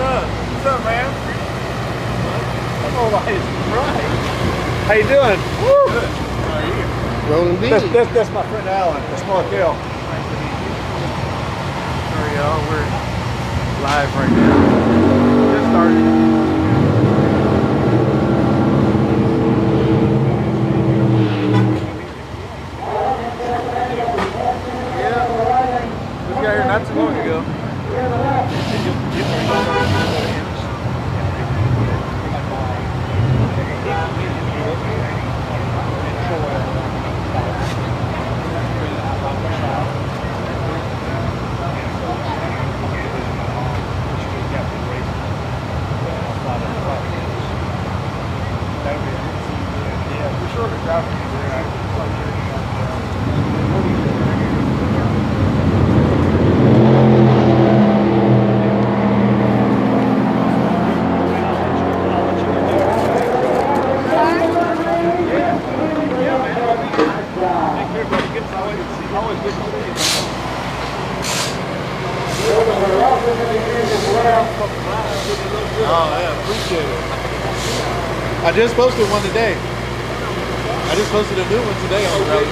up? What's up, man? That moonlight is bright. How you doing? Woo! Good. How are you? Rolling beans. That's my friend Alan. That's Mark L. Nice to meet you. Sorry, y'all. We're live right now. Just started. Got here not too long ago. Yeah, for sure the traffic is there. Oh, yeah, appreciate it. I just posted one today. I just posted a new one today on Grudge.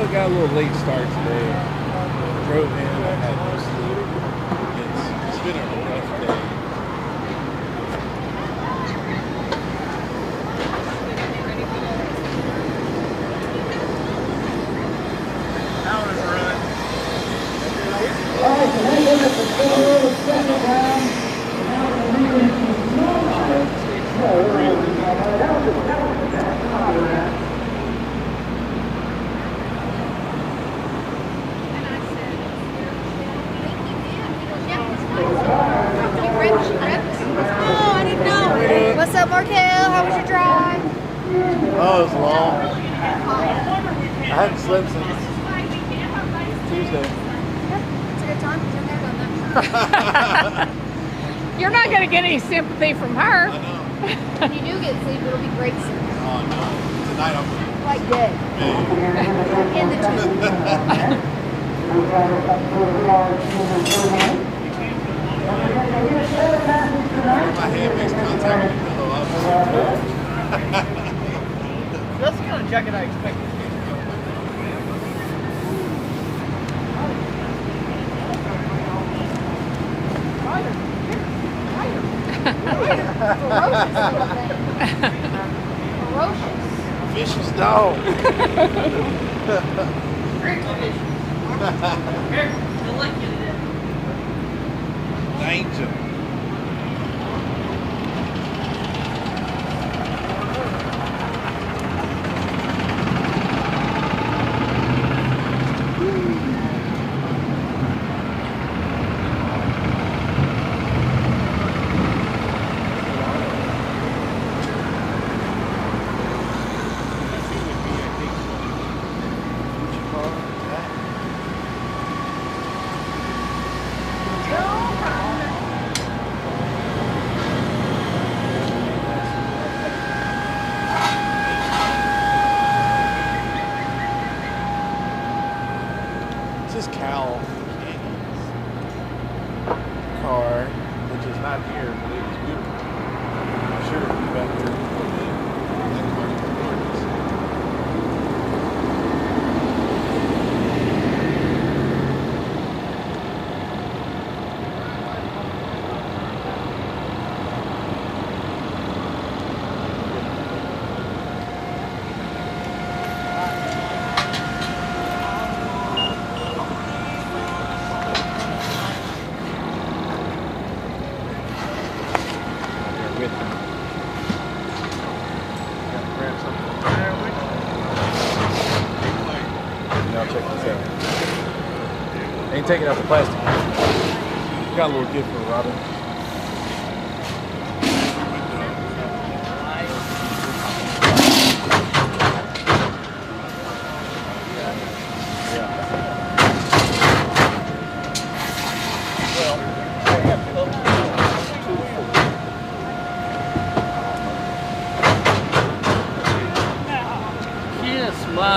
Got a little late start today. Drove in, I had no sleep. It's been a rough day. How is it running? Alright, so let's look at the score, second round. Oh, I didn't know. What's up, Markel? How was your drive? Oh, it was long. I hadn't slept since Tuesday. Yep, it's a good time. Been there, done that. You're not going to get any sympathy from her. I know. When you do get sleep, it'll be great sleep. Oh, no. Tonight I'm Like dead. In the tube. my hand makes contact with the pillow. That's the kind of jacket I expected. Ferocious. Vicious dog. Danger. This Cal car, which is not here, but it is beautiful. I'm sure it'll be back here. That car is gorgeous. Check this out. Ain't taking out the plastic. Got a little gift for Robin.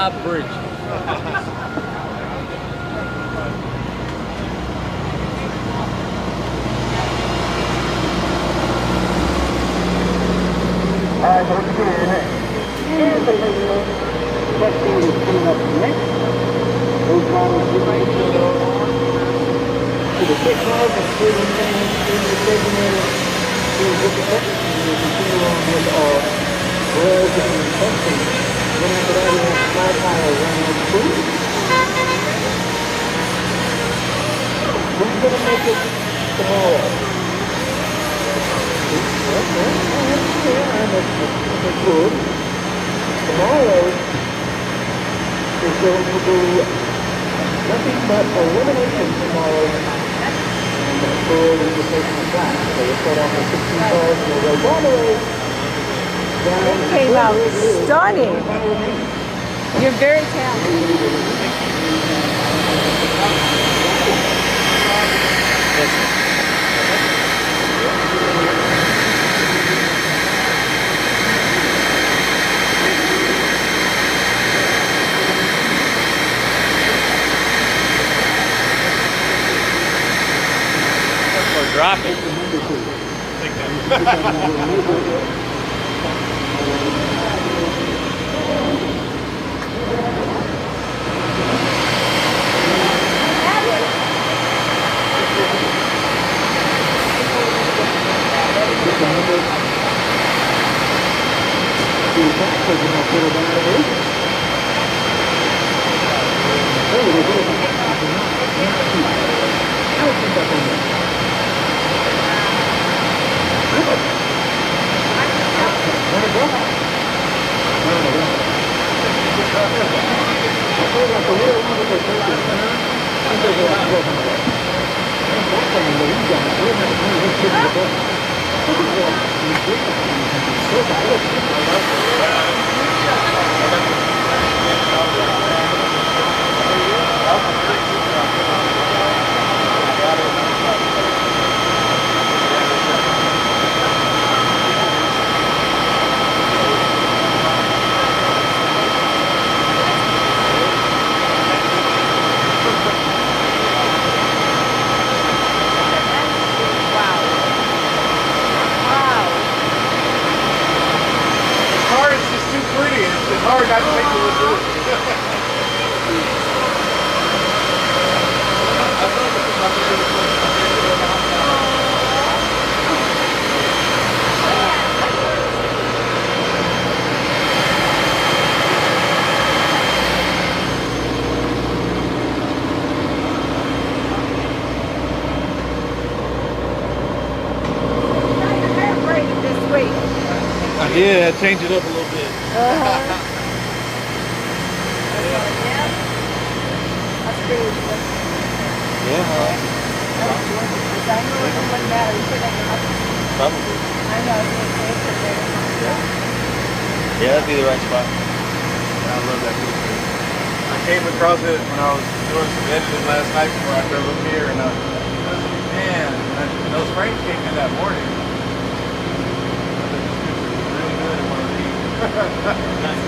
Bridge. Alright, so what's going on next? And the testing is coming up next. Those bottles get right to the pit club and clear them things in the staging area. We'll get the second and we'll continue on with our grudge and testing. Then after that, we have fly tire running on the food. Who's going to make it tomorrow? Good. Tomorrow is going to be nothing but eliminations tomorrow. And the full invitation of class. So we'll start off with 16 cars and we'll go all the way down. It came out stunning. You're very talented. Drop it. Hard not to make you look good. Yeah, change it up a little bit. That's pretty good. Yeah. Probably. I know, Yeah, that'd be the right spot. Yeah, I love that picture. I came across it when I was doing some editing last night before I drove up here, and man, those frames came in that morning. Really good at one of these. Nice.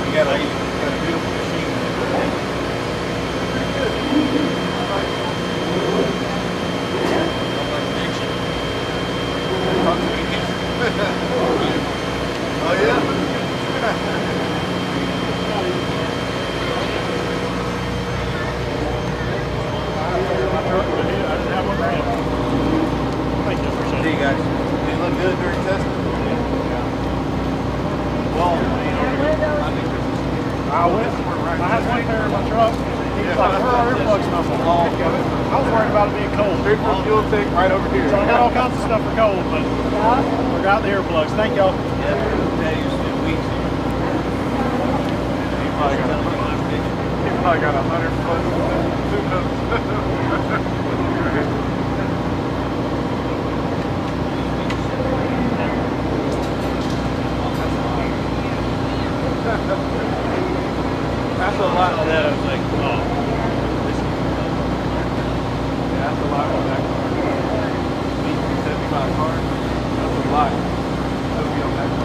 You got a beautiful machine. Oh yeah? See you guys. Did it look good during testing? Well, I had one there in my truck. He was like, where are earplugs? And I said, oh, I was worried about it being cold. straight from fuel tank right over here. So I got all kinds of stuff for cold, but forgot the earplugs. Thank y'all. Yeah, Daddy used to do weeks. He probably got 100 plus That's a lot of that. I was like, oh, this is yeah, that's a lot of that car. 75 cars. That's a lot. That would be on that car.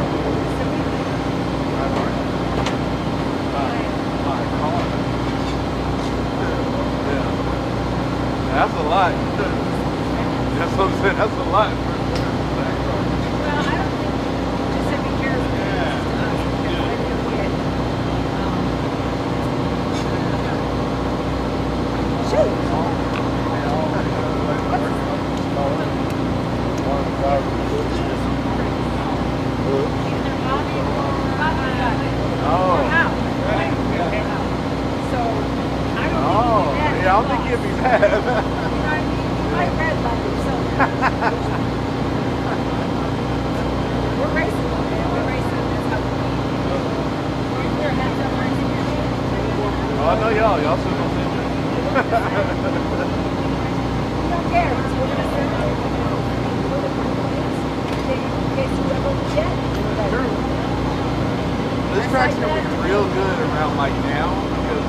That's a lot. Well, I don't think just to be careful. Yeah, I don't think he'd be mad. Like red leather, so we're racing, okay? We're racing. That's how we we're heads up racing your head. Oh, I know y'all still don't think it. We don't care. We're gonna send it. In case you ever forget. This track's gonna be real good around like now because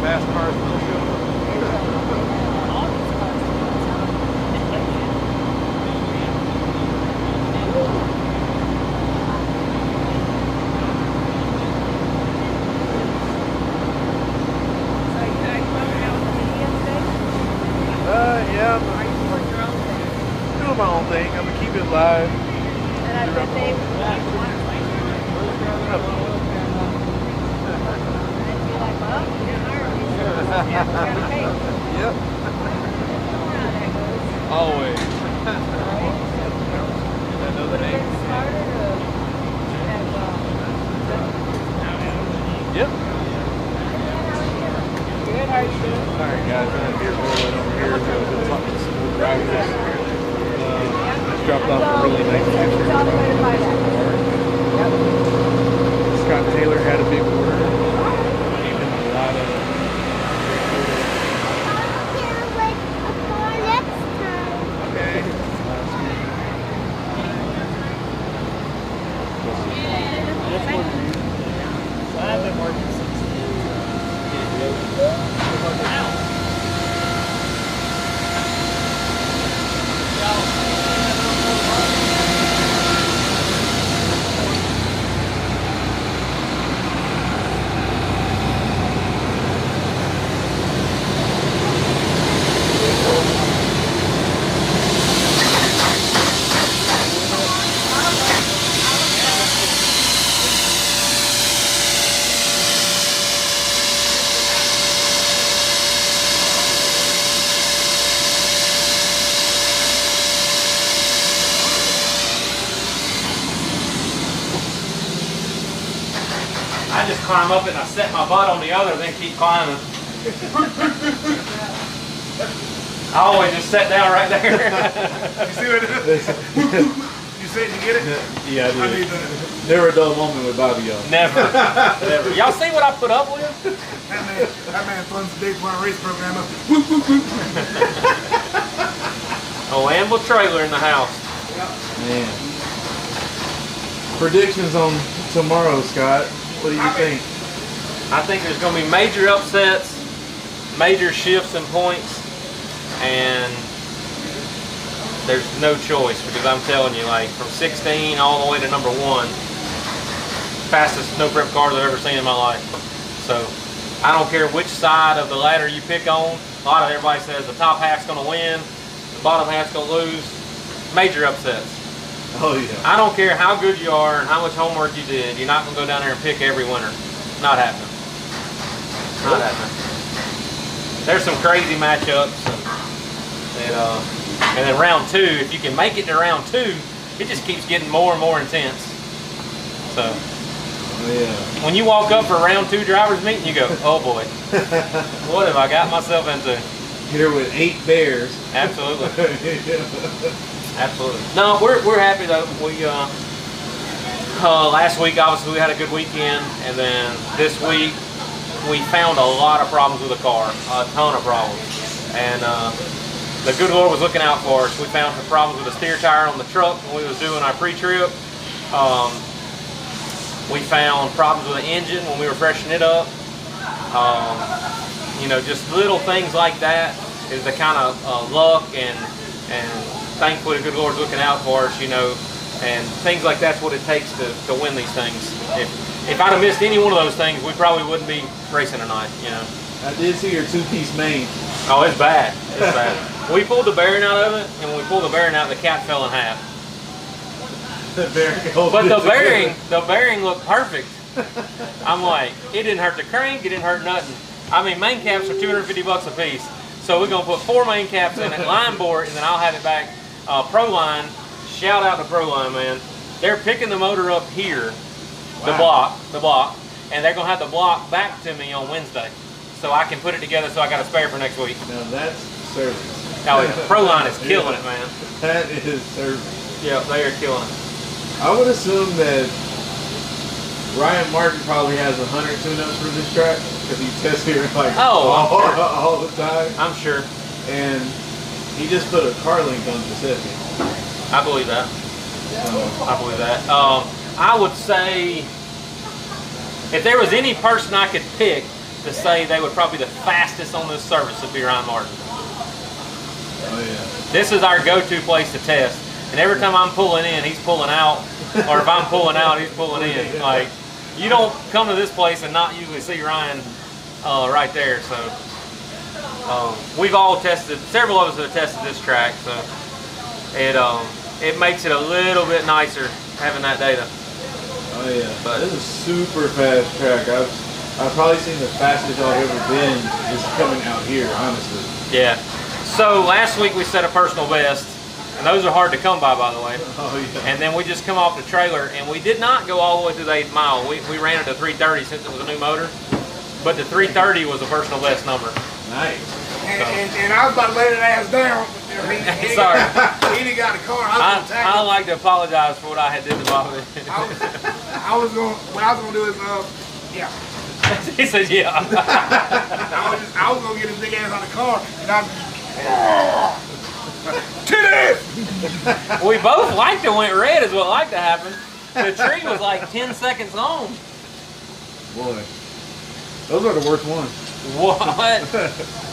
fast cars will show up. Yeah, I'm doing my own thing. I'm gonna keep it live. And I bet they would like, well, you didn't hire me, so you're gonna pay. Yep. Always. I know the name. Yep. Good, how are you doing? Alright guys, I'm gonna get rolling over here. We'll talk to some more drivers. Just dropped off a really nice picture. Scott Taylor had a big order. Gave him a lot of okay. I've been working since I just climb up it and I set my butt on the other, then keep climbing. I always just sit down right there. You see what it is? You said you get it? yeah, I I did. need that. Never a dull moment with Bobby, y'all. Never. Never. Y'all see what I put up with? That man funds the Big One race program up. Oh, Anvil trailer in the house. Man. Predictions on tomorrow, Scott. What do you think? I think there's going to be major upsets, major shifts in points, and there's no choice because I'm telling you, like from 16 all the way to number 1, fastest snow prep cars I've ever seen in my life. So I don't care which side of the ladder you pick on. A lot of everybody says the top half's going to win, the bottom half's going to lose. Major upsets. Oh, yeah. I don't care how good you are and how much homework you did. You're not going to go down there and pick every winner. Not happening. Not happening. There's some crazy matchups. And then round 2, if you can make it to round 2, it just keeps getting more and more intense. So, Yeah. when you walk up for round 2 drivers meeting, you go, oh boy, what have I got myself into? Here with 8 bears. Absolutely. Absolutely. No, we're happy though. We last week obviously we had a good weekend, and then this week we found a lot of problems with the car, a ton of problems, and the good Lord was looking out for us. We found some problems with the steer tire on the truck when we was doing our pre-trip. We found problems with the engine when we were freshening it up. You know, just little things like that is the kind of luck and thankfully the good Lord's looking out for us, you know, and things like that's what it takes to win these things. If I'd have missed any one of those things, we probably wouldn't be racing tonight, you know. I did see your 2-piece main. Oh, it's bad. It's bad. We pulled the bearing out of it, and when we pulled the bearing out, the cap fell in half. But the bearing looked perfect. I'm like, it didn't hurt the crank, it didn't hurt nothing. I mean, main caps are $250 a piece. So we're gonna put 4 main caps in it, line bore it, and then I'll have it back. Proline, shout out to Proline, man. They're picking the motor up here, the block, and they're gonna have the block back to me on Wednesday. So I can put it together so I got a spare for next week. Now that's service. Oh, yeah. Proline is killing it, man. That is service. Yeah, they are killing it. I would assume that Ryan Martin probably has 100 tune-ups for this track because he tests here like all the time. I'm sure. And he just put a car link on Giuseppe. I believe that. I believe that. I would say if there was any person I could pick to say they would probably be the fastest on this service, would be Ryan Martin. Oh yeah. This is our go-to place to test. And every time I'm pulling in, he's pulling out. Or if I'm pulling out, he's pulling in. Like, you don't come to this place and not usually see Ryan right there. So we've all tested, several of us have tested this track. So it makes it a little bit nicer having that data. Oh yeah. But this is a super fast track. I've probably seen the fastest y'all have ever been just coming out here, honestly. Yeah. So last week we set a personal best. And those are hard to come by the way. Oh, yeah. And then we just come off the trailer, and we did not go all the way through the 8th mile. We ran it to 330 since it was a new motor, but the 330 was a personal best number. Nice. And I was about to lay that ass down. Sorry. He didn't got the car. I like to apologize for what I had did to Bobby. I was going. What I was going to do is, yeah. He said, yeah. I was going to get his big ass out of the car, and I was We both liked it went red is what liked to happen. The tree was like 10 seconds long. Boy, those are the worst ones. What?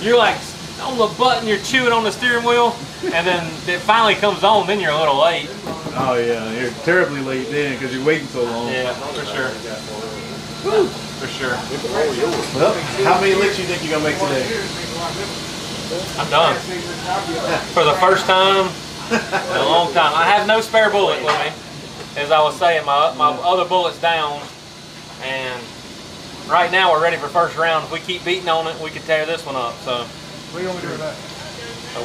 You're like on the button, you're chewing on the steering wheel, and then it finally comes on, then you're a little late. Oh yeah, you're terribly late then because you're waiting so long. Yeah, for sure. Woo. For sure. Well, how many licks you think you're going to make today? I'm done. For the first time in a long time. I have no spare bullet with me. As I was saying, my other bullet's down. And right now we're ready for first round. If we keep beating on it, we could tear this one up. So what are you going to do with that? So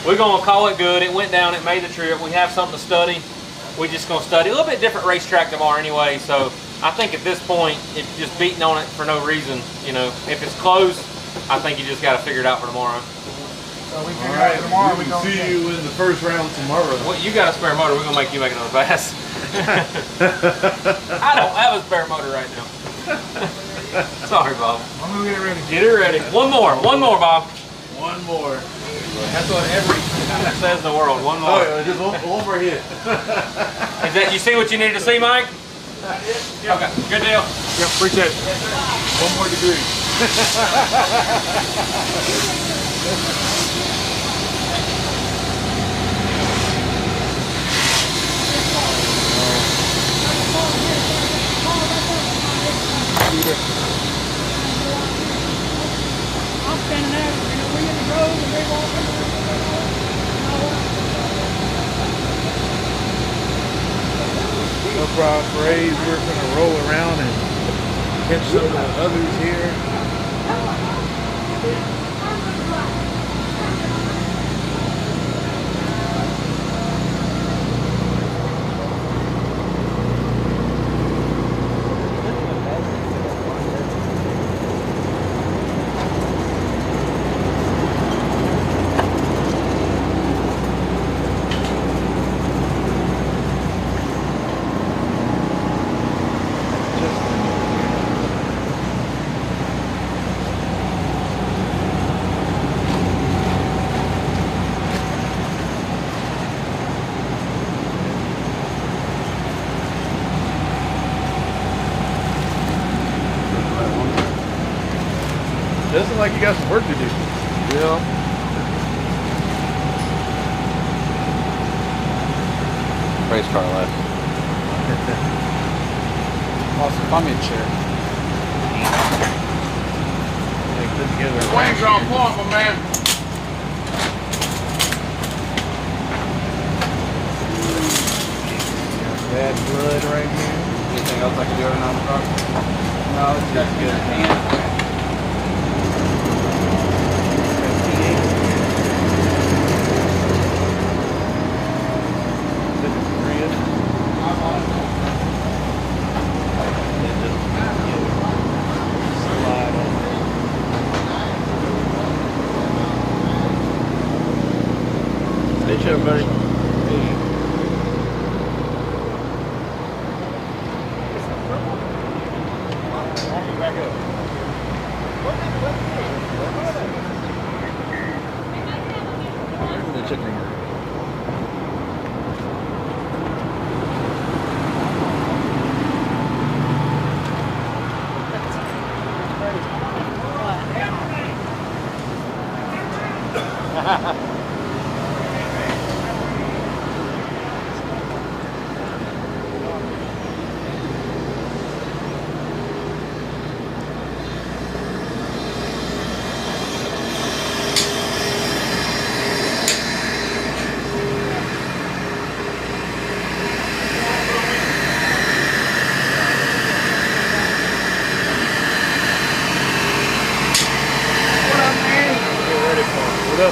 we're going to call it good. It went down. It made the trip. We have something to study. We're just going to study. A little bit different racetrack tomorrow anyway. So I think at this point, if you're just beating on it for no reason, you know, if it's close, I think you just got to figure it out for tomorrow. So we figure out tomorrow. We can see you in the first round tomorrow. Well, you got a spare motor. We're going to make you make another pass. I don't have a spare motor right now. Sorry, Bob. I'm going to get it ready. Get it ready. One more, Bob. One more. That's what every says in the world. One more. Oh, yeah, just one more hit. Is that, you see what you needed to see, Mike? Yeah. Okay, good deal. Yep, appreciate it. One more degree. I'm standing there, we in the road, and they're walking. No problem, Braves. We're going to roll around and catch some of the others here. Doesn't like you got some work to do. Yeah. Race car left. Awesome. Find me a chair. Like this together. Wings are on point, my man. Bad blood right here. Anything else I can do on the car? No, it's just good. Hey, everybody. The chicken.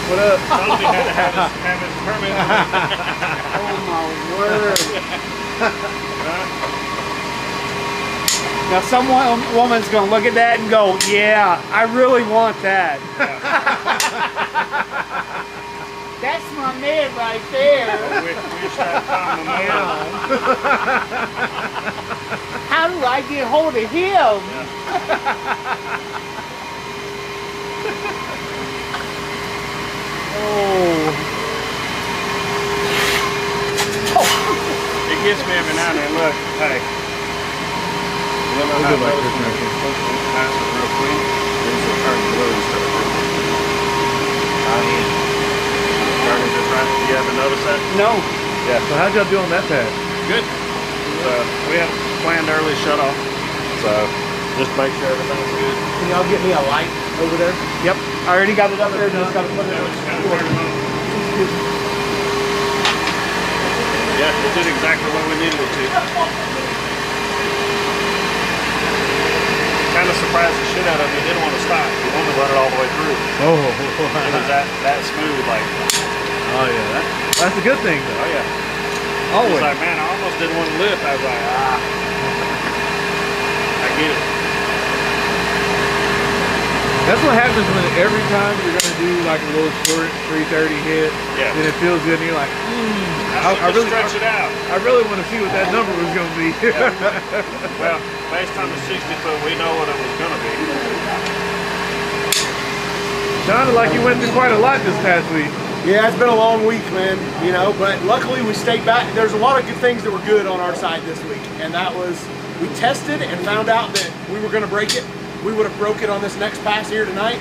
What up? Told you had to have his permit. Oh my word. Now some woman's going to look at that and go, yeah, I really want that. That's my man right there. Wish that time How do I get hold of him? It gets me every now and then. Look, hey. You know how those pass it real clean? These will turn blue instead of green. Turning just right. You haven't noticed that? No. Yeah. So how'd y'all do on that pad? Good. We have planned early shut off. So just make sure everything's good. Can y'all get me a light over there? Yep. I already got it up there. Just got to put it Yeah, in. we just gotta turn them on. Yeah, it did exactly what we needed it to. Kind of surprised the shit out of me. Didn't want to stop. He wanted to run it all the way through. Oh. It was that smooth, like. Oh yeah. That's a good thing though. Oh yeah. He Always. was like, man, I almost didn't want to lift. I was like, I get it. That's what happens when every time you're gonna do like a little short 330 hit, Yeah. then it feels good, and you're like, I really stretch it out. I really want to see what that number was gonna be. Yeah. Well, based on the 60 foot, we know what it was gonna be. Sounded like you went through quite a lot this past week. Yeah, it's been a long week, man, you know, but luckily we stayed back. There's a lot of good things that were good on our side this week, and that was, we tested and found out that we were gonna break it. We would have broke it on this next pass here tonight.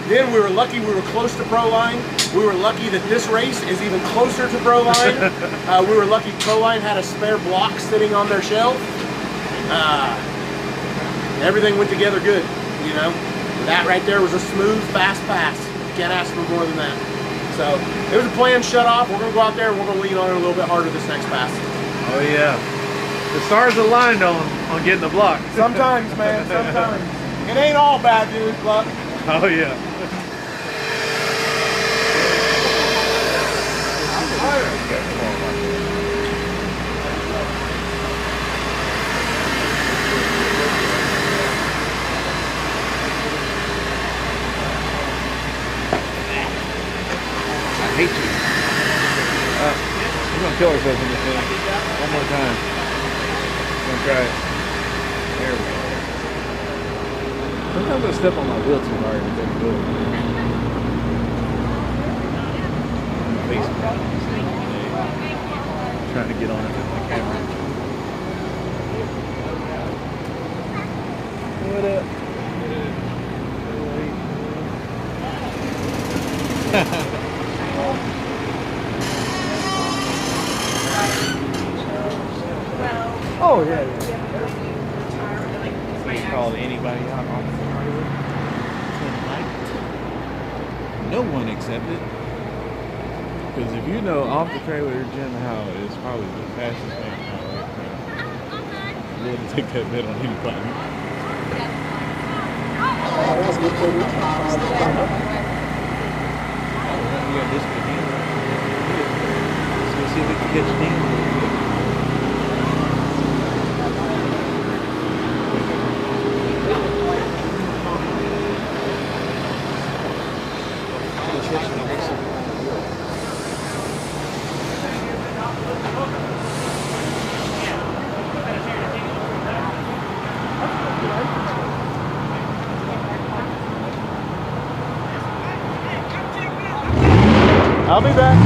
Then we were lucky we were close to Pro Line. We were lucky that this race is even closer to Pro Line. We were lucky Pro Line had a spare block sitting on their shelf. Everything went together good, you know. That right there was a smooth, fast pass. Can't ask for more than that. So it was a planned shut off. We're gonna go out there and we're gonna lean on it a little bit harder this next pass. Oh yeah. The stars aligned on getting the block. Sometimes, man, sometimes. It ain't all bad news, Buck. Oh yeah. I hate you. We're gonna kill ourselves in this thing. One more time. Gonna try it. There we go. Sometimes I step on my wheel too hard and then go. Face trying to get on it with my camera. What up? Oh yeah. You can call anybody out on the no one accepted. Because if you know off the trailer Jim Howe is probably the fastest man out right now. You wouldn't take that bet on anybody. That's good for you. We got this for him. Let's go see if we can catch Dean. I'll be back.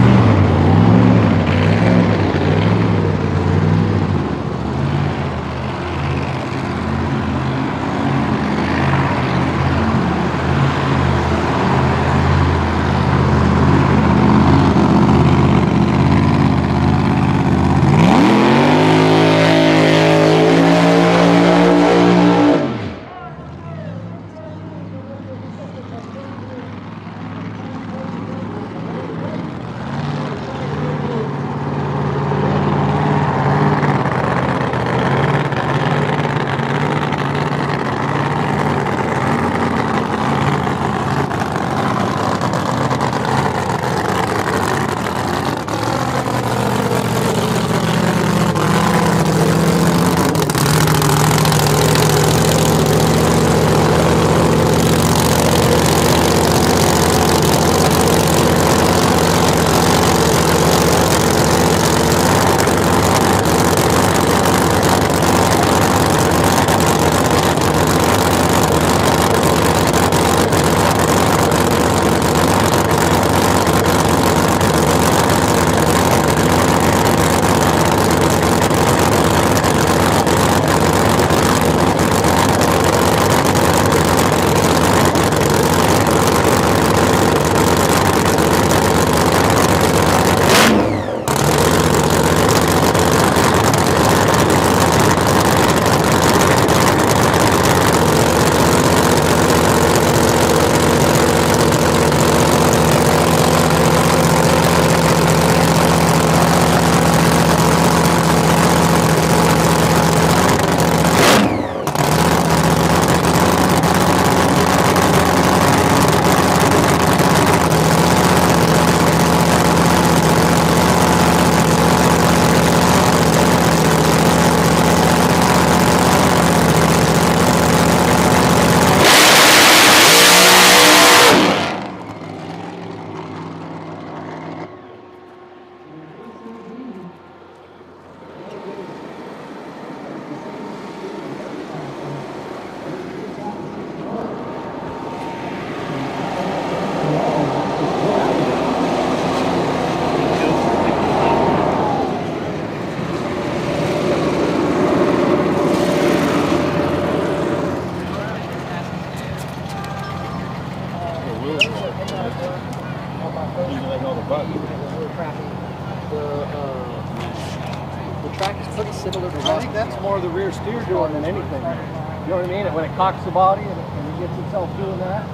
The track is pretty similar to I think that's more the rear steer doing than anything. You know what I mean? When it cocks the body and it gets itself doing that.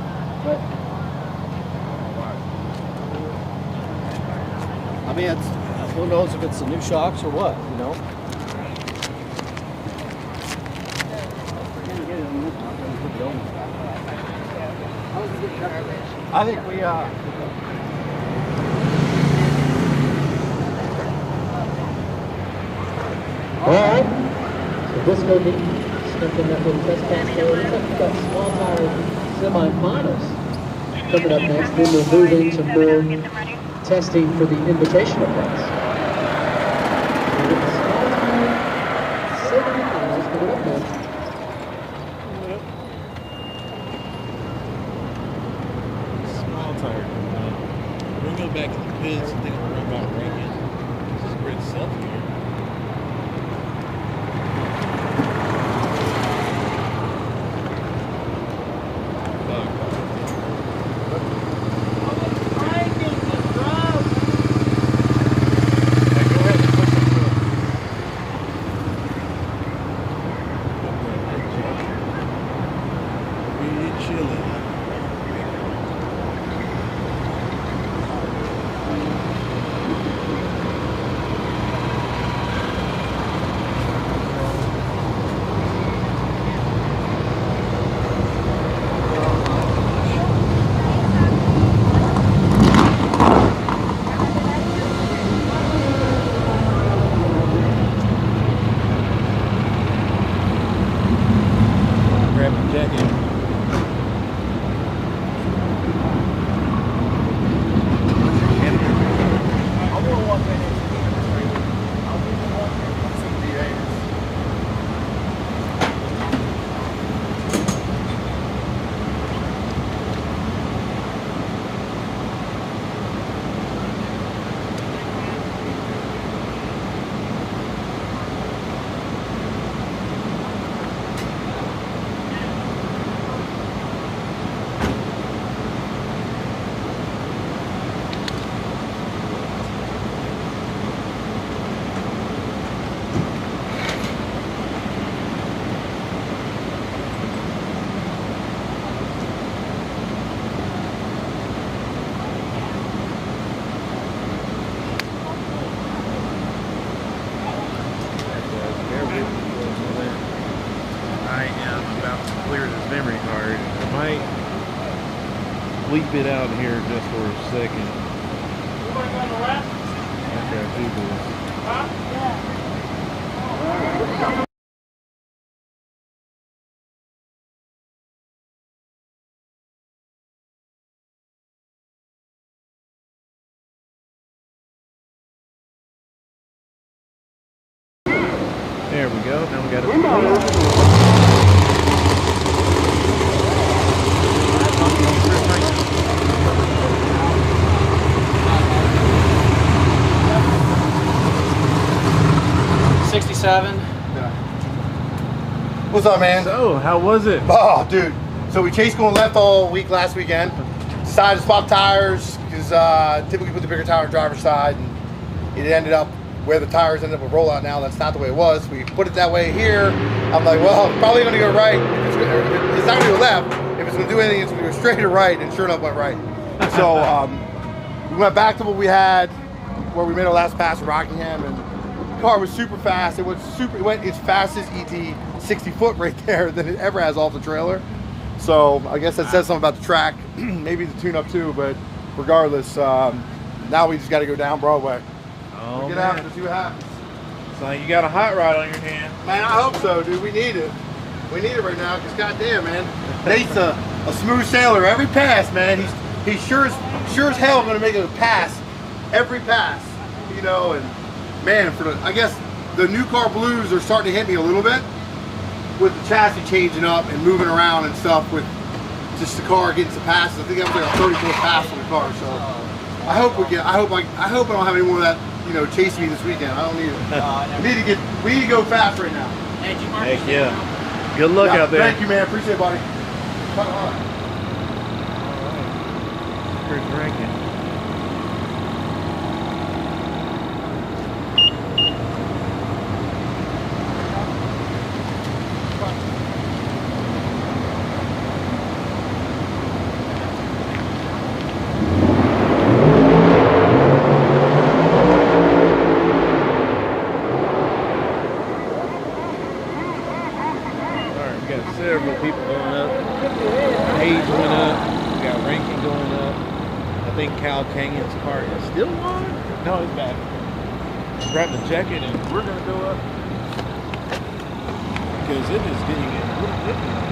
But I mean, it's, who knows if it's the new shocks or what, you know? I think we Alright, so this will be something that will test pass forward. Looks like we've got small tire semi-finals coming up next. Then we'll move into more testing for the invitational class. Small tire semi-finals coming up next. Small tire coming up. We're going to go back to the pits and think we're going about ranking. This is great stuff here. bleep it out here just for a second. Okay, do this. There we go. Now we got it. 67. What's up, man? So, how was it? Oh, dude. So we chased going left all week last weekend. Decided to swap tires because typically put the bigger tire on the driver's side, and it ended up where the tires ended up with rollout. Now that's not the way it was. We put it that way here. I'm like, well, it's probably going to go right. It's not going to go left. If it's going to do anything, it's going to go straight or right. And sure enough, went right. So we went back to what we had where we made our last pass in Rockingham, and the car was super fast. It went its fastest ET 60 foot right there than it ever has off the trailer. So I guess that says something about the track, maybe the tune-up too. But regardless, now we just got to go down Broadway. Oh, Get out and see what happens. So you got a hot rod on your hand. Man, I hope so, dude. We need it. We need it right now because goddamn, man, Nate's a smooth sailor. Every pass, man, he's sure as hell gonna make a pass every pass, you know. And man, I guess the new car blues are starting to hit me a little bit with the chassis changing up and moving around and stuff with just the car getting some passes. I think that was like a 34th pass on the car. So I hope I don't have any more of that, you know, chasing me this weekend. I don't need it. We need to go fast right now. Heck yeah. Good luck out there. Thank you, man. Appreciate it, buddy. Good drinking. Several people going up. Page went up. We got Rankin going up. I think Cal Canyon's car is still on. No, it's back. Grab the jacket and we're gonna go up because it is getting a little different.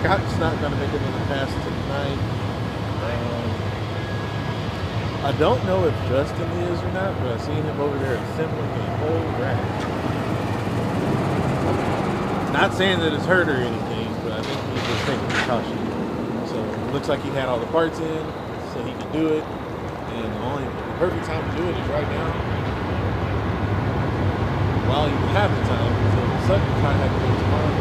Scott's not going to make another pass tonight. I don't know if Justin is or not, but I seen him over there assembling a whole rack. Not saying that it's hurt or anything, but I think he's just taking precaution. So it looks like he had all the parts in, so he can do it. And the perfect time to do it is right now, while you have the time. So the second time have to do it tomorrow.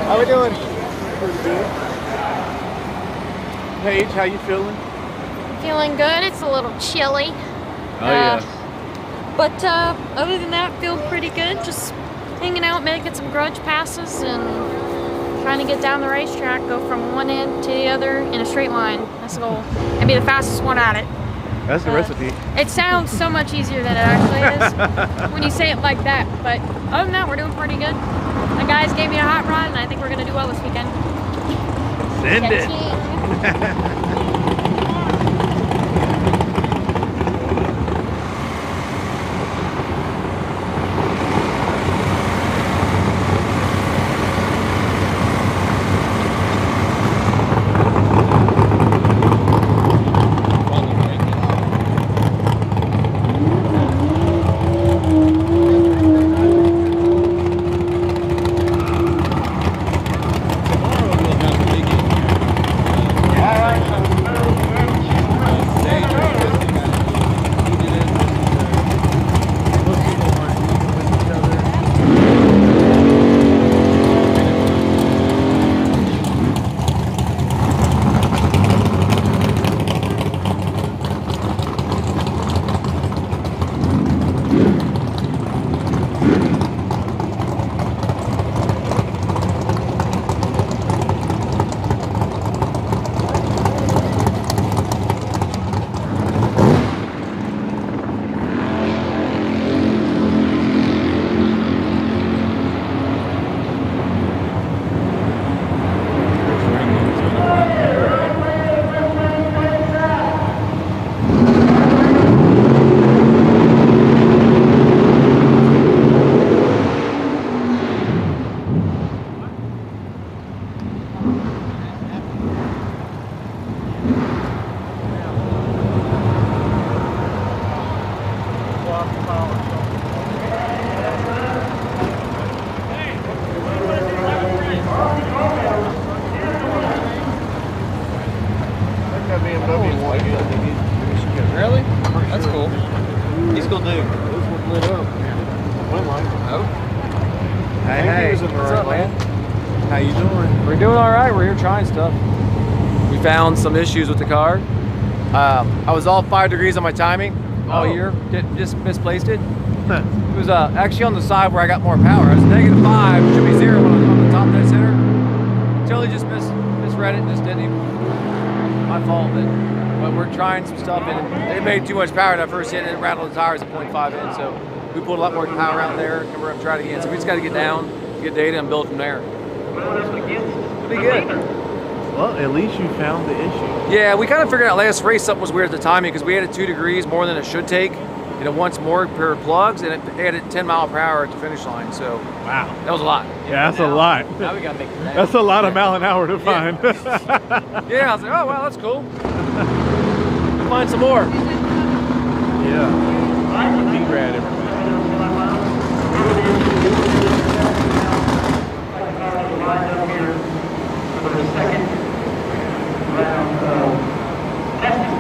How we doing? Pretty good. Paige, how you feeling? Feeling good. It's a little chilly. Oh yeah. But other than that, feel pretty good. Just hanging out, making some grudge passes, and trying to get down the racetrack, go from one end to the other in a straight line. That's the goal. And be the fastest one at it. That's the recipe. It sounds so much easier than it actually is when you say it like that. But other than that, we're doing pretty good. The guys gave me a hot rod, and I think we're going to do well this weekend. Send it. Really? That's cool. He's cool dude. This one lit up. Moonlight. Oh. Hey, What's up, man? How you doing? We're doing all right. We're here trying stuff. We found some issues with the car. I was all 5 degrees on my timing all year. Just misplaced it. It was actually on the side where I got more power. I was -5, should be 0 on the top dead center. Totally just misread it. Just didn't even. My fault, but we're trying some stuff and it made too much power in that first hit and it rattled the tires at 0.5 in. So we pulled a lot more power out there and we're gonna try it again. So we just got to get down, get data, and build from there. It'll be good. Well, at least you found the issue. Yeah, we kind of figured out last race something was weird at the timing because we had it 2 degrees more than it should take. And it wants more pair of plugs and it added 10 mile per hour at the finish line. So wow, that was a lot. Yeah, that's a lot. Now we gotta make it down. That's a lot of mile an hour to find. Yeah, I was like, oh wow, that's cool. We'll find some more. Yeah. B-Rad everybody. For the second round of testing.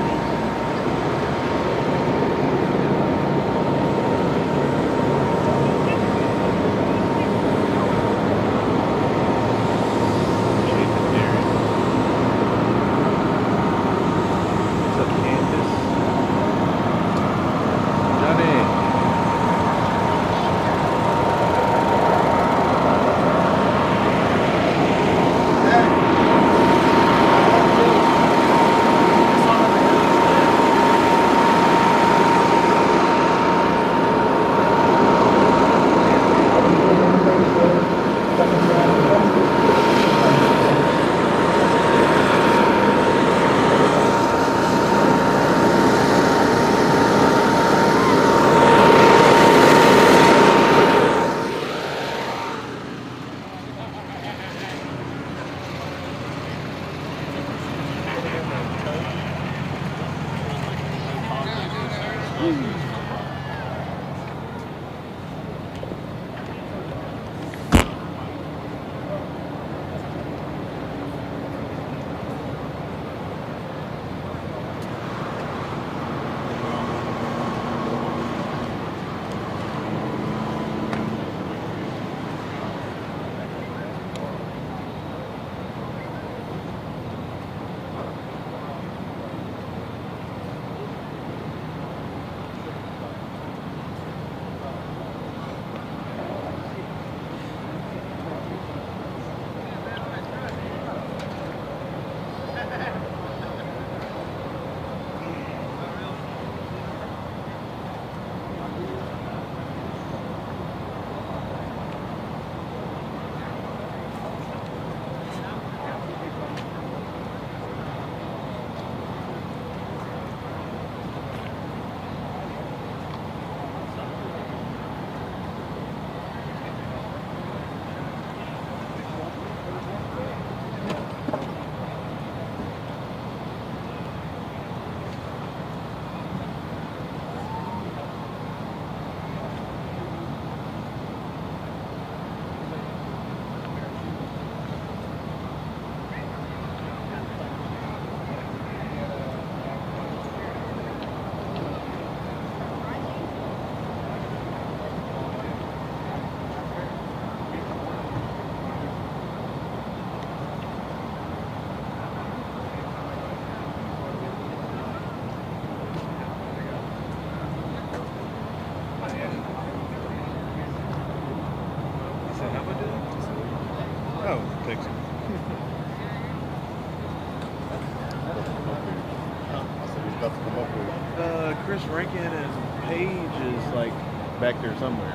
Chris Rankin and Paige is like back there somewhere.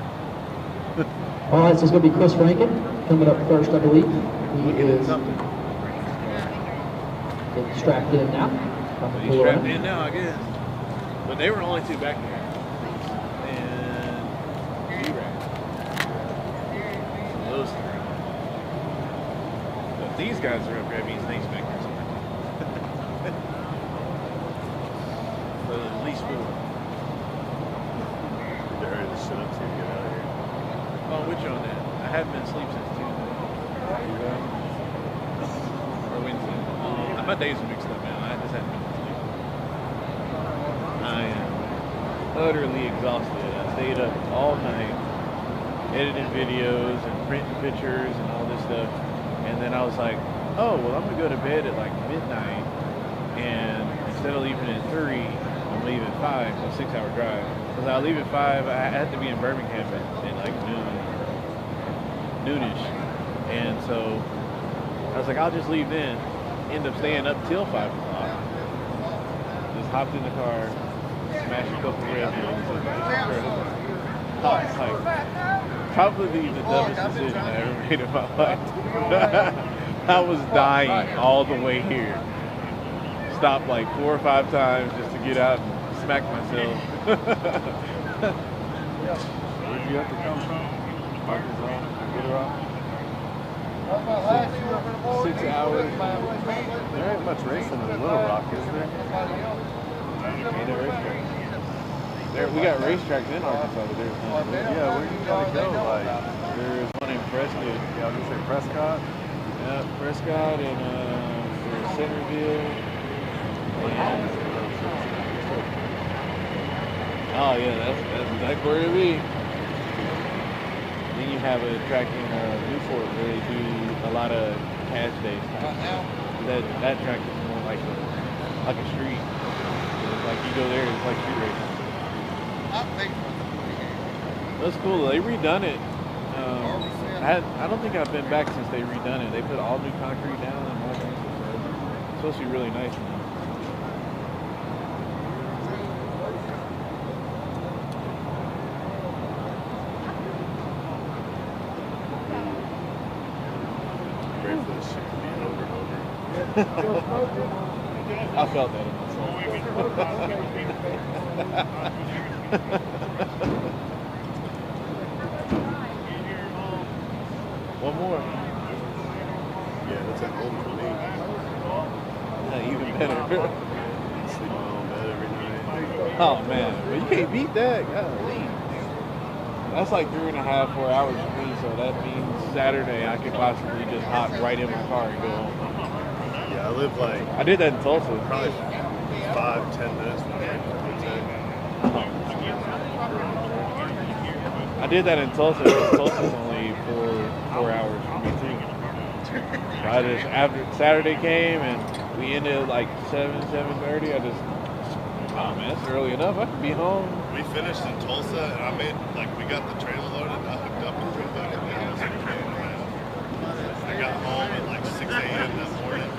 All right, so it's going to be Chris Rankin coming up first, I believe. He Looking at is something. getting strapped in now. He's strapped in now, I guess. But they were only two back there. And E-Rat. Those three. But these guys are up grabbing snakes back there somewhere. So at least four. They're ready to sit up to get out of here. Oh, which on that? I haven't been asleep since Tuesday. Or Wednesday. My days are mixed up, man. I just haven't been asleep. I am utterly exhausted. I stayed up all night editing videos and printing pictures and all this stuff. And then I was like, oh, well, I'm going to go to bed at like midnight. And instead of leaving at 3, I'm leaving at 5. So 6-hour drive. Because I leave at 5, I had to be in Birmingham at like noonish. And so I was like, I'll just leave then. End up staying up till 5 o'clock. Just hopped in the car, smashed a couple Red Bulls. Probably the dumbest decision I ever made in my life. I was dying all the way here. Stopped like 4 or 5 times just to get out and smack myself. Where'd you have to come from? Arkansas? Little Rock? 6 hours. There ain't much racing in Little Rock, is there? Ain't a racetrack. We got racetracks in Arkansas, but there's none. Yeah, where you gotta go? Like, There's one in Prescott. yeah, I was gonna say Prescott. Yeah, Prescott and there's Centerville. And, oh yeah, that's exactly where it'll be. Then you have a track in Newport where they do a lot of cash days. That track is more like a street. It's like you go there, it's like street racing. That's cool. They redone it. I don't think I've been back since they redone it. They put all new concrete down and all kinds of stuff. It's supposed to be really nice now. Great for this shit to be over and over. I felt that in One more. Yeah, that's at home for me. Even better. Sleep in my own bed every night. Oh man, well, you can't beat that. Golly. That's like 3.5, 4 hours for me. So that means Saturday I could possibly just hop right in my car and go home. Yeah, I live like I did that in Tulsa. probably 5-10 minutes from here. I did that in Tulsa. Tulsa's only 4 hours from me too. I just after Saturday came and we ended at like 7:30. I just, oh man, it's early enough. I could be home. We finished in Tulsa and I made, like, we got the trailer loaded and I hooked up and drove back in the house. I got home at like 6 a.m. that morning.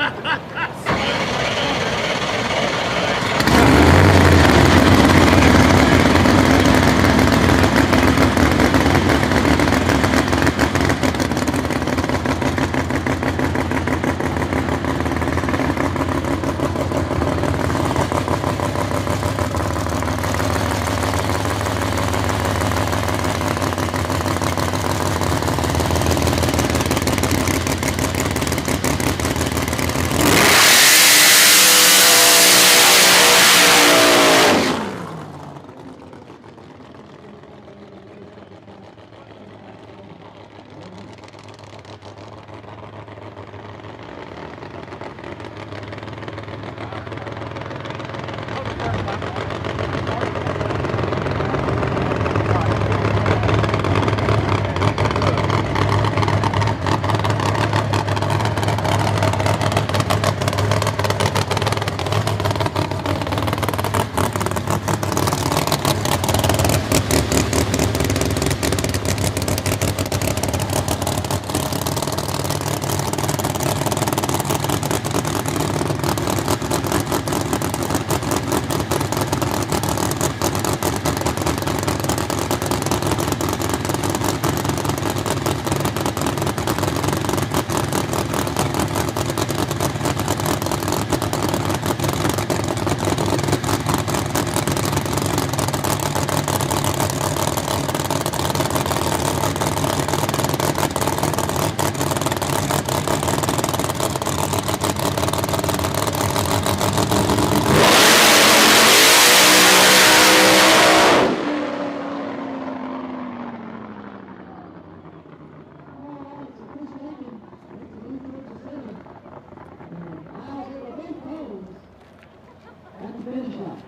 finish line.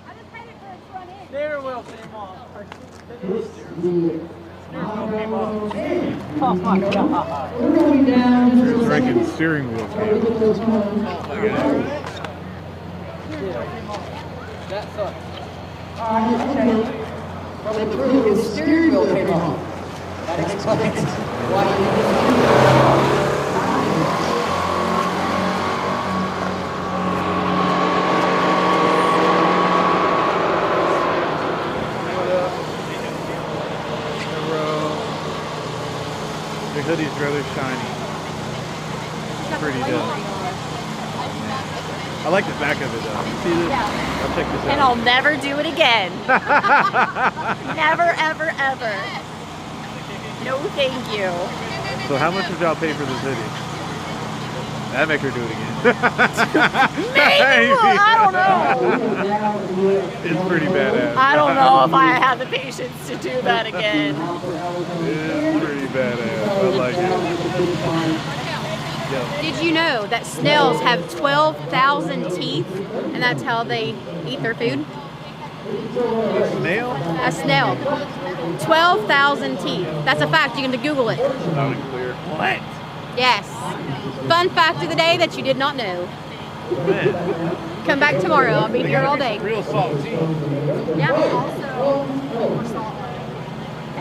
I just headed for a front end. Steering wheel came off. It's the Oh my God. we're going down just a Drinking second. steering wheel Gotta cable. get those cones. Look at that. That sucks. Okay. From the steering wheel came off. That explains why you The hoodie's rather shiny. Pretty dope. I like the back of it though. See this? I'll check this And out. I'll never do it again. Never, ever, ever. No, thank you. So how much did y'all pay for this hoodie? That make her do it again. Maybe. Well, I don't know. It's pretty badass. I don't know if I have the patience to do that again. It's pretty badass. I like it. Yeah. Did you know that snails have 12,000 teeth, and that's how they eat their food? Snail? A snail. 12,000 teeth. That's a fact. You can Google it. Loud and clear. What? Yes. Fun fact of the day that you did not know. Man. Come back tomorrow. I'll be here all day. Real salt tea. Yeah.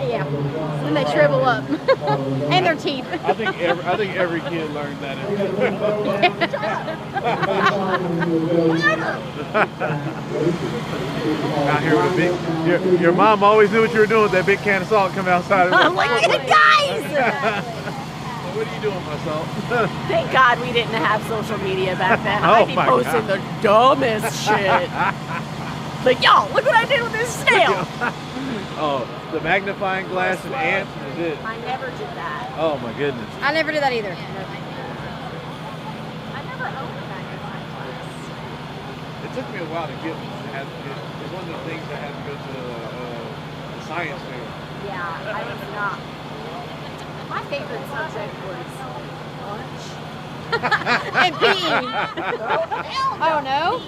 Yeah. When they shrivel up. And their teeth. I think every kid learned that. Out here with a big. Your mom always knew what you were doing with that big can of salt coming outside. I'm like, guys! What are you doing, my salt? Thank God we didn't have social media back then. Oh I'd be my posting the dumbest shit. Like, y'all, look what I did with this snail. Oh, the magnifying glass and ants is it. I never did that. Oh my goodness. I never did that either. I never owned a magnifying glass. It took me a while to get one. It's one of the things that had to go to the science fair. Yeah, I was not. My favorite subject was lunch. And PE. I don't know.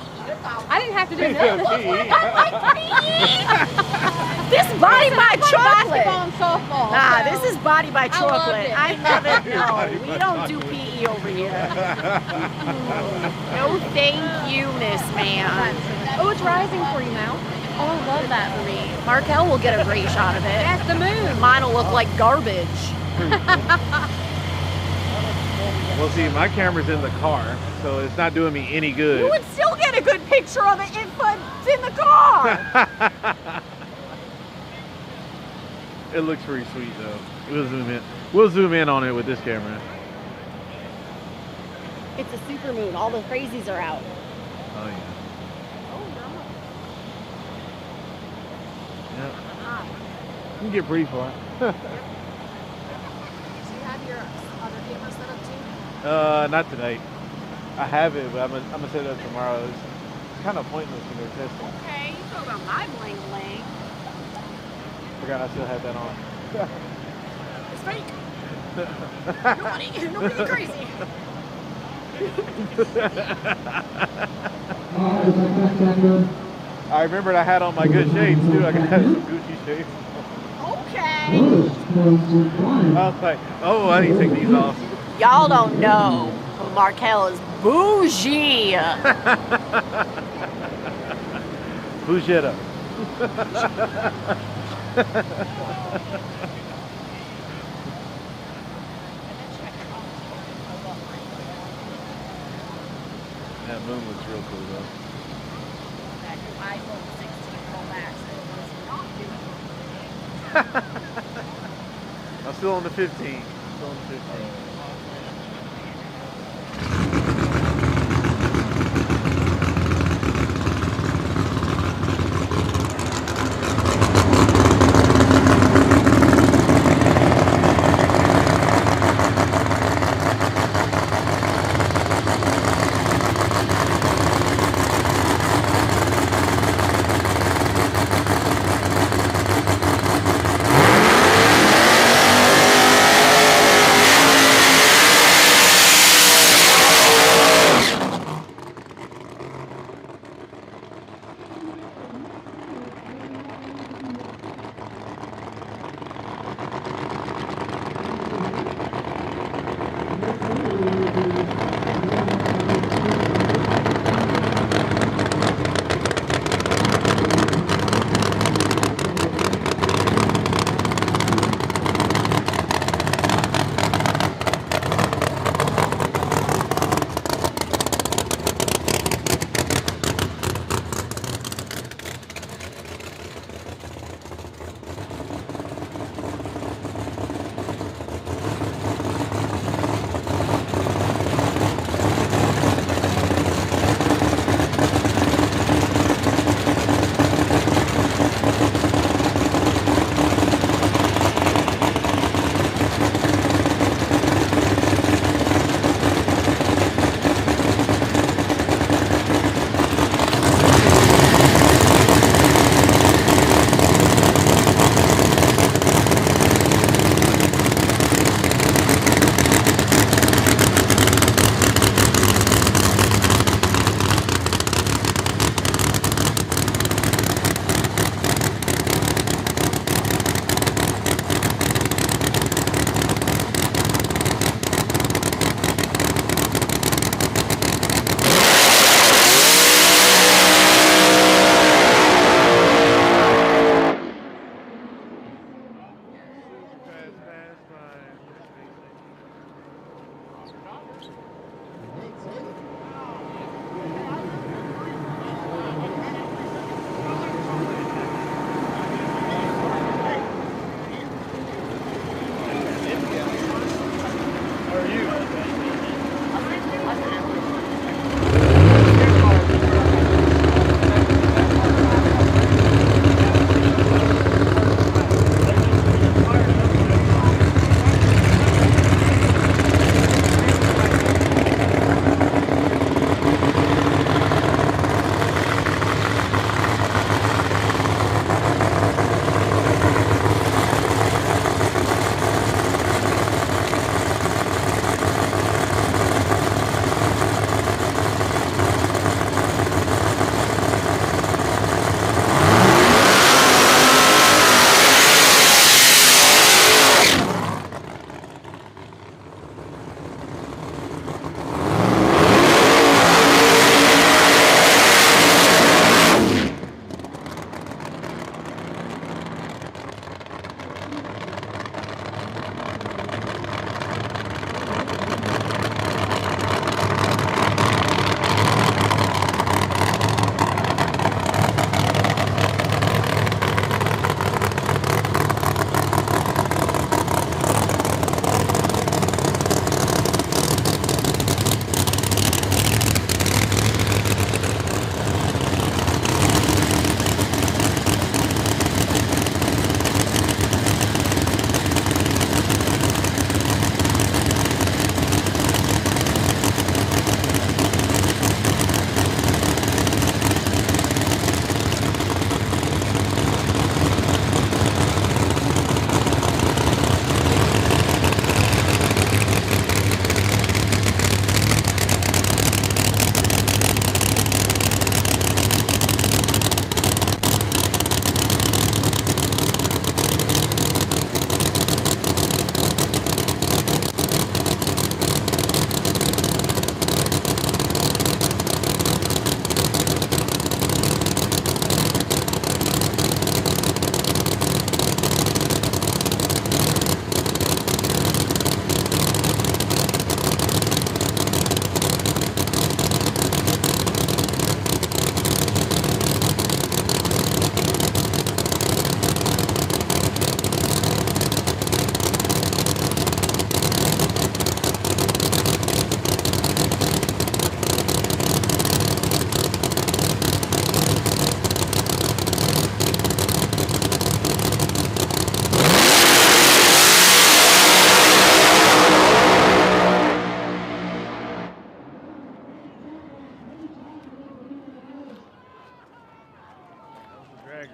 I didn't have to do that. I like PE. This body by chocolate. Basketball and softball. Nah, so this is body by loved chocolate. it. I love it. Body No, by we don't do chocolate. PE over here. No, thank you, Miss Man. Oh, it's rising for you now. Oh, I love that for me. Markel will get a great shot of it. That's the moon. Mine will look like garbage. Well, see, my camera's in the car, so it's not doing me any You good. would still get a good picture of it if it's in the car. It looks pretty sweet, though. We'll zoom in. We'll zoom in on it with this camera. It's a super moon. All the crazies are out. Oh yeah. Yeah. You can get pretty far. Do you have your other camera set up too? Not tonight. I have it, but I'm gonna set it up tomorrow. It's kind of pointless when they're testing. Okay, you talk about my bling bling. Forgot I still had that on. It's fake. Nobody get crazy. I remembered I had on my good shades too. I got some Gucci shades. Okay. I was like, oh, I need to take these off. Y'all don't know, but Markel is bougie. Bouchetta. That moon looks real cool though. That new iPhone 16 Pro Max was not doing I'm still on the 15. Still on the 15.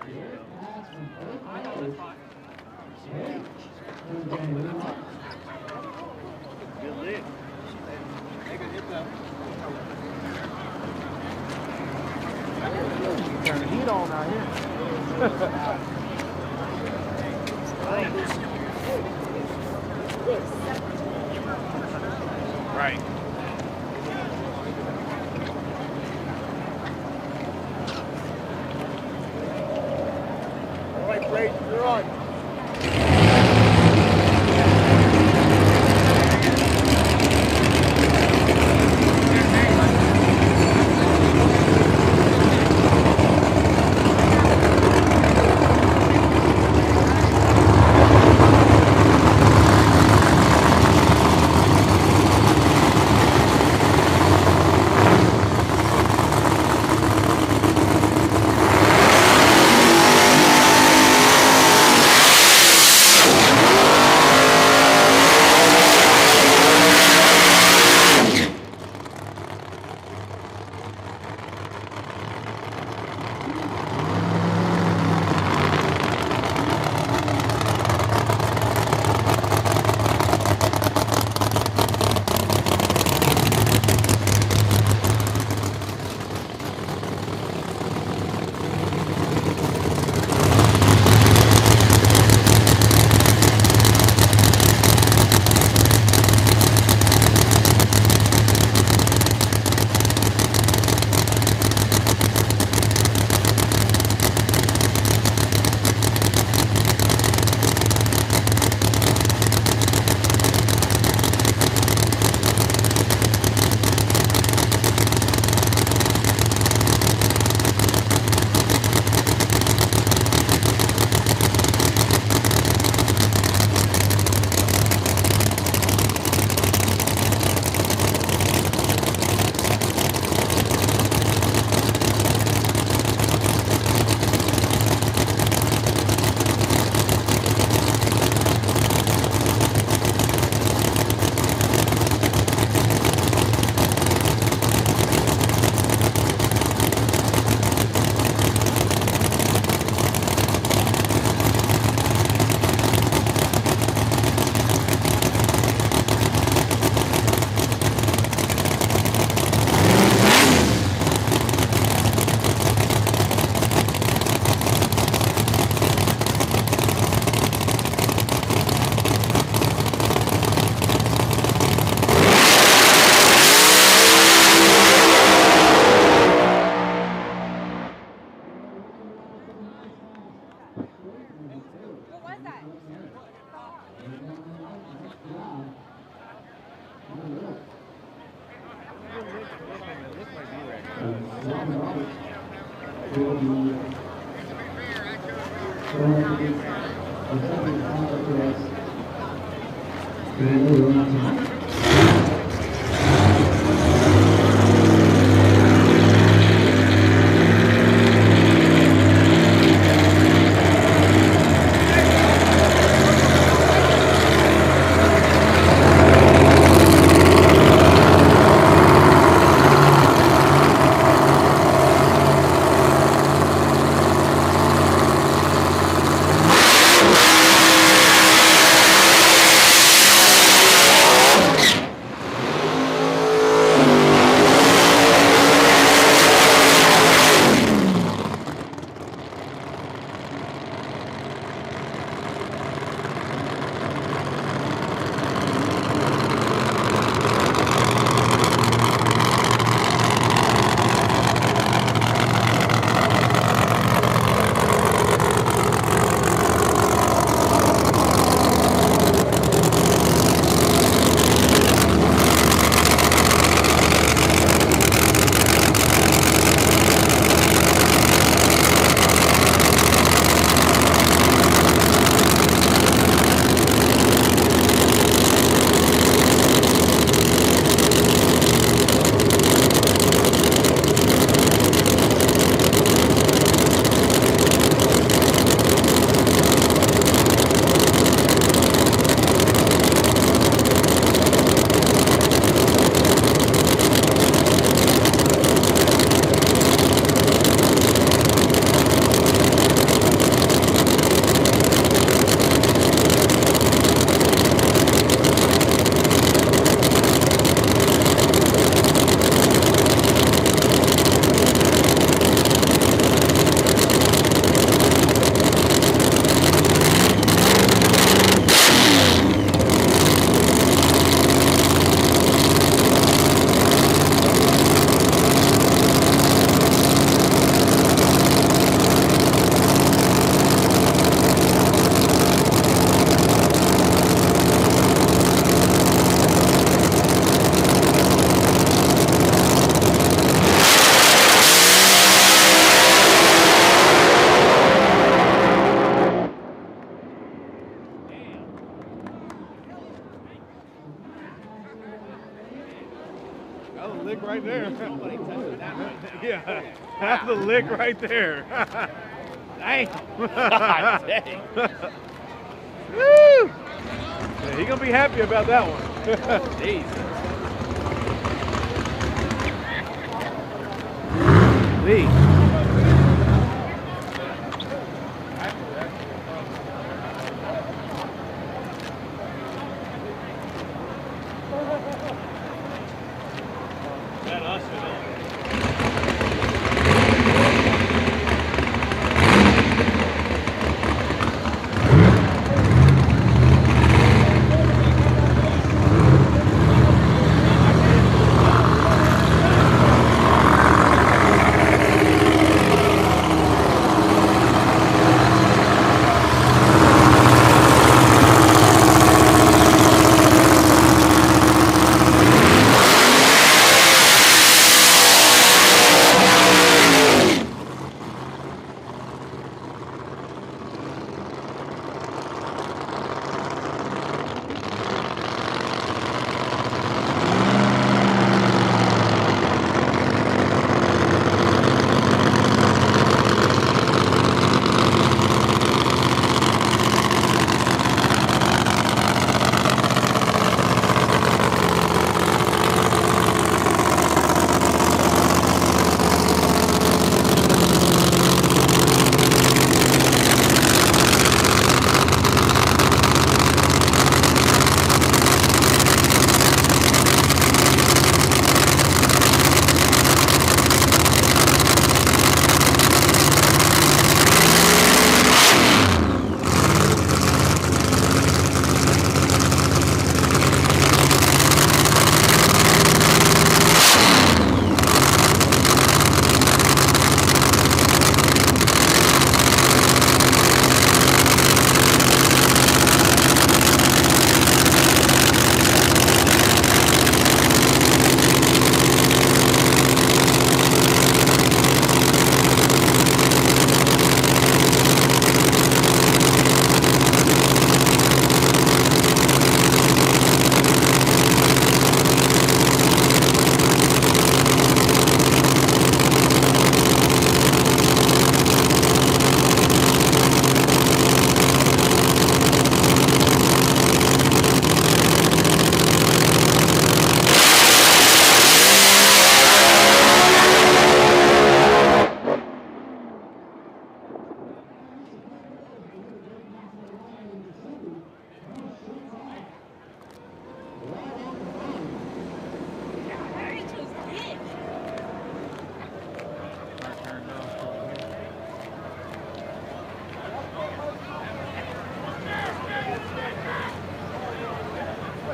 Good lick. Turn the heat on out here. Right. All right, Brady, you're on. That was a lick right there. Yeah, that's a lick right there. Dang. God dang. Woo! Yeah, he gonna be happy about that one. Jesus. Lee.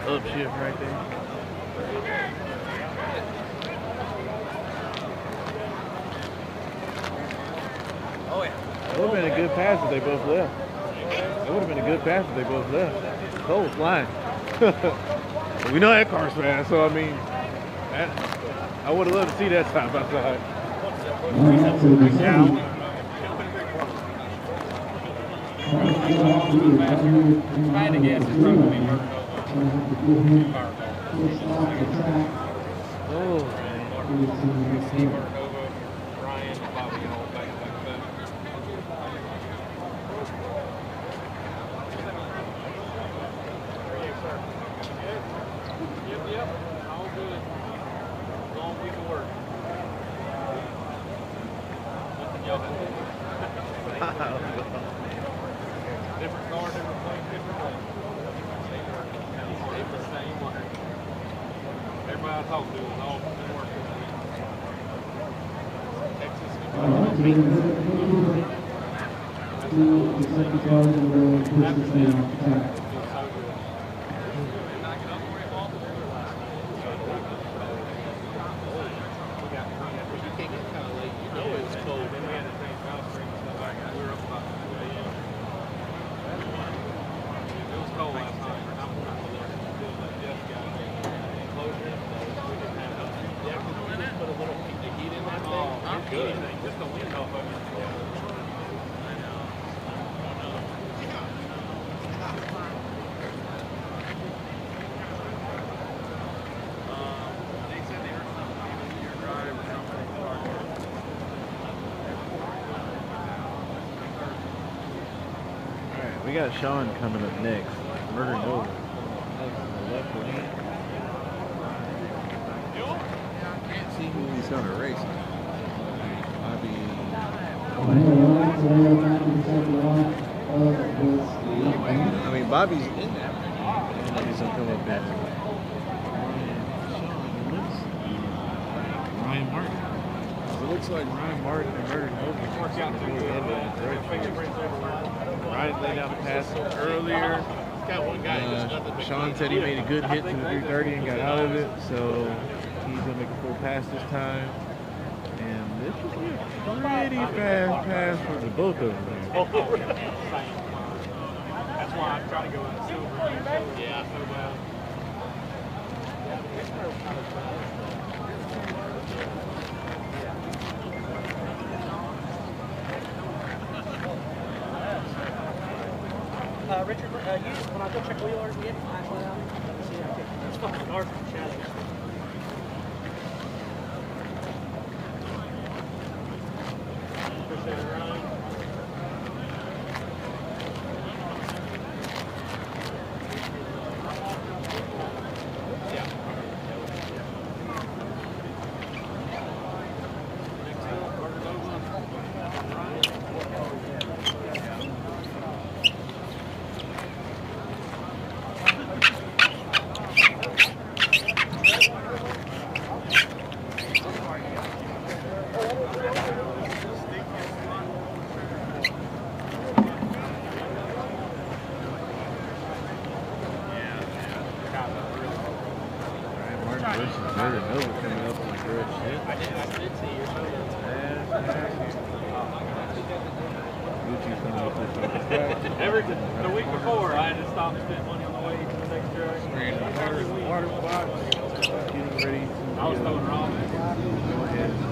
Upshift right there. Oh yeah. It would have been a good pass if they both left. It would have been a good pass if they both left. Cole's flying. But we know that car's fast, so I mean, I would have loved to see that side by side. If I had to guess, it's probably different car, different place, different place. It's the same way. Everybody I talk to is all been working. Texas. got Sean coming up next. Murder Nova. Next on the left lane. Can't see who he's going to race. I mean, Bobby's in that. And he's going to come up there. Ryan Martin. It looks like Ryan Martin and Murder Nova is going to be the end of the Grudge. Ryan laid out the pass earlier. Sean said he made a good hit to the 330 and got out of it, so he's going to make a full pass this time. And this should be a pretty fast pass for the both of them. That's why I'm trying to go with the silver. Yeah, so bad. Richard, when I go check wheel orders again, it's fucking dark and shadows. Appreciate it, Ryan. The week before, I had to stop and spend money on the way to the next track. Water box. Getting ready to I was throwing wrong. go ahead and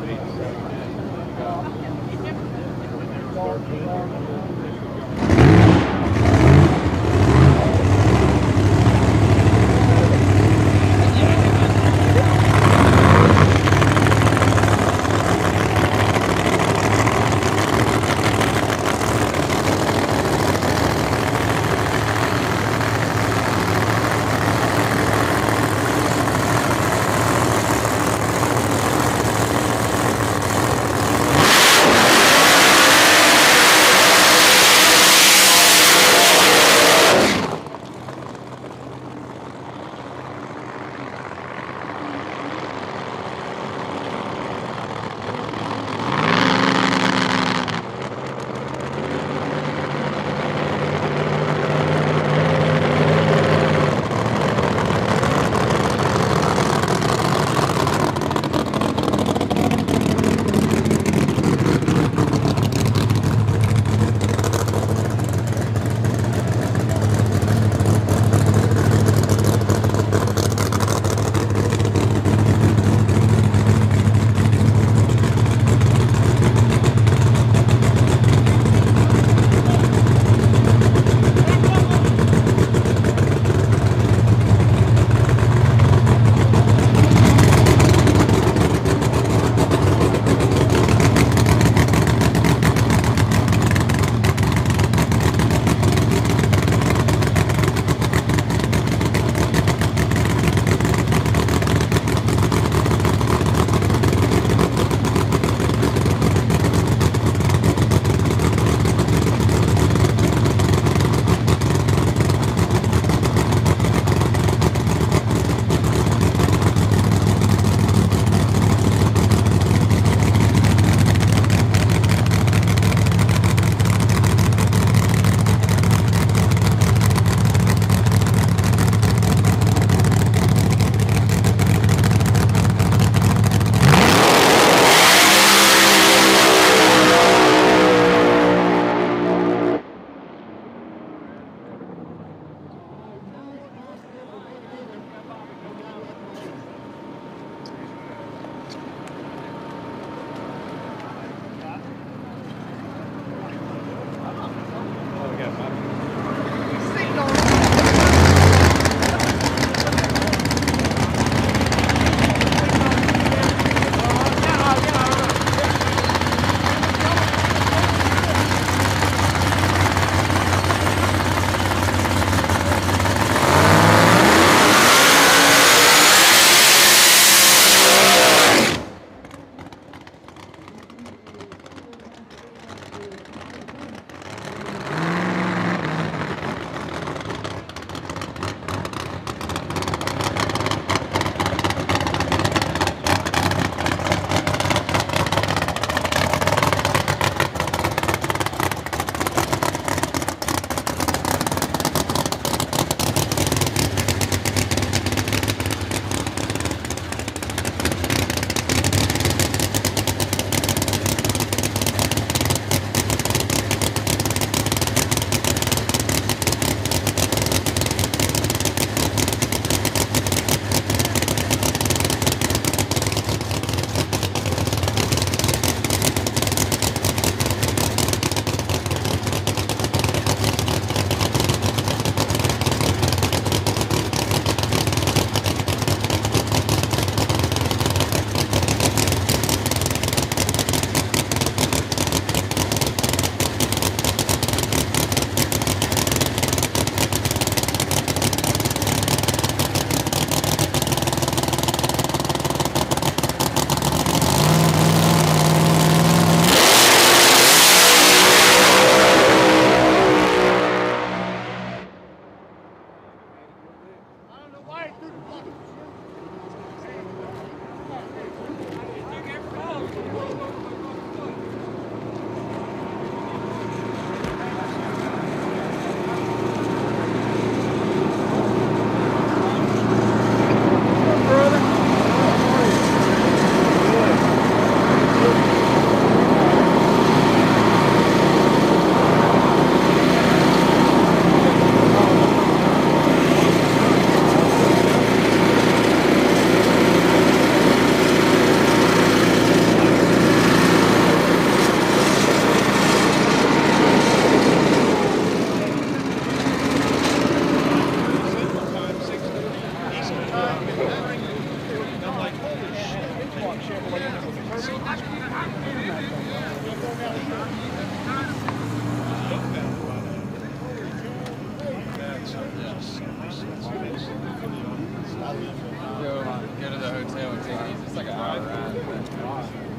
Go to the hotel and take these. It's like an hour ride.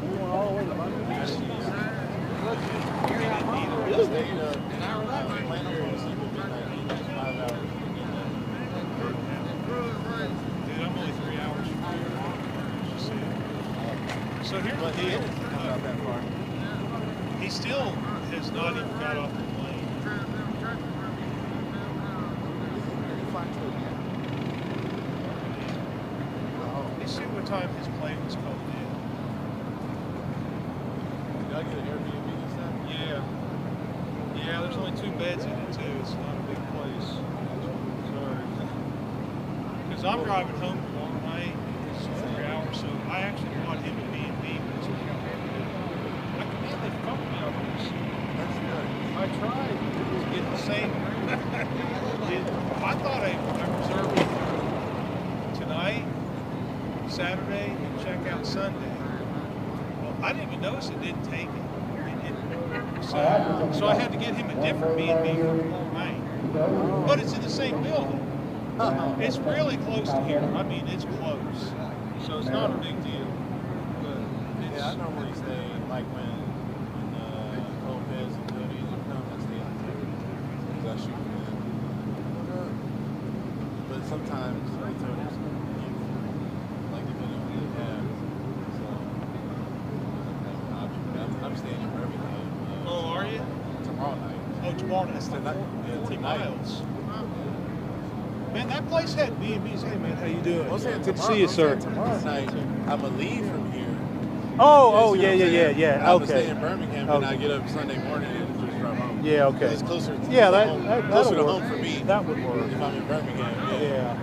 So here's the deal. He still has not even got off the plane. Let's see what time his plane was coming in. Did I get an Airbnb this time? Yeah. Yeah, there's only 2 beds in it too. It's not a big place. Sorry. Because I'm driving home a long way. It's 3 hours, so I actually bought him a B&B. I can get the company on this. That's good. I tried to get the same. I thought I reserved it tonight, Saturday, and check out Sunday. Well, I didn't even notice it didn't take it. So I had to get him a different B&B for Long Main. But it's in the same building. It's really close to here. I mean, it's close. So it's not a big deal. But it's, Yeah, I normally stay like when Lopez and Cody come, I stay on there because I shoot for them. But sometimes I tell them like depending on what they have. So I'm staying in Birmingham. oh, are you? Tomorrow night. Oh, tomorrow. That's like Tonight. 40 Tonight. miles. Man, that place had B&B's. Hey, man, how you doing? I'm saying Good to tomorrow- see you, I'm sir. saying Tomorrow night, I'm gonna leave from here. Oh, You see yeah, what I'm yeah, saying? yeah. I'm gonna Okay. stay in Birmingham, and I get up Sunday morning and just drive home. Yeah, okay. 'Cause it's closer. Yeah, to home, that'll closer to work. home for me. That would work. If I'm in Birmingham. Yeah.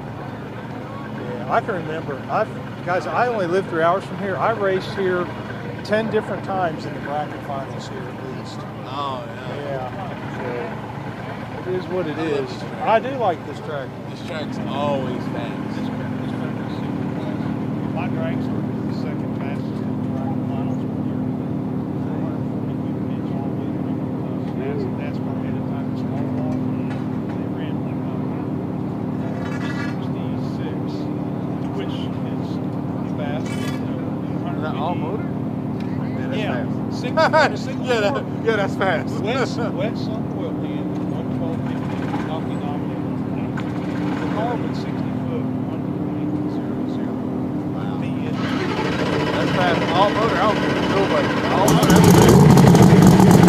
Yeah, I can remember. Guys, I only live 3 hours from here. I raced here 10 different times in the bracket finals here at least. Oh, yeah. Yeah. So it is what it I love is. this track. I do like this track. This track's always fast. My drags were the second fastest in the bracket finals. NASCAR had a time to small ball. They ran like 66, which is fast. Is that all motor? Yeah, Yeah, that's fast. wet sunk oil pan, 112.50, hockey nominated. The car was 60 foot, 1.00. Wow. PN. That's fast. All motor. I don't care what nobody. All motor. That's fast.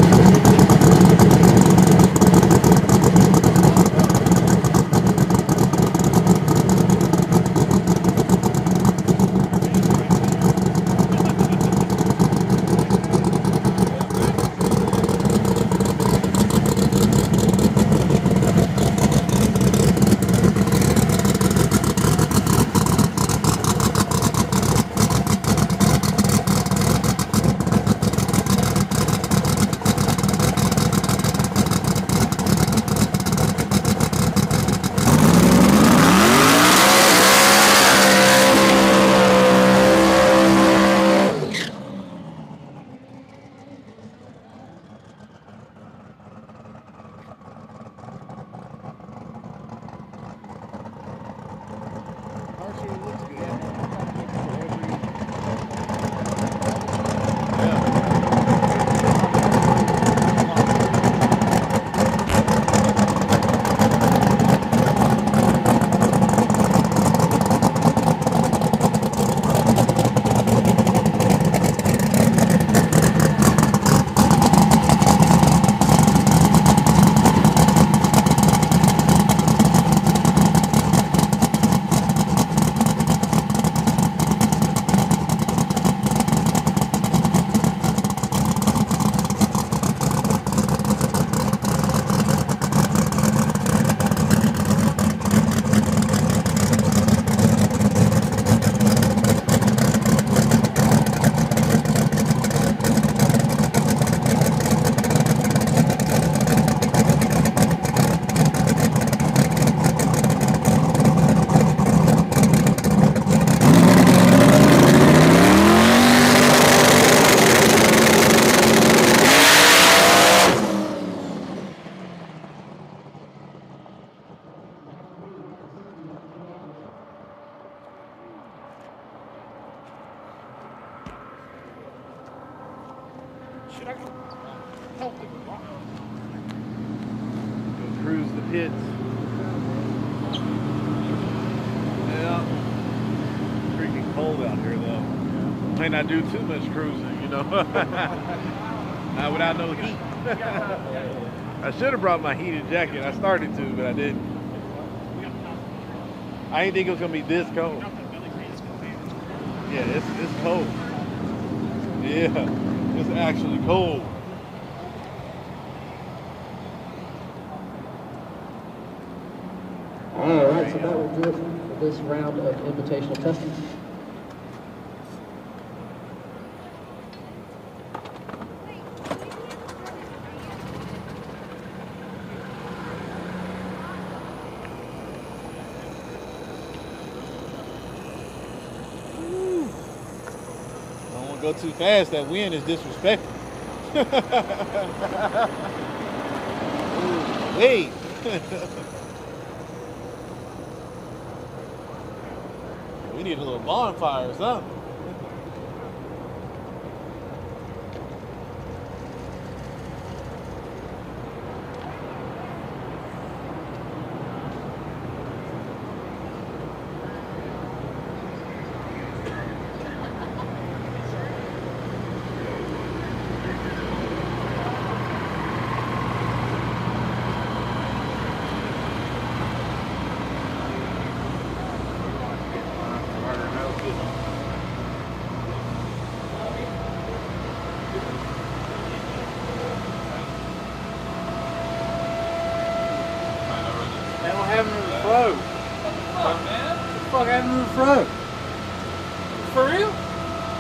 should actually help it rock. Go cruise the pits. Yeah. Freaking cold out here though. Might not do too much cruising, you know. Without no heat. I should have brought my heated jacket. I started to, but I didn't. I didn't think it was gonna be this cold. Yeah, it's cold. Yeah, it's actually cold. All right, so that will do it for this round of invitational testing. Don't want to go too fast. That wind is disrespectful. Wait. We need a little bonfire or something.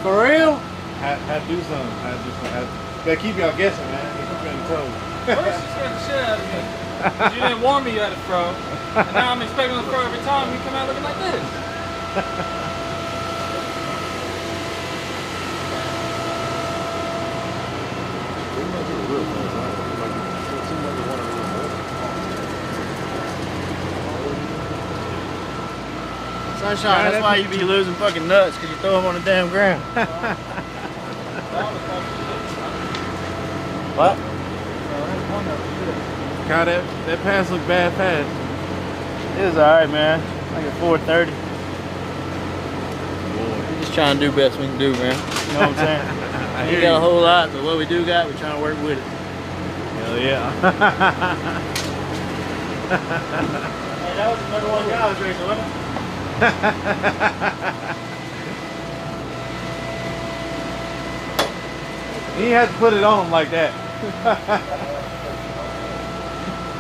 For real? Had to do something. Gotta keep y'all guessing, man. Keep you on toes. First you scared the shit out of me. 'Cause you didn't warn me you had a fro. And now I'm expecting a fro every time you come out looking like this. Sunshine, that's why you be losing fucking nuts, because you throw them on the damn ground. What? God, that pass looked bad fast. It was alright, man. Like at 4:30. We're just trying to do the best we can do, man. You know what I'm saying? We ain't got a whole lot, but what we do got, we're trying to work with it. Hell yeah. Hey, that was the number one guy I was racing, wasn't it? He had to put it on like that.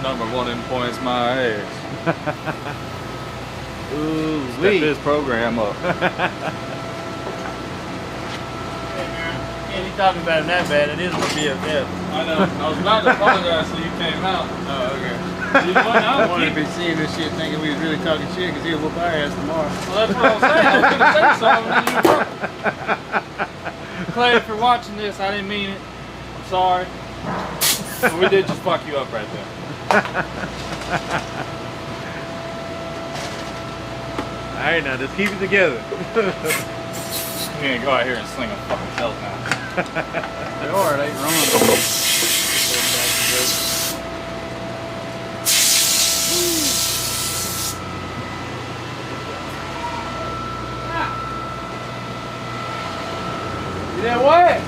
Number one in points, my ass. Ooh, Step his program up. Hey, man. Can't be talking about him that bad. It is my BFF. I know. I was about to apologize so you came out. Oh, okay. I wanted to be seeing this shit thinking we was really talking shit because he'll whoop our ass tomorrow. Well, that's what I was saying. I was going to say something and then you Clay, if you're watching this, I didn't mean it. I'm sorry. But we did just fuck you up right there. Alright, now just keep it together. You ain't go out here and sling a fucking hell now. They are, they run. You didn't what?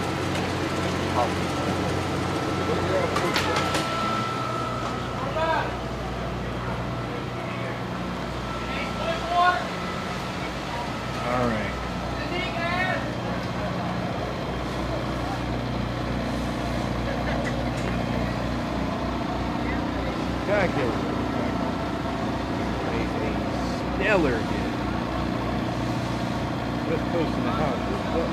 All right. God, a stellar game. West Coast in the house. What's up?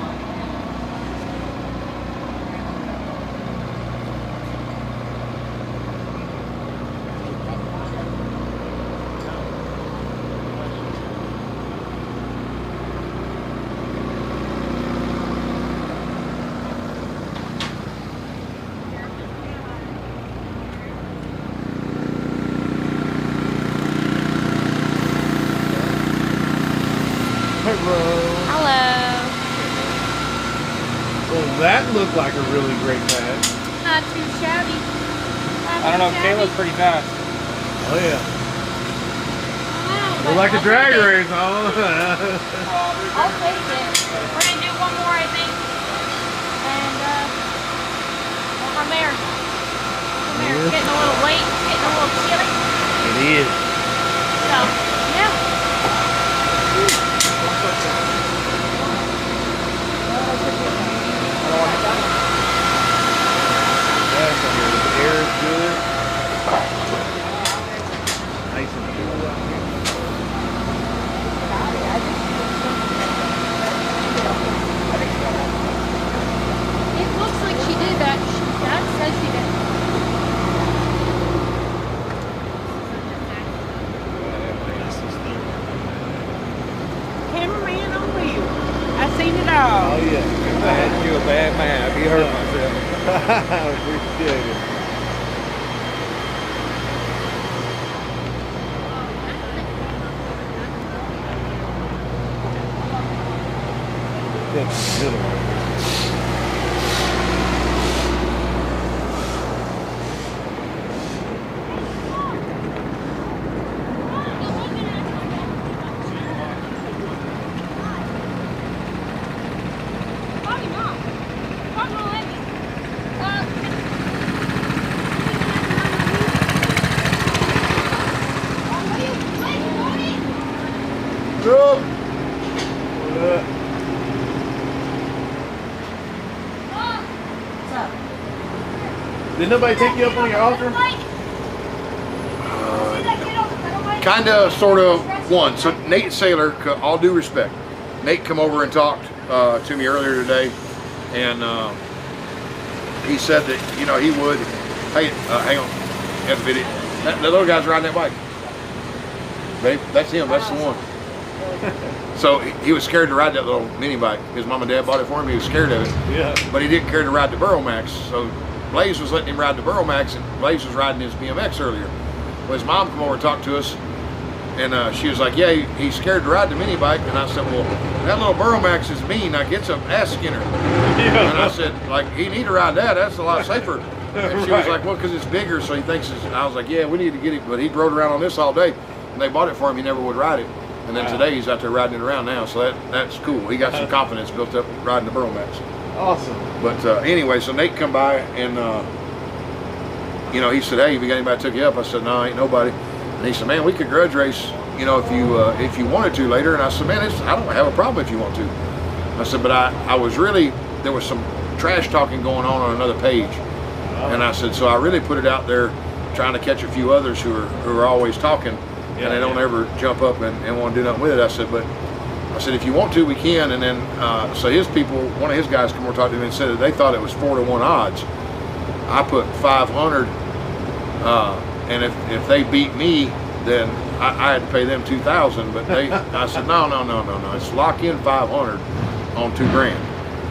That looked like a really great pass. Not too shabby. I don't know, Kayla's pretty fast. Oh yeah. But Like a I'll drag take it. race, huh? I'll take it. We're gonna do one more, I think. And go from there. From there. It's getting a little late. It's getting a little chilly. It is. So, yeah. The air is good. Nice and cool out here. It looks like she did that. Dad says she did. Cameraman on wheel. I seen it all. Oh yeah. If I had you a bad man, I'd be hurt myself. I appreciate it. That's a good one. Probably not. Probably won't let me. Drop. Did nobody take you up on your offer? Kind of, sort of, one. So Nate Saylor, all due respect, Nate come over and talked to me earlier today, and he said that, you know, he would. Hey, hang on, have the video. That little guy's riding that bike. Babe, that's him. That's the one. So he was scared to ride that little mini bike. His mom and dad bought it for him. He was scared of it. Yeah. But he didn't care to ride the Burrow Max. So Blaze was letting him ride the Burrow Max, and Blaze was riding his BMX earlier. Well, his mom come over and talked to us, and she was like, yeah, he's scared to ride the mini bike. And I said, well, that little Burrow Max is mean. Like, it's an ass skinner. Yeah. And I said, like, he need to ride that. That's a lot safer. And she was like, well, because it's bigger, so he thinks it's, and I was like, yeah, we need to get it. But he rode around on this all day, and they bought it for him. He never would ride it. And then today he's out there riding it around now, so that's cool. He got some confidence built up riding the Burrow Max. Awesome. But anyway, so Nate come by, and you know, he said, hey, have you got anybody that took you up? I said, no, ain't nobody. And he said, man, we could grudge race, you know, if you wanted to later. And I said, man, I don't have a problem if you want to. I said, but I was really, there was some trash talking going on another page. And I said, so I really put it out there trying to catch a few others who are always talking, and they don't ever jump up and want to do nothing with it. I said, if you want to, we can. And then, so his people, one of his guys come over and talk to him and said that they thought it was 4-to-1 odds. I put 500, and if they beat me, then I had to pay them 2,000. But I said, no, it's lock in 500 on 2 grand.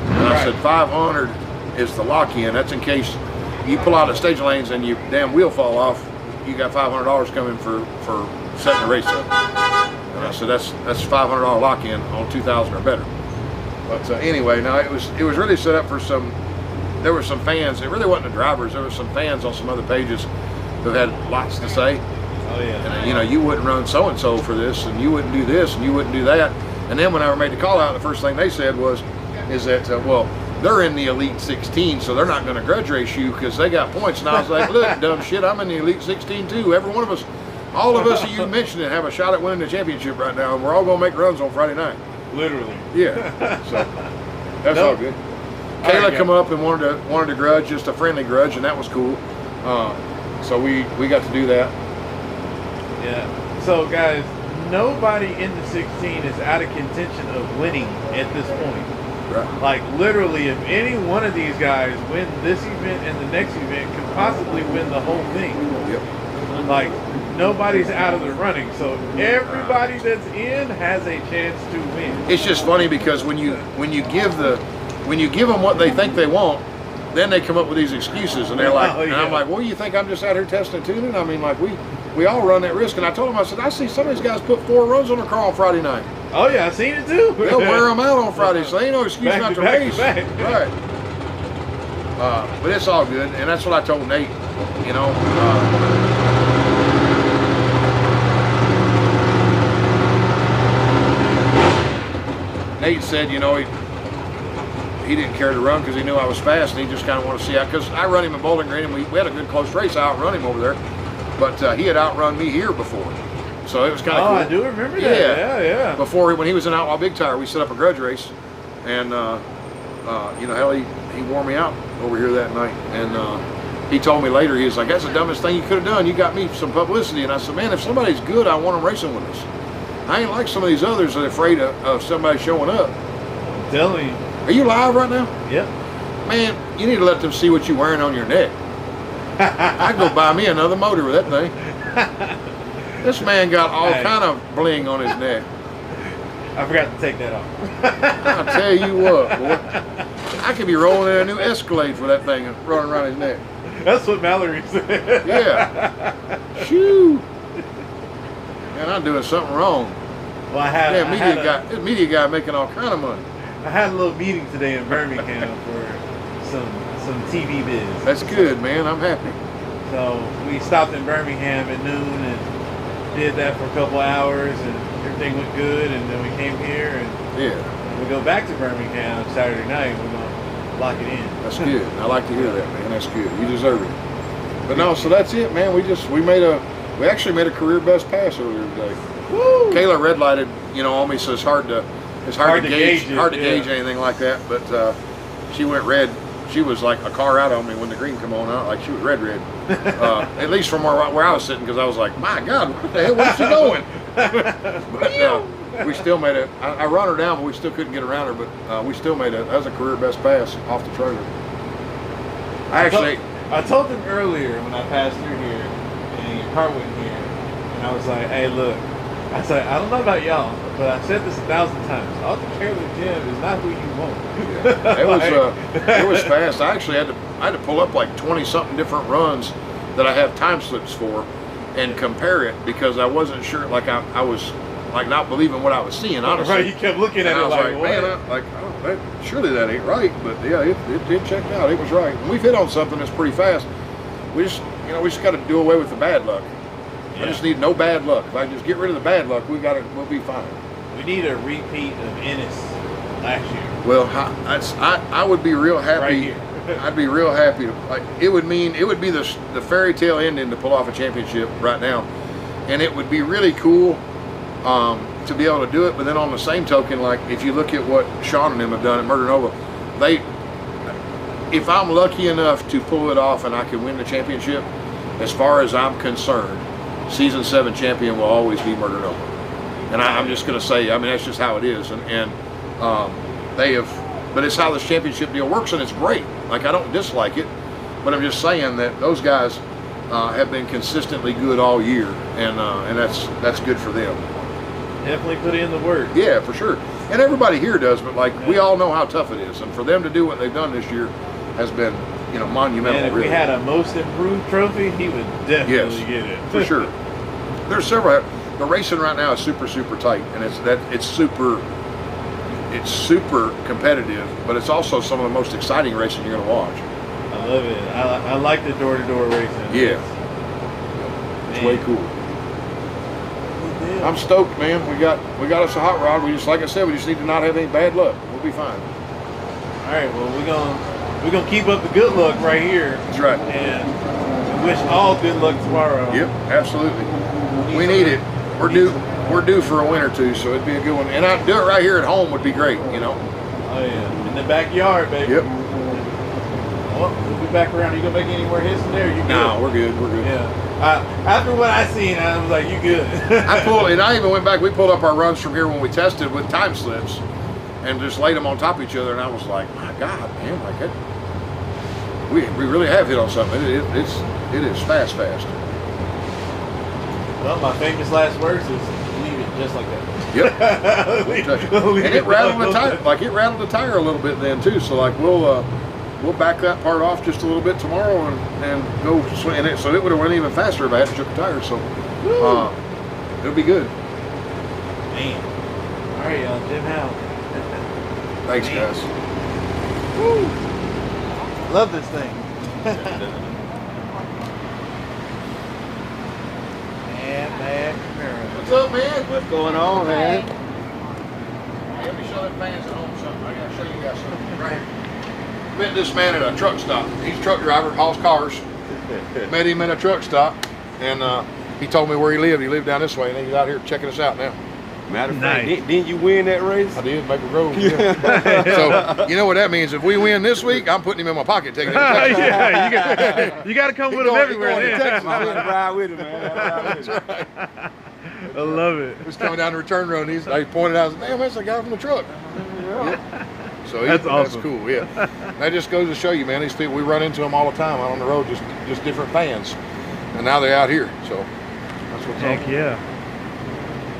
And I said, 500 is the lock in. That's in case you pull out of stage lanes and your damn wheel fall off. You got $500 coming for setting the race up. And I said, that's $500 lock in on 2,000 or better. But anyway, now it was really set up for some. There were some fans. It really wasn't the drivers. There were some fans on some other pages who had lots to say. Oh yeah. And you know, you wouldn't run so and so for this, and you wouldn't do this, and you wouldn't do that. And then when I made the call out, the first thing they said is that well, they're in the Elite 16, so they're not going to grudge race you because they got points. And I was like, look, dumb shit, I'm in the Elite 16 too. Every one of us, all of us that you mentioned it, have a shot at winning the championship right now, and we're all going to make runs on Friday night. Literally. Yeah. So that's all good. Kayla come up and wanted to grudge, just a friendly grudge, and that was cool. So we got to do that. Yeah. So guys, nobody in the 16 is out of contention of winning at this point. Right. Like literally, if any one of these guys win this event and the next event, could possibly win the whole thing. Yep. Like nobody's out of the running, so everybody that's in has a chance to win. It's just funny because when you give them what they think they want, then they come up with these excuses, and they're like, and I'm like, well, you think I'm just out here testing and tuning? I mean, like we all run that risk. And I told them, I said, I see some of these guys put 4 runs on the car on Friday night. Oh yeah, I seen it too. They'll wear them out on Friday, so they ain't no excuse not to race. Right. But it's all good, and that's what I told Nate. You know. Nate said, you know, he didn't care to run because he knew I was fast, and he just kind of wanted to see out. Because I run him in Bowling Green, and we had a good close race. I outrun him over there, but he had outrun me here before, so it was kind of cool. I do remember that. Yeah. Before, when he was in Outlaw Big Tire, we set up a grudge race, and you know, hell, he wore me out over here that night. And he told me later, he was like, "That's the dumbest thing you could have done. You got me some publicity." And I said, "Man, if somebody's good, I want them racing with us. I ain't like some of these others that are afraid of somebody showing up." I'm telling you. Are you live right now? Yep. Man, you need to let them see what you're wearing on your neck. I'd go buy me another motor with that thing. This man got all kind of bling on his neck. I forgot to take that off. I'll tell you what, boy. I could be rolling in a new Escalade for that thing and running around his neck. That's what Mallory said. Yeah. Shoo. Man, I'm doing something wrong. Well, I had. This media guy making all kind of money. I had a little meeting today in Birmingham for some TV biz. That's good, man. I'm happy. So we stopped in Birmingham at noon and did that for a couple hours, and everything went good. And then we came here, and we go back to Birmingham Saturday night. We're gonna lock it in. That's good. I like to hear that, man. That's good. You deserve it. But no, so that's it, man. We actually made a career best pass earlier today. Woo! Kayla red lighted, you know, on me, so it's hard to gauge anything like that. But she went red. She was like a car out on me when the green come on out, like she was red. At least from where I was sitting, because I was like, my God, what the hell, where's she going? But we still made it. I run her down, but we still couldn't get around her. But we still made it. That was a career best pass off the trailer. I told them earlier when I passed through here, and your car went here, and I was like, hey, look. I said, I don't know about y'all, but I said this 1,000 times. Auto Trailer Jim is not who you want. It was fast. I actually had to pull up like 20-something different runs that I have time slips for and compare it, because I wasn't sure. Like I was like not believing what I was seeing, honestly. Right, you kept looking at it I was like, man, surely that ain't right. But yeah, it did check out. It was right. And we've hit on something that's pretty fast. We just got to do away with the bad luck. I just need no bad luck. If I just get rid of the bad luck, we'll be fine. We need a repeat of Ennis last year. Well, I would be real happy. Right here. I'd be real happy. It would be the fairy tale ending to pull off a championship right now, and it would be really cool to be able to do it. But then on the same token, like if you look at what Sean and them have done at Murder Nova, if I'm lucky enough to pull it off and I can win the championship, as far as I'm concerned, Season 7 champion will always be Murder Nova. And I'm just going to say, I mean, that's just how it is. And but it's how this championship deal works, and it's great. Like, I don't dislike it, but I'm just saying that those guys have been consistently good all year, and that's good for them. Definitely put in the work. Yeah, for sure. And everybody here does, but like we all know how tough it is, and for them to do what they've done this year has been, monumental. And if we had a most improved trophy, he would definitely get it. For sure. There's several. The racing right now is super, super tight, and it's super competitive, but it's also some of the most exciting racing you're going to watch. I love it. I like the door-to-door racing. Yeah. It's way cool. I'm stoked, man. We got us a hot rod. We just, like I said, we just need to not have any bad luck. We'll be fine. All right. Well, we're gonna keep up the good luck right here. That's right. And we wish all good luck tomorrow. Yep, absolutely. We need it. We're due for a win or two, so it'd be a good one. And I'd do it right here at home would be great, Oh yeah, in the backyard, baby. Yep. Well, we'll be back around. You gonna make any more hits in there? You good? No, we're good. Yeah. After what I seen, I was like, you good. I even went back. We pulled up our runs from here when we tested with time slips, and just laid them on top of each other. And I was like, my God, man, like it. We really have hit on something. It is fast. Well, my famous last words is leave it just like that. Yep. And it rattled the tire. Like it rattled the tire a little bit then too. So like we'll back that part off just a little bit tomorrow and go swing it. So it would have went even faster if I hadn't shook the tire. So it'll be good. Man. All right, y'all. Jim Howe. Thanks, guys. Woo. Love this thing. What's up, man? What's going on, man? Hey, let me show them fans at home something. I gotta show you guys something. Right here. Met this man at a truck stop. He's a truck driver, hauls cars. Met him in a truck stop, and he told me where he lived. He lived down this way, and he's out here checking us out now. Matter of fact, didn't you win that race? I did, Maple Grove. Yeah. So you know what that means? If we win this week, I'm putting him in my pocket, taking him to Texas. Yeah, you got to come with him everywhere. To Texas, I'm gonna ride with him, man. That's right. I love it. He was coming down the return road, and he pointed out, "Damn, that's the guy from the truck." Yeah. So that's awesome. That's cool. Yeah, that just goes to show you, man. These people, we run into them all the time out on the road, just different fans, and now they're out here. So that's what's Heck up. yeah.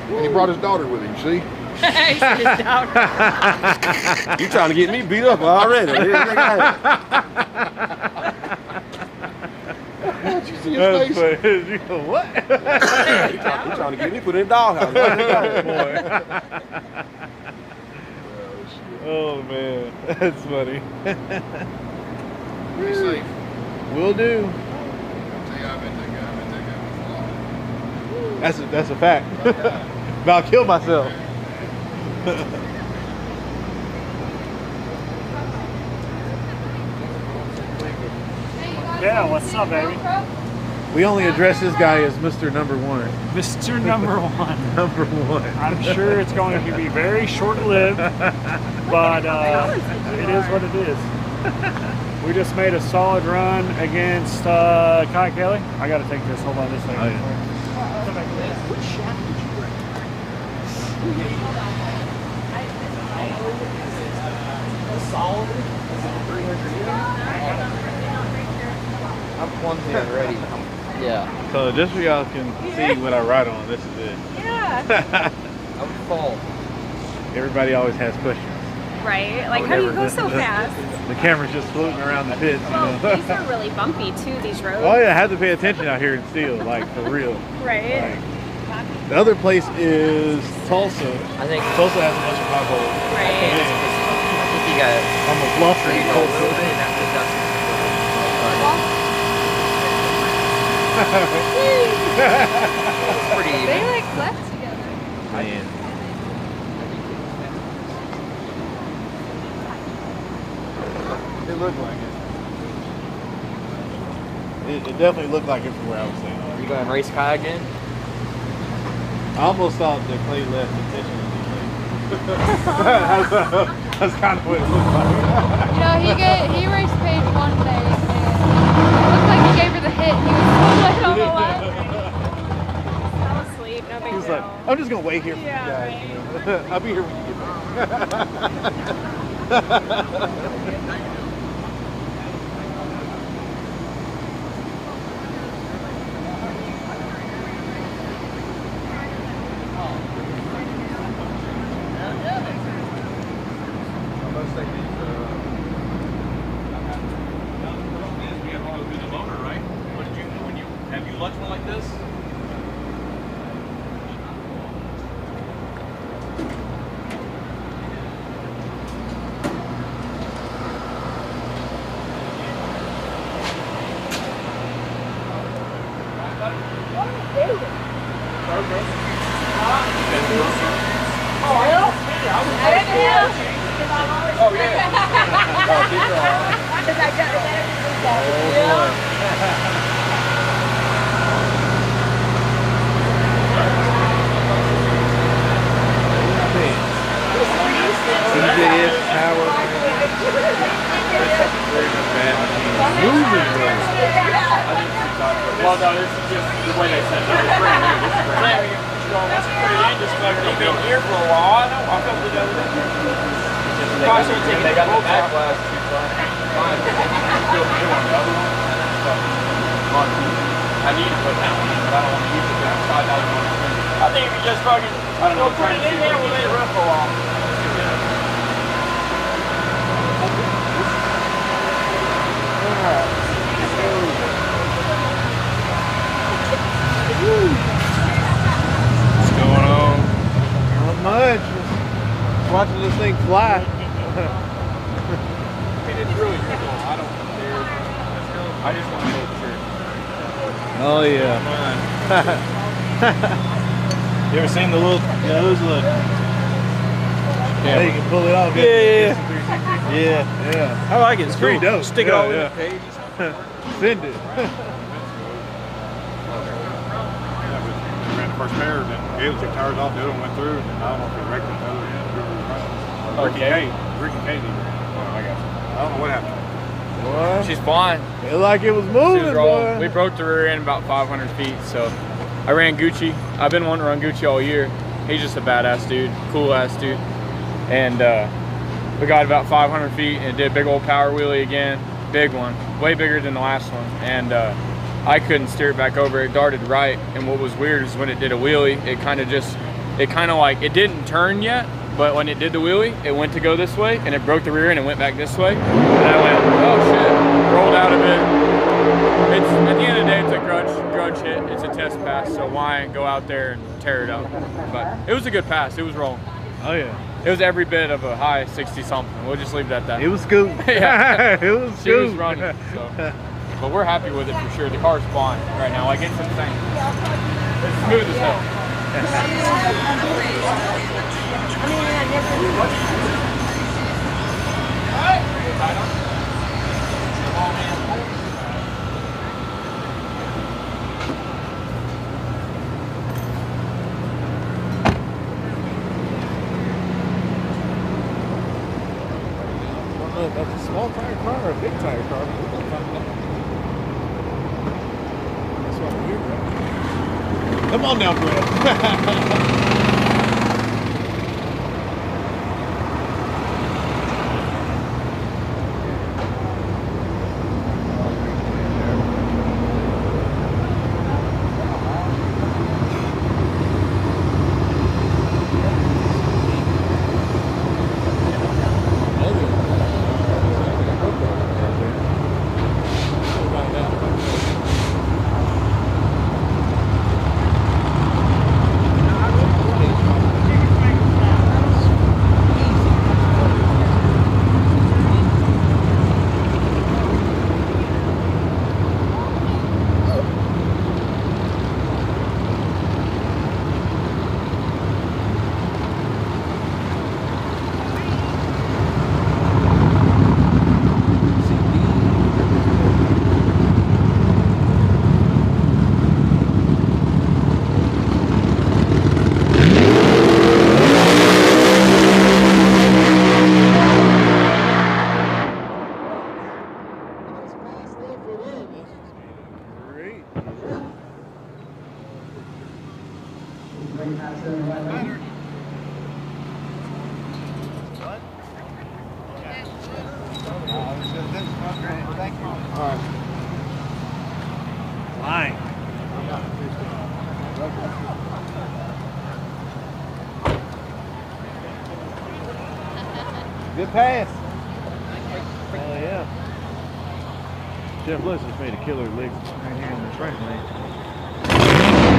And he brought his daughter with him. See? He said his daughter. You trying to get me beat up already? Did you see his face? You know what? He trying to get me put in the doghouse. Oh man, that's funny. Be safe. Will do. That's a fact. But I'll kill myself. Yeah, what's up, baby? We only address this guy as Mr. Number One. Mr. Number One. Number One. I'm sure it's going to be very short-lived, but it is what it is. We just made a solid run against Kai Kelly. I got to take this. Hold on this second. Oh, yeah. What shot did you bring? Solid? Is it 300? I'm clumsy already. Yeah. So just so y'all can see what I ride on, this is it. Yeah. I'm full. Everybody always has questions. Right? Like, how do you go so fast? The camera's just floating around the pits. Well, You know? these are really bumpy too, these roads. Oh yeah, I have to pay attention out here in Steele, like for real. Right? Like, the other place is Tulsa. I think Tulsa has a bunch of potholes. Right. I think you got I'm a bluffer. a little bit and after that's pretty even. They like left together. Man. It looked like it. It definitely looked like it from where I was saying. Are you going to race Kai again? I almost thought that Clay left intentionally. That's kind of what it looked like. You know, he raced Paige one day and it looked like he gave her the hit. He was so late on the left. Fell asleep, no big He's deal. like, I'm just gonna wait here for you Yeah, guys. right. You know? I'll be here when you get back. Have you lunch one like this? Well, no, this is just the way they set it up. It's brand new. This is brand new. Let's put it in just like you've been here for a while. I know. I felt it the other day. Probably should have taken They got the bolts back off. glass too far. I need to put that one in, but I don't want to use it outside. I think if you just fucking put it in there, we'll let it run for a while. What's going on? Not much. Just watching this thing fly. I mean, it's really cool. I don't care. I just want to make sure. Oh yeah. You ever seen the little, those little, Yeah, you can pull it off. yeah. I like it. It's pretty cool. dope. Stick it Yeah, all in yeah. the page. Send it. Ran the first pair, then Gail took tires off, the other one went through, and I don't know if it wrecked the other end. Ricky Kate. Oh, I got you. I don't know what happened. What? She's fine. It like it was She moving, was rolling. boy. We broke the rear end about 500 feet, so I ran Gucci. I've been wanting to run Gucci all year. He's just a badass dude, cool ass dude. And we got about 500 feet and did a big old power wheelie again. Big one, way bigger than the last one. And I couldn't steer it back over. It darted right. And what was weird is when it did a wheelie, it kind of like, it didn't turn yet, but when it did the wheelie, it went to go this way and it broke the rear end and went back this way. And I went, oh shit, rolled out of it. It's, at the end of the day, it's a grudge hit. It's a test pass, so why go out there and tear it up? But it was a good pass. It was rolling. Oh yeah. It was every bit of a high 60 something. We'll just leave it at that. It was cool. Yeah. It was She was cool. running. So. But we're happy with it for sure. The car's flying right now. Like, it's insane. It's smooth as hell. Look, that's a small tire car or a big tire car. We're gonna find out. That's what we're doing. Come on now, Brett. Fine. Good pass. Oh yeah. Jeff Lewis has made a killer lick right here in this right lane.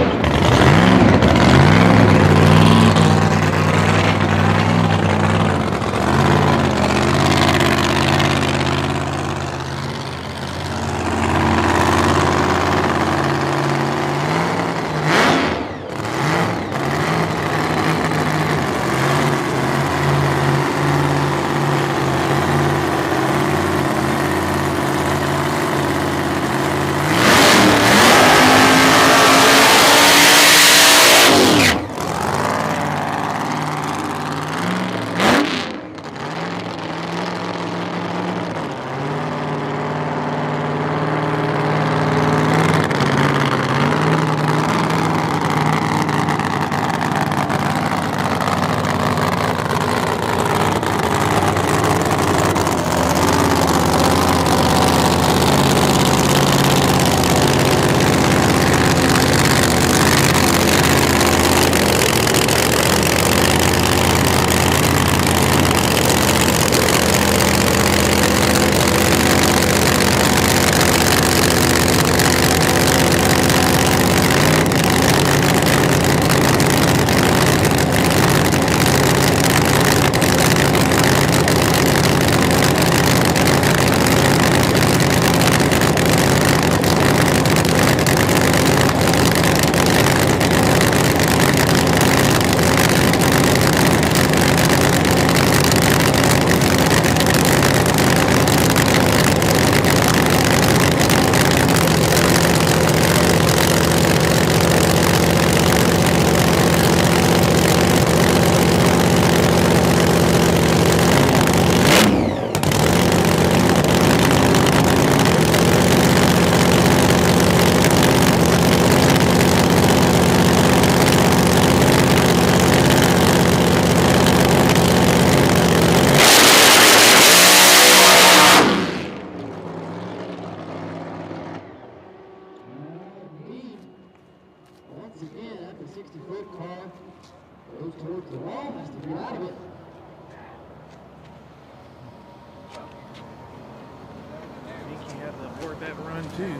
that run too.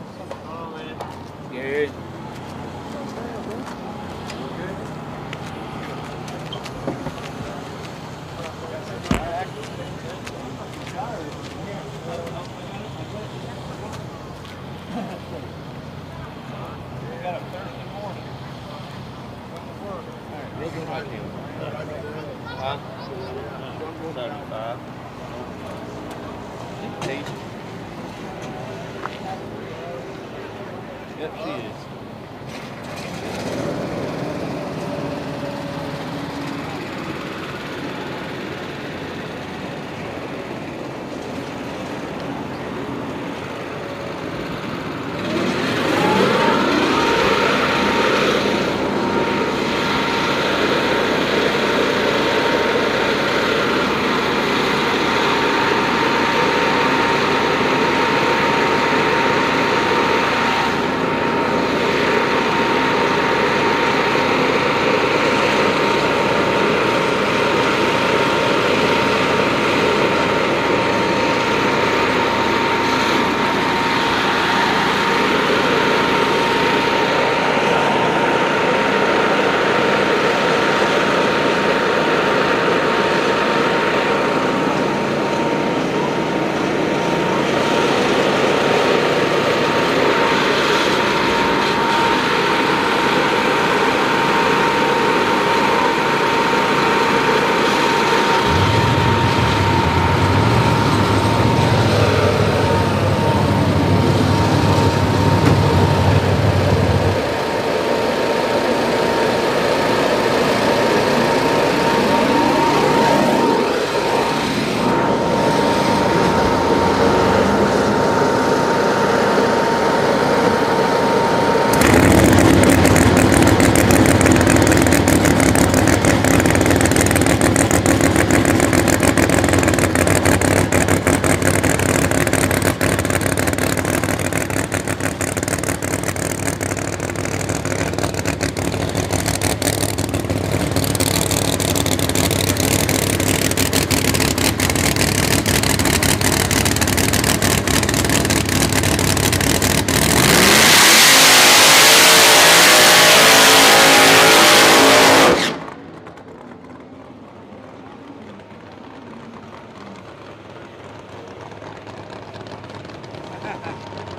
Oh man. Good. Got a Thursday morning. We'll go back in. Huh? 75. Yep, she is.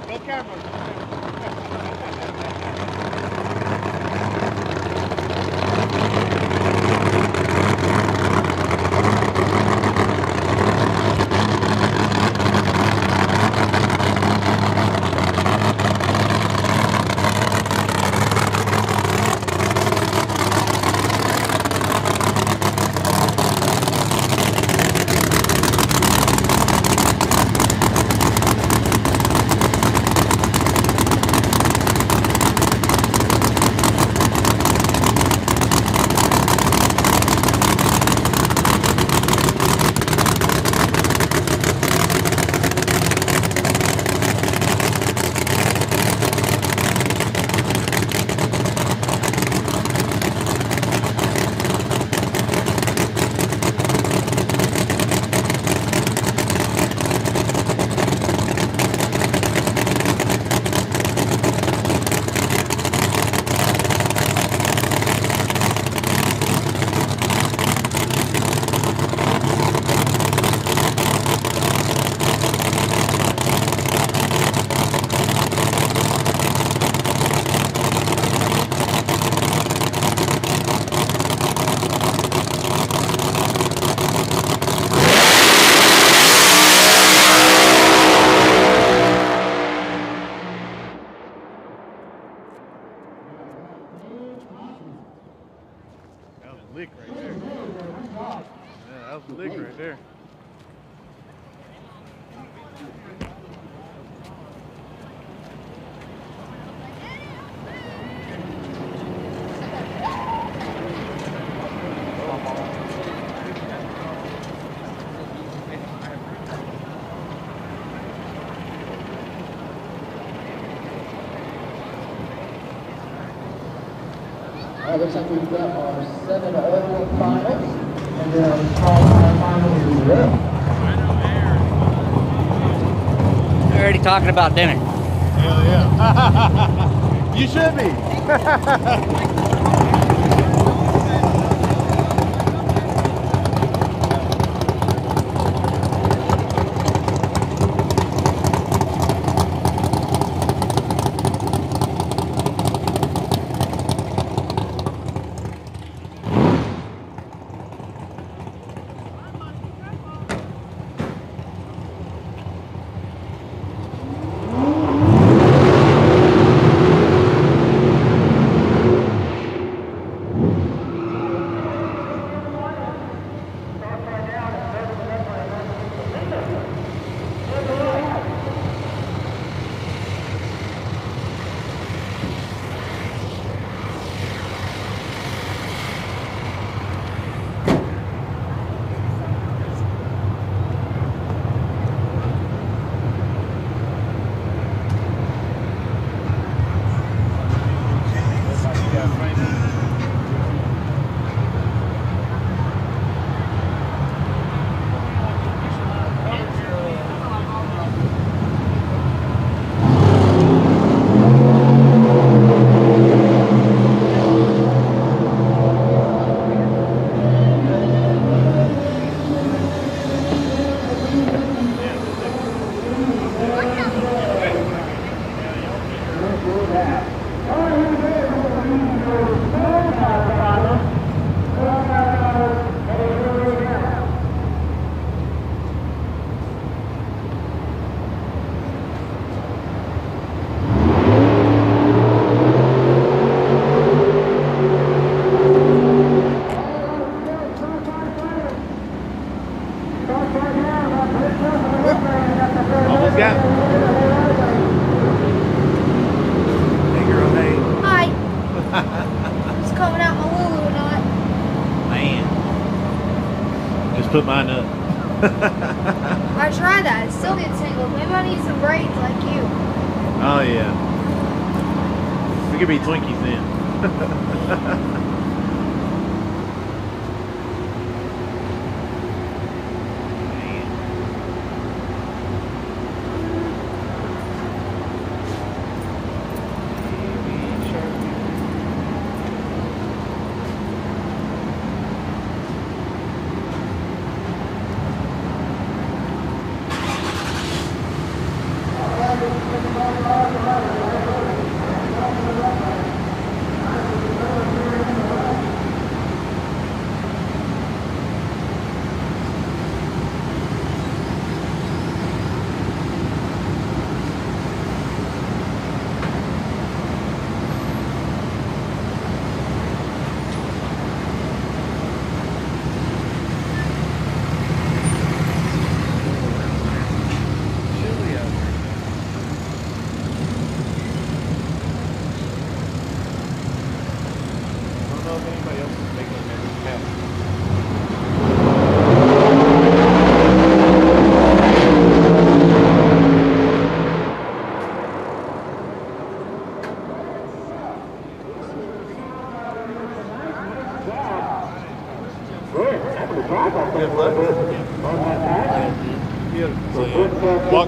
Go camera. Lick right there. Yeah, that was a lick right there. Looks like we've got our 7-0 finals, and then our qualifying finals as well. They're already talking about dinner. Hell yeah. You should be. Put mine up. I tried that. It still gets tangled. Maybe I need some braids like you. Oh yeah. We could be Twinkies then.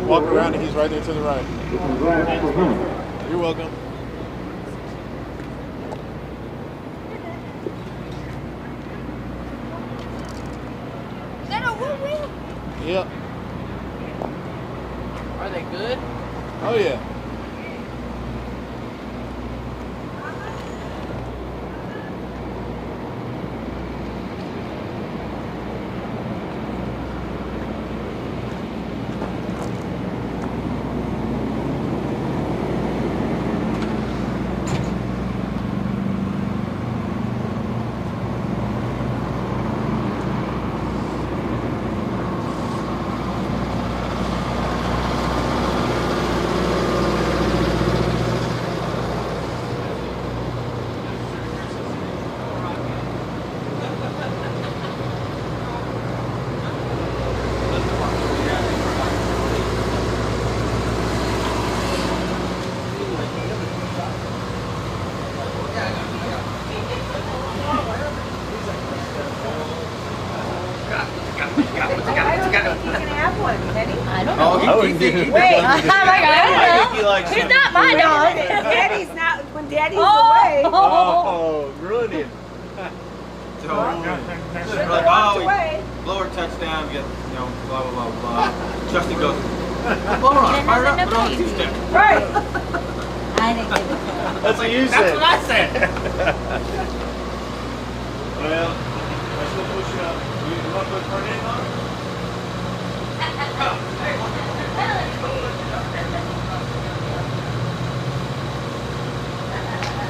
Walk around and he's right there to the right. You're welcome. Is that a wood wheel? Yep. Are they good? Oh yeah. Oh, Wait, oh my God, He likes he's it. not my dog. Daddy's not, when Daddy's Oh. away. Oh, ruined him. So, Should've like, walked oh, away. blower touchdown, get, you know, blah, blah, blah, blah. Justin goes, blower on, fire it up, put on a two-step. Right. I didn't give a That's what you said. That's what I said. Well, let's go push it up. You want to put front end on?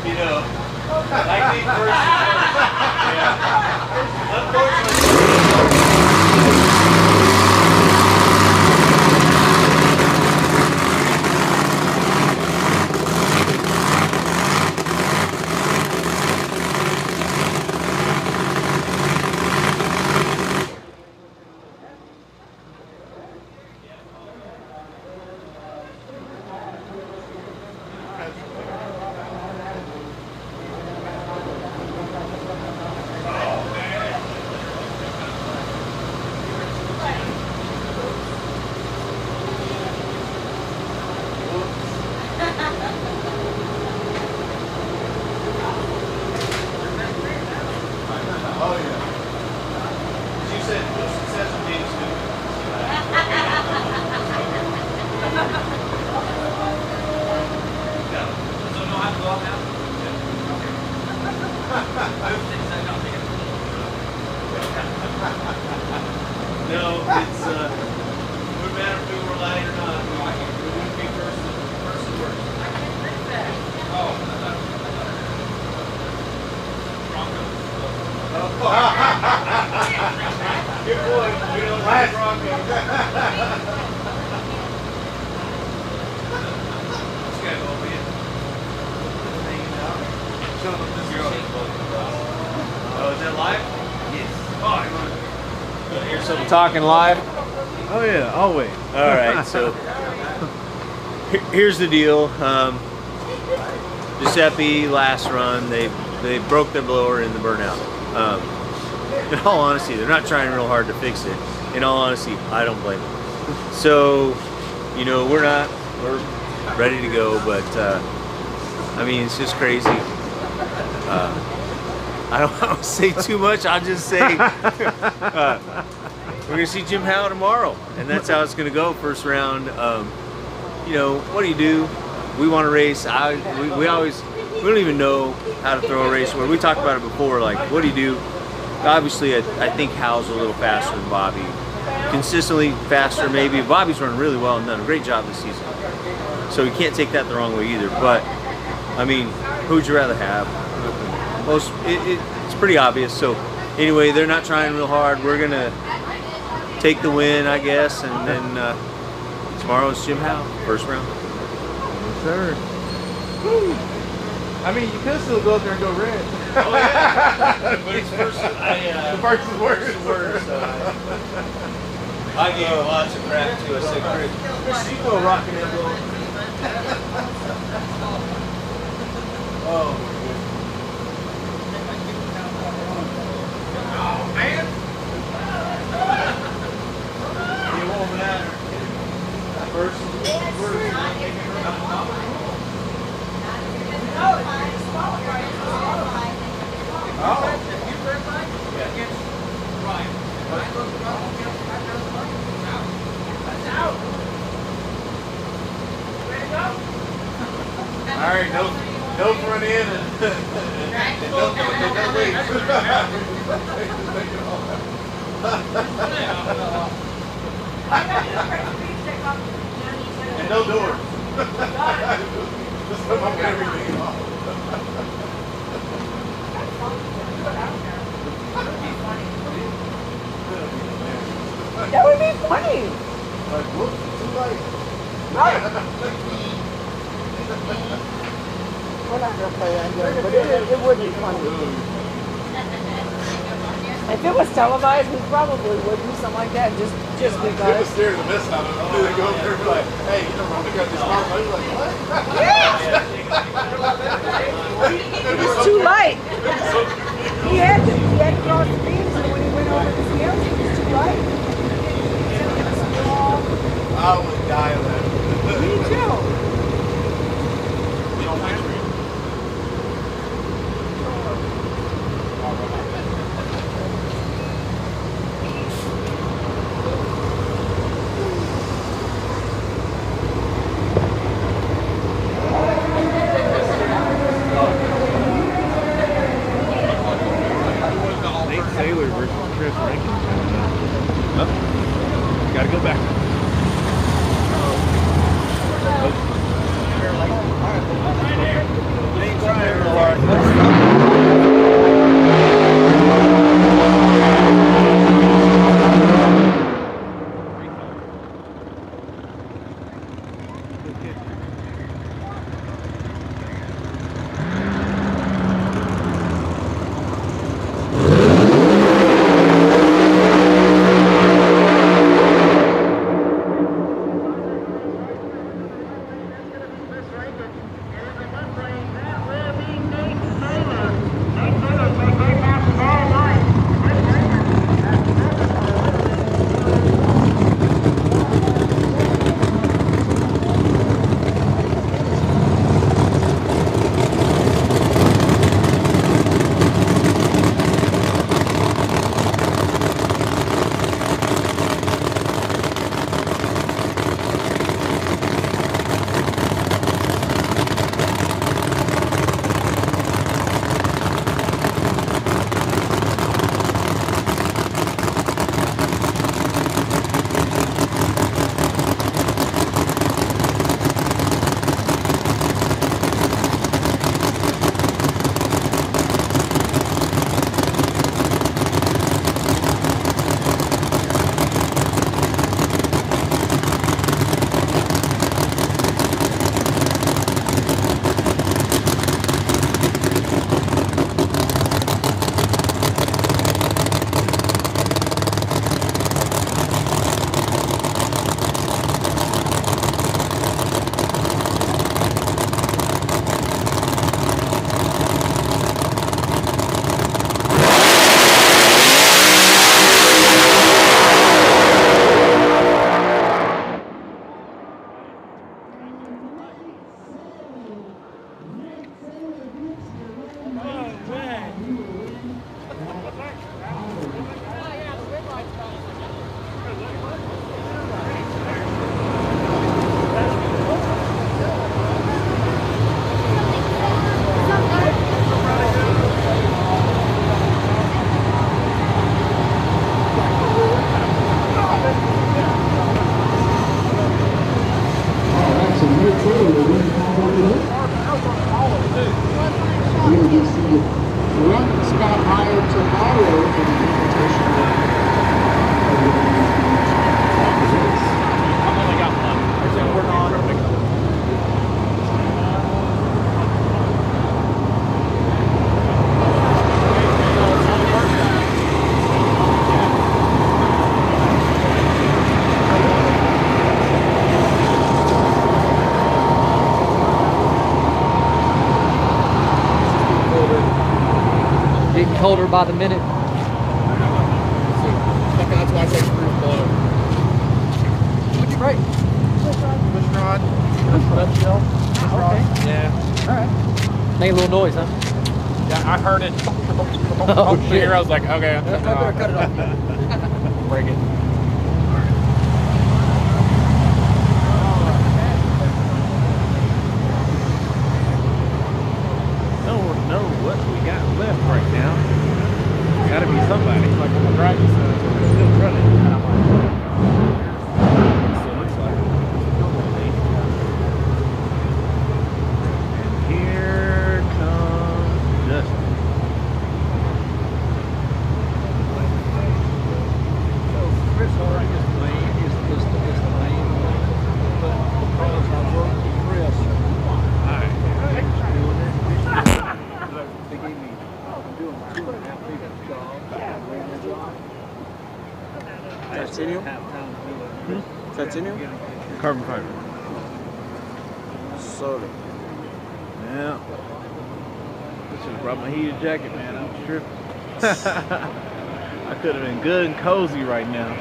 You know, I think oh yeah. You said no success with being No, it's wouldn't matter if we were light or not. We wouldn't be first and worst. Good boy. We don't like Broncos. This guy will be Show them this girl. Oh, is that live? Yes. Oh, Here's some talking live. Oh yeah, always. all right, so here's the deal. Giuseppe last run, they broke their blower in the burnout. In all honesty, they're not trying real hard to fix it. In all honesty, I don't blame them. So, you know, we're ready to go, but I mean, it's just crazy. I don't want to say too much. I'll just say we're gonna see Jim Howe tomorrow, and that's how it's gonna go. First round. You know, what do? We want to race. We don't even know how to throw a race. Where we talked about it before, like, what do? Obviously, I think Howe's a little faster than Bobby. Consistently faster, maybe. Bobby's running really well and done a great job this season. So you can't take that the wrong way either. But I mean, who'd you rather have? It's pretty obvious. So anyway, they're not trying real hard. We're gonna take the win, I guess, and then tomorrow's Jim Howe, first round. Yes, sir. Woo. I mean, you could still go up there and go red. Oh yeah, but it's first. The first is worse. I gave lots of crap to. I said, Chris, you go rocking and roll. Oh. Oh, man. It won't matter. First. All right, no front end and no and no doors. Just put everything off. That would be funny. Like, whoops, too late. We're not going to play that game, but it would be funny. If it was televised, we probably would do something like that just It was because. scared the mess out of them. They go up there and be like, hey, you know, Rhonda got this smart money. Like, what? It's too light. He had to cross the beams, and when he went over the scales, it was too light. I would die of that. Me too. Nate Saylor versus Chris Rankin. Oh, gotta go back. Colder by the minute. That's why I say screw blow. What'd you break? Push rod. Okay. Yeah. Alright. Made a little noise, huh? Yeah, I heard it. Oh, Here, I was like, okay, I'm I better cut it off. break it. Know what we got left right now. Gotta be somebody. Like on the driving side, we're still running. And I'm like, so it looks like and here comes Justin. So Chris Harrington's lane is the lane, but because I work with Chris, alright. They gave me, I'm doing 2.5 people job. Titanium? Titanium? Carbon fiber. Soda. Yeah. I should have brought my heated jacket, man. I was tripping. I could have been good and cozy right now.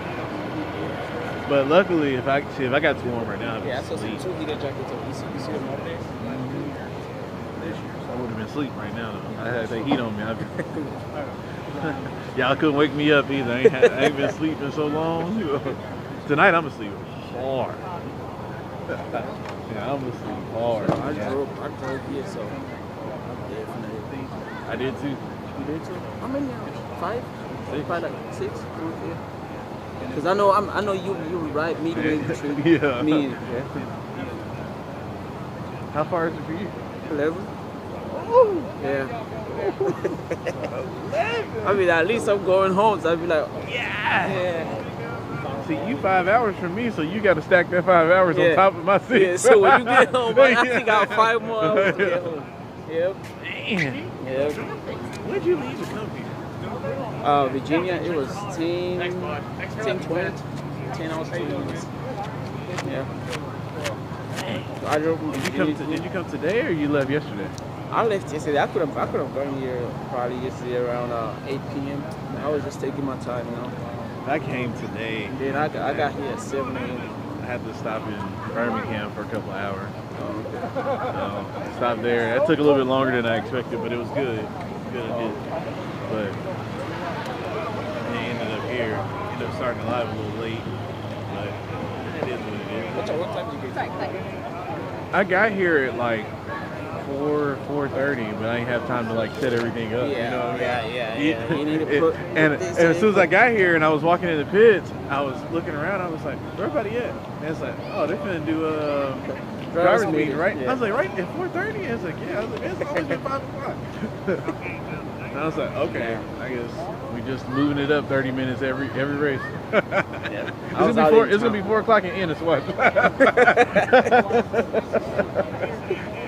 But luckily, if I got too warm right now, I'd be Yeah, I saw some asleep. 2 liter jackets. You see them over there? I would have been asleep right now. Though. I had that heat on me. Y'all couldn't wake me up either. I ain't been sleeping so long. Tonight I'm asleep hard. Yeah, I'm asleep hard. I drove here, so definitely. I did too. You did too? How many now? 5? 6. 5, like 6? Yeah. Because I know you right midway between Yeah. me and How far is it for you? 11. Yeah. I mean, at least I'm going home, so I'd be like, yeah. See, you 5 hours from me, so you got to stack that 5 hours on top of my 6. Yeah, so when you get home, I think I got 5 more hours to get home. Yep. Man. Yep. When'd you leave to come here? Virginia, it was 10, 20, 10 hours, 20 minutes. Yeah. So I drove from Virginia. Did you come today or you left yesterday? I left yesterday. I could have gone here probably yesterday around 8 p.m. I was just taking my time, you know. I came today. And then I got here at 7 a.m. I had to stop in Birmingham for a couple of hours. Stopped there. That took a little bit longer than I expected, but it was good. Good. But they ended up here. Ended up starting live a little late, but it is what it is. What time did you get here? I got here at like 4:30, but I didn't have time to like set everything up. Yeah, you know what I mean? yeah. You need to put and as soon as I got here and I was walking in the pits, I was looking around. I was like, "Where everybody at?" And it's like, "Oh, they're finna do a driver's meeting, right?" Yeah. I was like, "Right at 4:30." I was like, "Yeah." I was like, "It's always been 5 o'clock." And I was like, "Okay, I guess we just moving it up 30 minutes every race." Yeah. It's gonna be 4 o'clock and end. It's what?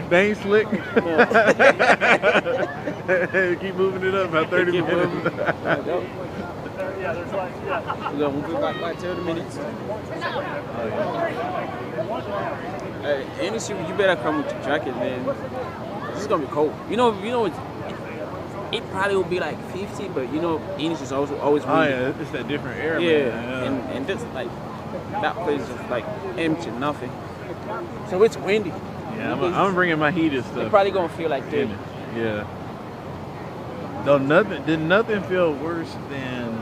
They ain't slick. Keep moving it up about 30 minutes. We're going to go back by 30 minutes. Hey, Anderson, you better come with your jacket, man. This is going to be cold. You know, it probably will be like 50, but you know, Anderson is always windy. Oh yeah, it's that different air, yeah. man. Yeah. And just like, that place is like empty, nothing. So it's windy. Yeah, I'm bringing my heated stuff. You're probably gonna feel like 30. Yeah. Though nothing feel worse than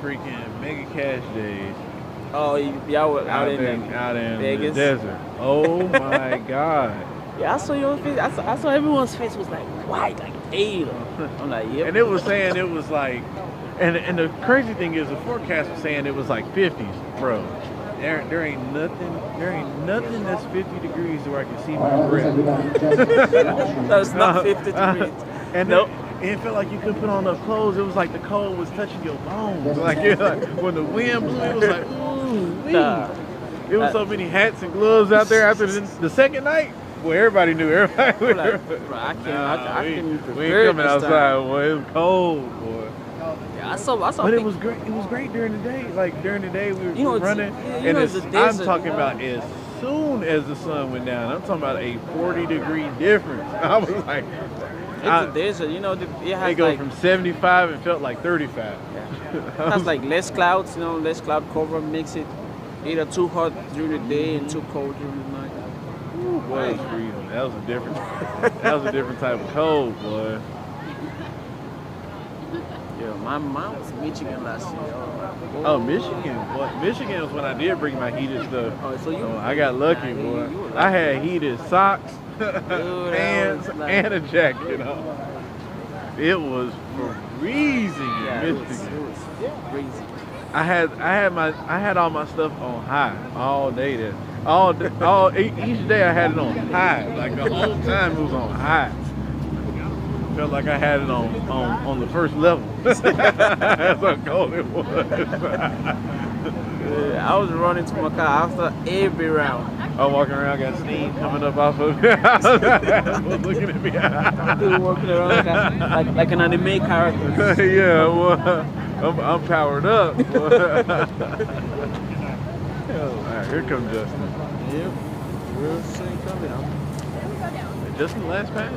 freaking Mega Cash days. Oh, y'all were out in the Vegas? desert. Oh my God. Yeah, I saw your face. I saw everyone's face was like white, like ale. I'm like, yep. And it was saying it was like, and the crazy thing is the forecast was saying it was like 50s, bro. There ain't nothing that's 50 degrees where I can see my breath. That's not 50 degrees. And nope. It felt like you couldn't put on enough clothes. It was like the cold was touching your bones. Like when the wind blew, it was like, ooh. There was so many hats and gloves out there after the second night. Well, everybody knew. Everybody. Bro, I can't even we ain't coming outside, boy. It was cold, boy. Yeah, I saw. But it was great. It was great during the day. Like during the day, we were running, and I'm talking about as soon as the sun went down. I'm talking about a 40-degree difference. I was like, it's a desert. You know, it has they go like from 75 and felt like 35. Yeah. It has like less clouds. You know, less cloud cover makes it either too hot during the day and too cold during the night. Ooh, boy, it was freezing. That was a different type of cold, boy. Yeah, mine was Michigan last year. Oh, Michigan. Boy, Michigan was when I did bring my heated stuff. Oh, so I got lucky, boy. I had heated socks, pants, and a jacket on. It was freezing in Michigan. It was crazy. I had all my stuff on high all day there. Each day I had it on high. Like the whole time it was on high. Felt like I had it on the first level. That's how cold it was. I was running to my car after every round. I was walking around, got steam coming up off of me. Was looking at me. People walking around like an anime character. Yeah, well, I'm powered up. Alright, here comes Justin. Yep. Real soon coming up. Justin last pass?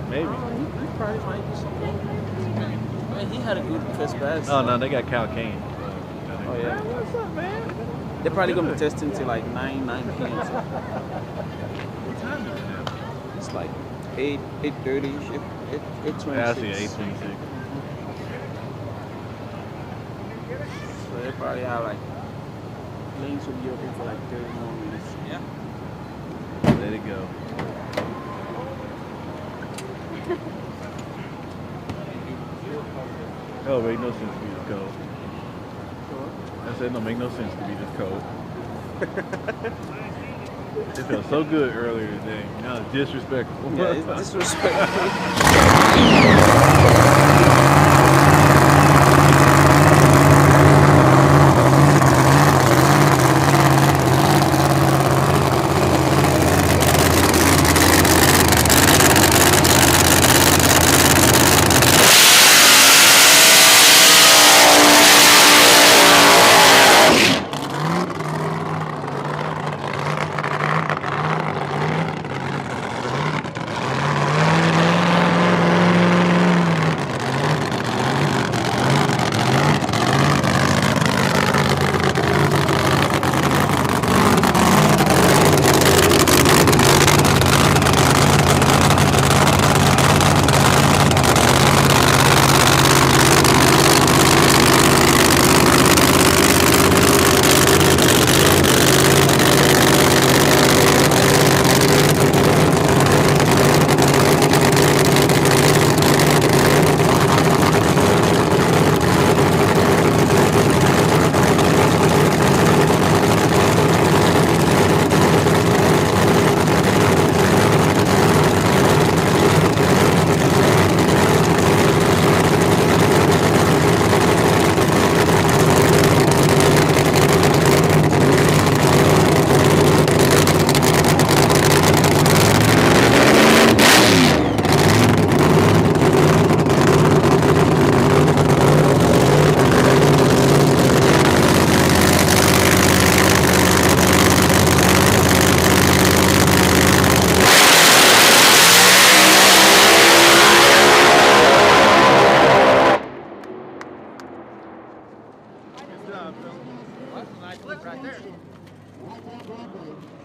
Maybe. He probably might be something. Man, he had a good first pass. Oh no, they got Cal Kane. Oh, Oh yeah. What's up, man? They're probably gonna be testing till like 9 p.m. So What time is it now? it's like 8:30, 8:26. Yeah, I see 8:26. So they probably have like lanes will be open for like 30 more minutes. Yeah. Let it go. Oh, it make no sense to be this cold. I said it don't make no sense to be this cold. It felt so good earlier today. Now it's disrespectful. Yeah, it's disrespectful.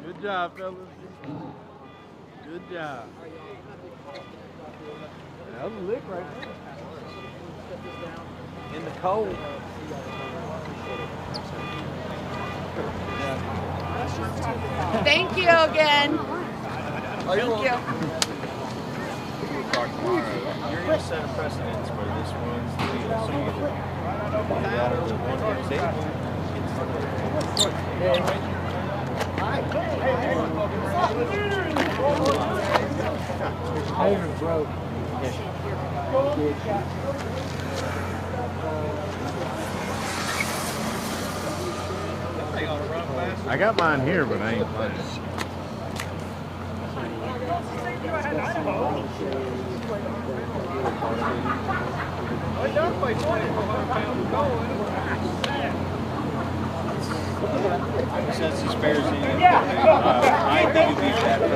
Good job, fellas. Good job. That was a lick right there. In the cold. Thank you again. Thank you. You're going to set a precedence for this one's deal. So you get out of the one broke. I got mine here, but I ain't playing. Since he spares you, I think it'd be bad for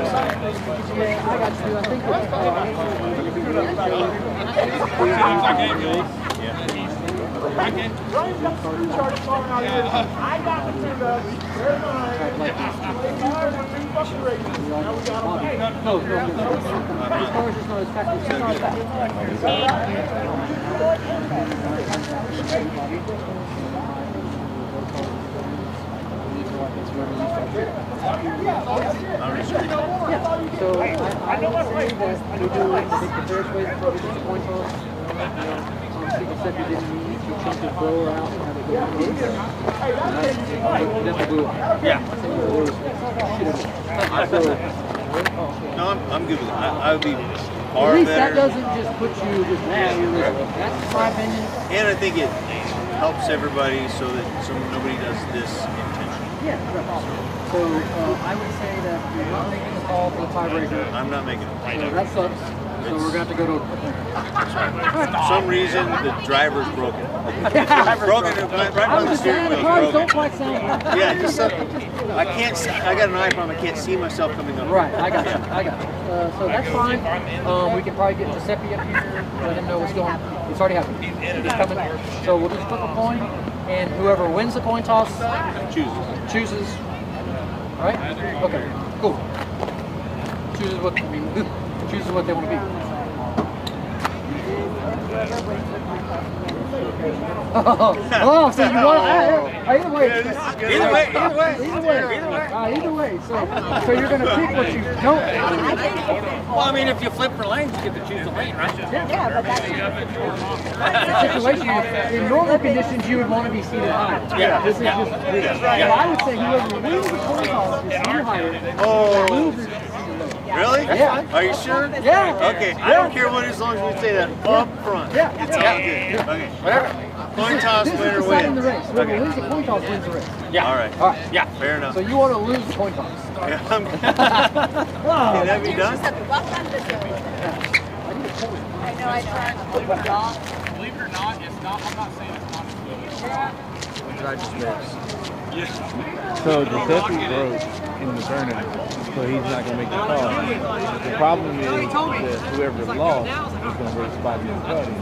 So I know what way. We do the fair way to probably get the point on. People said you didn't need to change the blower out and have it go on the road. No, I'm good with it. I would be At far least better. that doesn't just put you with that. That's my opinion. And I think it helps everybody so that nobody does this intentionally. Yeah, right. So I would say that you're not making the call for the tiebreaker. I'm not making it. So that sucks. So we're going to have to go to. For some reason, the driver's broken. Broken right on the steering wheel. Cars don't quite sound right. Yeah, just I can't see. I got an eye problem. I can't see myself coming up. Right, I got you. So that's fine. We can probably get Giuseppe up here, let him know what's going on. It's already happened. He's coming. So we'll just flip a coin, and whoever wins the coin toss chooses. All right? Okay, cool. Chooses what chooses what they want to be. Oh, so you want either way. Either way. So you're going to pick what you don't. Well, I mean, if you flip for lanes, you get to choose the lane, right? Yeah, but that's the situation. In normal conditions, you would want to be seated higher. Yeah. This is just weird. So I would say whoever wins the coin toss is seated higher. Losers is seated lower. Really? Yeah. Are you sure? Yeah. Okay. I don't care what, as long as we say that up front. Yeah. It's all good. Okay. Whatever. Coin toss, winner deciding the wins. race. Whoever wins the coin toss wins the race. Yeah. All right. Yeah. Fair enough. So you want to lose the coin toss. Yeah, I'm Can that be done? I know. Believe it or not, it's not. I'm not saying it's not So Giuseppe broke in the burnout, so he's not going to make the call. The problem is that whoever lost is going to race Bobby and Cuddy,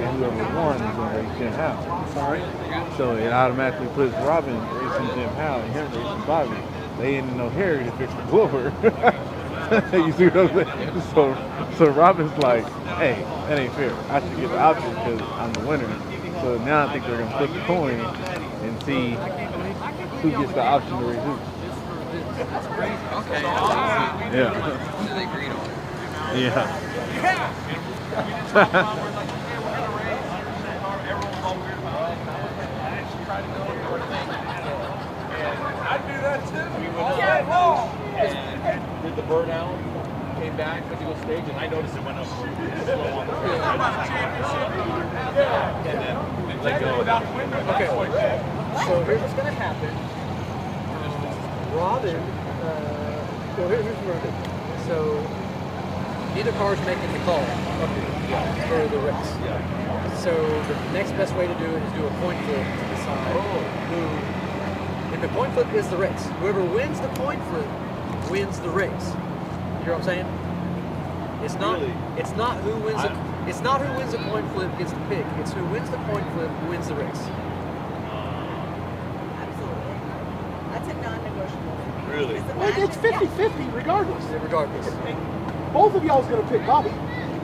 and whoever won is going to race Jim Howe. So it automatically puts Robin racing Jim Howe and him racing Bobby. They ain't no Harry to fix the blower. You see what I'm saying? So Robin's like, hey, that ain't fair. I should get the option because I'm the winner. So now I think they're going to flip the coin and see who gets the option to race who. Yeah. Yeah. I'd do that too. Did the bird out? Came back, went to go stage, and I noticed it went up slow on the and then let go. Okay. So here's what's going to happen. Robin, well, here's what we're going to do. So neither car's making the call for the race. So the next best way to do it is do a coin flip to decide who. And the coin flip is the race. Whoever wins the coin flip wins the race. You hear what I'm saying? It's not. Really? It's not who wins. It's not who wins the coin flip gets to pick. It's who wins the coin flip wins the race. Absolutely. That's a non-negotiable. Really? Well, it's 50-50 regardless. Regardless. Both of y'all's going to pick Bobby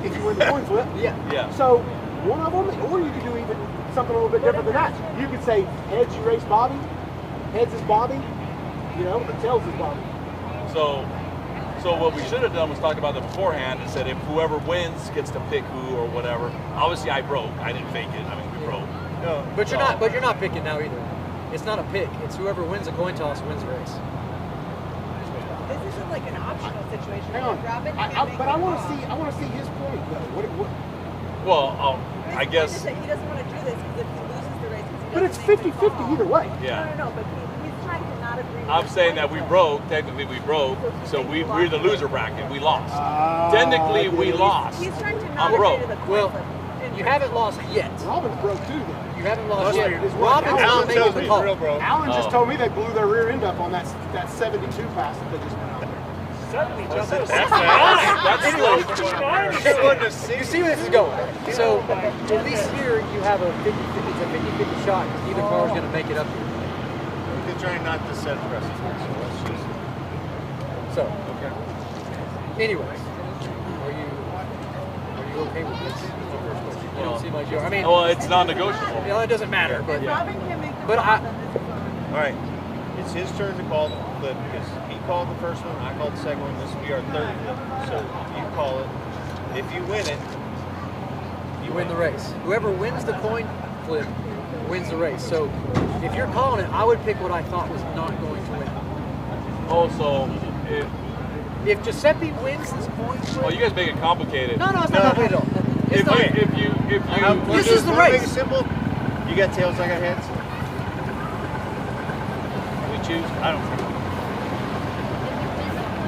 if you win the coin flip. Yeah. So one of them, or you could do even something a little bit different than that. You could say heads you race Bobby, heads is Bobby, or tails is Bobby. So what we should have done was talk about that beforehand and said if whoever wins gets to pick who or whatever. Obviously I broke. I didn't fake it. I mean we broke. No, but you're not. But you're not picking now either. It's not a pick. It's whoever wins a coin toss wins the race. This isn't like an optional situation. Hang on. Robin, But I want to see. I want to see his point though. What? Well, I guess. He doesn't want to do this because if he loses the race, But it's 50-50 either way. Yeah. No, but he's trying to not agree. I'm saying that we broke. Technically, we broke. So we're the loser bracket. We lost. Technically, we lost. He's trying to I'm not broke. agree to the Well, you haven't lost yet. Robin's broke too, though. You haven't lost yet. Robin's Alan tells me call. real broke. Alan just told me they blew their rear end up on that 72 pass that they just went out there. You see where this is going. So at least here you have a 50-50. It's a 50-50 shot because neither car is going to make it up here. We're trying not to set precedent, so let's just. So, okay. Anyways, are you okay with this? That's the first question. You don't seem like you are. I mean, well, it's non-negotiable. You know, it doesn't matter, but All right, it's his turn to call the flip because he called the first one, I called the second one. This will be our third flip. So you call it. If you win it, you win the race. Whoever wins the coin flip wins the race. So if you're calling it, I would pick what I thought was not going to win. Also, if Giuseppe wins this coin flip, well, you guys make it complicated. No, it's not complicated at all. If you this is the race. Make it simple. You got tails, I got heads. We choose. I don't care.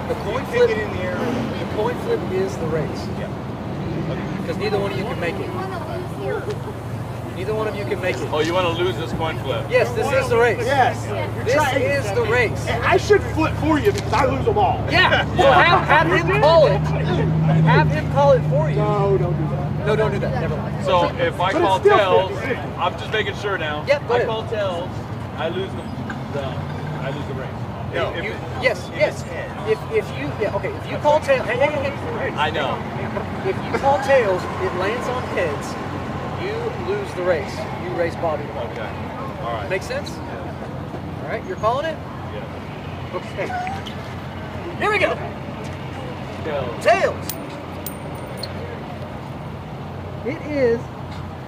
The coin flip in the air. The coin flip is the race. Yeah. Because neither one of you can make it. Neither one of you can make it. Oh, you want to lose this coin flip? Yes, this is the race. Yes. This is the race. I should flip for you because I lose them all. Yeah. So have him call it. Have him call it for you. No, don't do that. No, don't do that. Never mind. So if I But call it's still tails, 50. I'm just making sure now. Yep, go I ahead. call tails, I lose the race. No, If you, it- yes. If you if you call tails, hey. I know. If you call tails, it lands on heads. You lose the race. You race Bobby. Okay. All right. Make sense? All right, you're calling it? Yeah. Okay. Here we go. Tails. Tails. It is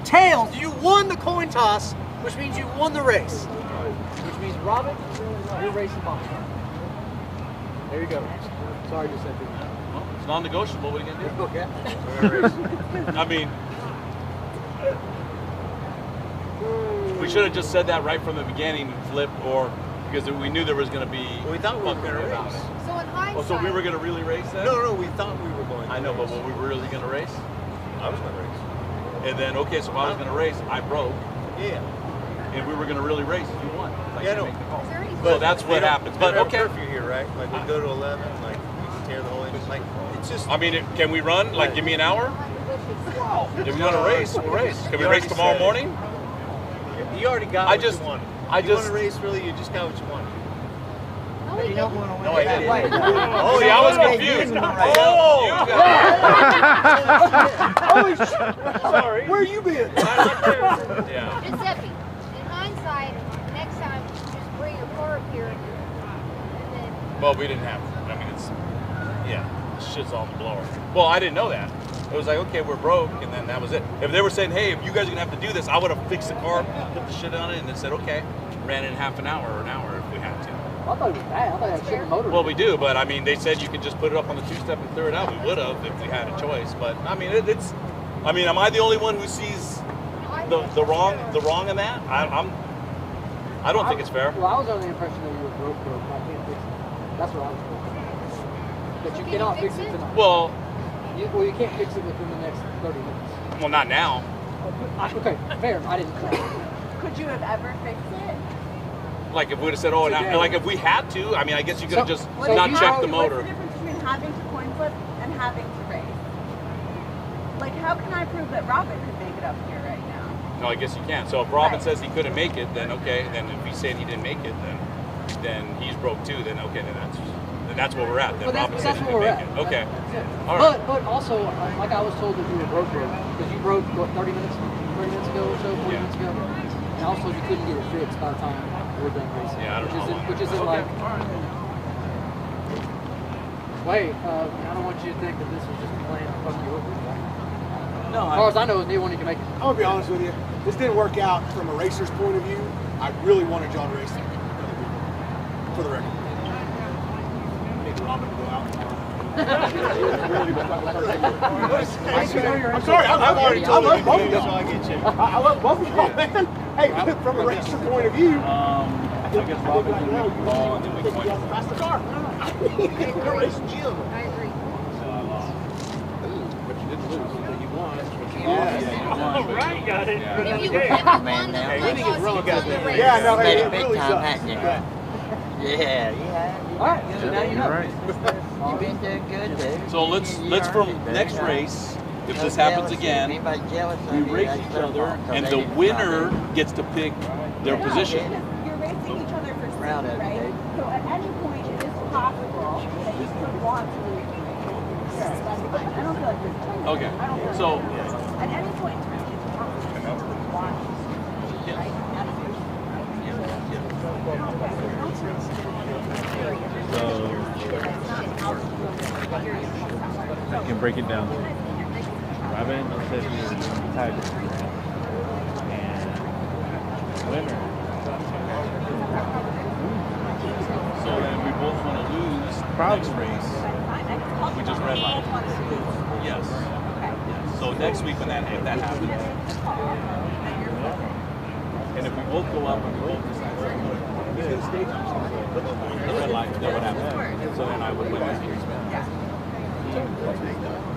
tails. You won the coin toss, which means you won the race. Which means Robin, you're racing Bobby. There you go. Sorry to say that. Well, it's non-negotiable. What are you gonna do? Okay. I mean, we should have just said that right from the beginning and flipped, or because we knew there was going to be. We thought we were going to about race. it. So in hindsight, Oh, so we were going to really race then? No, we thought we were going to I know, but were we really going to race? I was going to race. And then, okay, so if I was going to race, I broke. Yeah. And we were going to really race, you won. Like, Yeah, you no. make the call. Is there any- So that's what happens. But okay. Curfew here, right? Like we go to 11, like we tear the whole engine. Like it's just. I mean, can we run? Like, give me an hour? If we want to race, we'll race. Can we You race already tomorrow said it. morning? You already got I what just- you wanted. I If you just- want to race, really, you just got what you wanted. No, you don't want to win. No, I didn't. Oh, See, I was confused. Oh! Holy shit! Sorry. Where you been? Yeah. Giuseppe, in hindsight, next time, just bring your car up here and then Well, we didn't have to. I mean, it's, yeah, shit's on the blower. Well, I didn't know that. It was like, okay, we're broke, and then that was it. If they were saying, hey, if you guys are going to have to do this, I would have fixed the car, put the shit on it, and then said, okay, ran it in half an hour or an hour if we had to. I thought it was bad. I thought it had shit motor. Well, we do, but I mean, they said you could just put it up on the two-step and throw it out. We would have if we had a choice, but I mean, it's. I mean, am I the only one who sees the wrong in that? I don't think it's fair. Well, I was under the impression that you were broke. I can't fix it. That's what I was told. That you cannot fix it tonight. Well, you can't fix it within the next 30 minutes. well, not now. Okay, fair. I didn't know. Could you have ever fixed it? Like if we'd have said, oh, and like if we had to, I mean, I guess you could have just What not if checked the What's motor. the difference between having to coin flip and having to race? Like, how can I prove that Robin could make it up here right now? No, I guess you can. So if Robin Right. says he couldn't make it, then okay. Then if he's saying he didn't make it, then he's broke too. Then okay, then that's where we're at. Then But Robin that's says he where didn't we're make at. it. Okay. All right. But also, like I was told that you were broke because you broke what 30 minutes ago or so, 40 minutes ago, and also you couldn't get it fixed by the time we're done racing. Yeah, I don't know. Which isn't like. Wait, I don't want you to think that this was just a plan to fuck you over. No, as far as I know, neither one you can make it. I'm gonna be honest with you. This didn't work out from a racer's point of view. I really wanted John to race for the record. I need Robin to go out. I'm sorry. I've already told you both of y'all. I love both of y'all, man. Hey, from a racer point of view. I guess Robin can make the ball and then we can. That's the car. You're racing Jim. I agree. But you didn't lose. You won. All right, got it. Yeah. If you Yeah. haven't Man, won the now. Hey, we didn't get wrong, guys. race. Yeah, no, You hey, made it it big really time, sucks. hadn't you? Yeah. Yeah. All right, so now you know. You've been doing good, dude. So let's from next race. If this happens again, we race each other, and the winner gets to pick their position. You're racing each other for Proud speed, of you, right? Dave. So at any point, it is possible that you could want to lose. I don't feel like this. Okay. I don't feel So like at any point in time, it's possible to want to, right? I can break it down. Robin, let's say you're tiger. And winner. So then we both want to lose next race. We just red light. Yes. So next week when if that happens, and if we both go up and we both decide the red light, then what happens? So then I would win that year's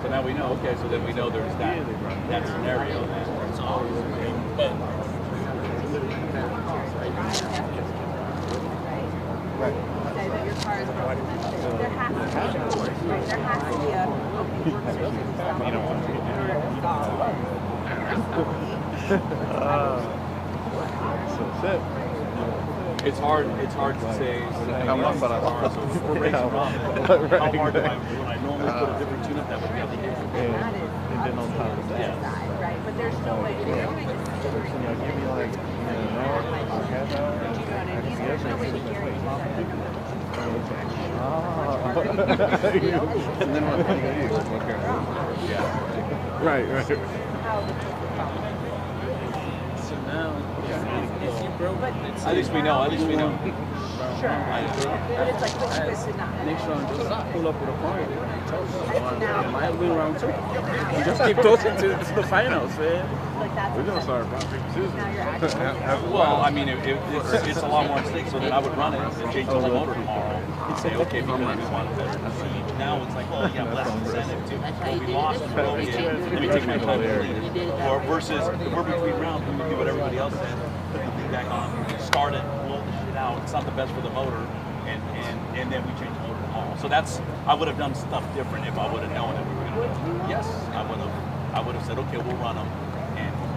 So now we know. Okay, so then we know there's that scenario. But Say that your car is broken. There has to be a choice, right? There has to be a You don't want to get down. It's hard to say. How much, but how hard do I, when I normally put a different tune-up that would be able to do? And then on top of that, Right, but there's no way to do it. give me like an hour or half hour. There's no way to guarantee And then what do you do? Yeah. Right. So now, if you broke, At least we know. Sure. But it's like which twist is not. next round, just pull up with a point. It might win round 2. Just keep closing to the finals, man. We're gonna start rock paper scissors. Well, I mean, it's a lot more at stake, so then I would run it and change the whole motor tomorrow and say, okay, because we want to. Now it's like, oh, yeah, less incentive to. Well, we lost, we broke it. Let me take my time to clean it. Or versus, we're between rounds, we do what everybody else said, put the thing back on, start it, blow the shit out. It's not the best for the motor, and then we change the motor tomorrow. So that's, I would have done stuff different if I would have known that we were going to do it. Yes, I would have said, okay, we'll run them.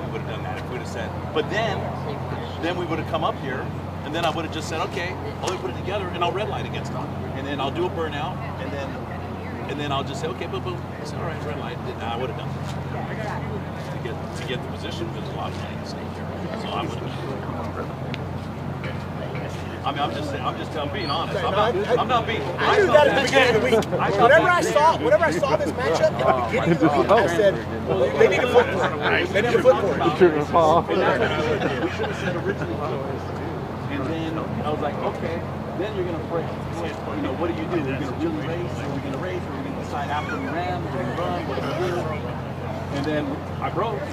Would have done that if we would have said, but then we would have come up here, and then I would have just said, okay, I'll put it together, and I'll red light against them, and then I'll do a burnout, and then I'll just say, okay, boom, boom. I said, all right, red light. I would have done it to get the position because there's a lot of money at stake here. So I would have. I mean, I'm being honest. I'm not being. I knew that at the beginning of the week. Whenever I saw this matchup at the beginning of the week, I said, they need a foot for it. They need a foot for it. We should have said originally. And then I was like, okay, then you're gonna break. You know, what do? Are you gonna really race? Are we gonna race? Or are we gonna decide after we ran? We're gonna run. What do we do? And then I broke.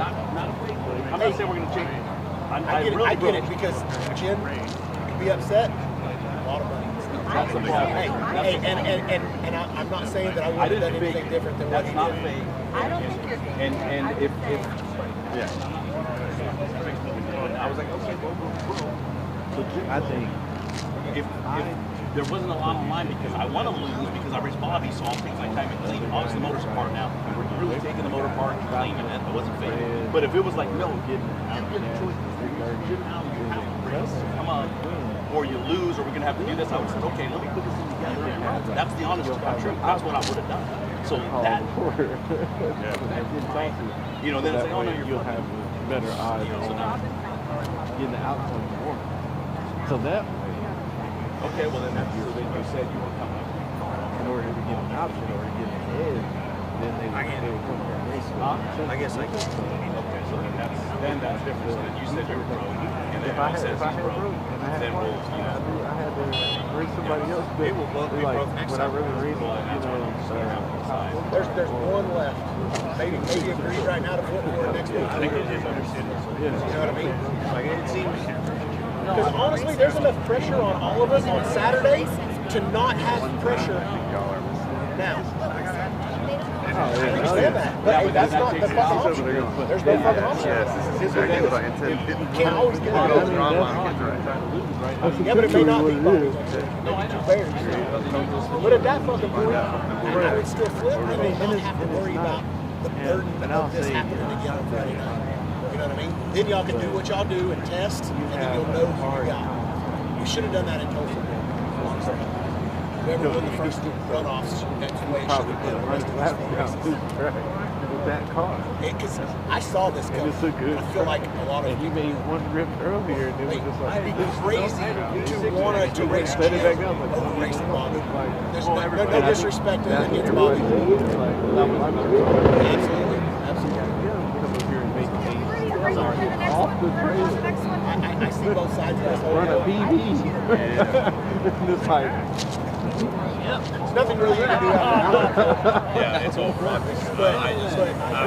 Not a fake. I'm not saying we're gonna change. I get it because Jim, you could be upset. A lot of money. That's the problem. And I'm not saying that I would have done anything different than what he did. That's not fake. I don't think you're fake. And if I was like, okay, well. I think if there wasn't a lot on line because I want to lose because I raced Bobby, so I'll take my time and clean. Obviously, the motor's apart now. We're really taking the motor apart and cleaning it. That wasn't fake. But if it was like, no, you get a choice. You have to race, come on, or you lose, or we're gonna have to do this. I would have said, okay, let me put this in together. That's the honest truth. That's what I would have done. So that, you know, then it's like, oh no, you'll have better odds on getting the outcome you want. So that way, okay, well then that's so then you said you were coming in order to get an option or to get ahead, then they would come here and race. I guess I can. Okay, so then that's different. So then you said you were broke, and then I said he's broke, then we'll, you know, I had to race somebody else. They will both be broke next when time. I really race, There's one left. Maybe agree right now to flip for it next week. I think it is understandable. You know what I mean? Like it seems. Because honestly, there's enough pressure on all of us on Saturday to not have pressure now. I understand that. But hey, that's not the fucking option. There's no fucking option. Yes, this is exactly what I intended. You can't always get it. Yeah, but it may not be Bobby's. But at that fucking point, I would still flip and then not have to worry about the burden of this happening again on Friday night. You know what I mean? Then y'all can do what y'all do and test, and then you'll know who you got. We should have done that in Tulsa. Honestly. Whoever won the first runoffs, that's the way it should have been. The rest of us with that car. Because I saw this coming. It's so good. I feel like a lot of you made one rip earlier, and it was just like I'd be crazy to want to race Jim over racing Bobby. There's no disrespect to him against Bobby. Absolutely. I see both sides of this whole run a PB. It's like, there's nothing really you can do after that. Yeah, it's all projects. I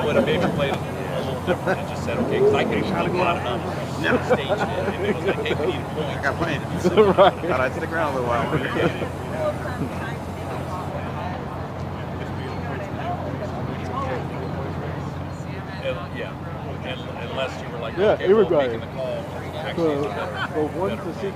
would have maybe played a little different and just said, okay, because I could have got enough. Never staged it. And it was like, hey, we need a point. I got playing. Right. Thought I'd stick around a little while. Yeah. Unless you were like, yeah, okay, everybody. making the call. So 1 to 16,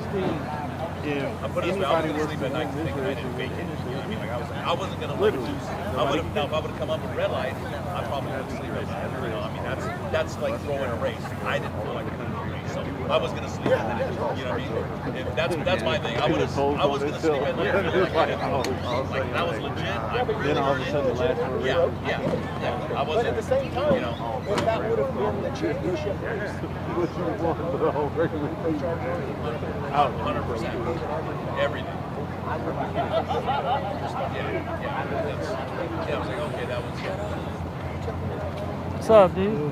if I put it this way, I anybody was was going to sleep to at night win this thinking I race, didn't it make would it. You know what I mean? Like I wasn't going to literally. I would have. Now, if I would have come up with red light, I probably would have sleep at night. You know, I mean, that's like throwing a race. I didn't feel like throwing a race, so I was going to sleep at night. You know what I mean? If that's my thing. I was going to sleep at night. Like that was legit. I really Then all of a sudden the last one. yeah. I wasn't. But at the same time, you know, if that would have been the championship race, Which you won the whole regular season. 100%. Everything. I was like, okay, that was. What's up, dude?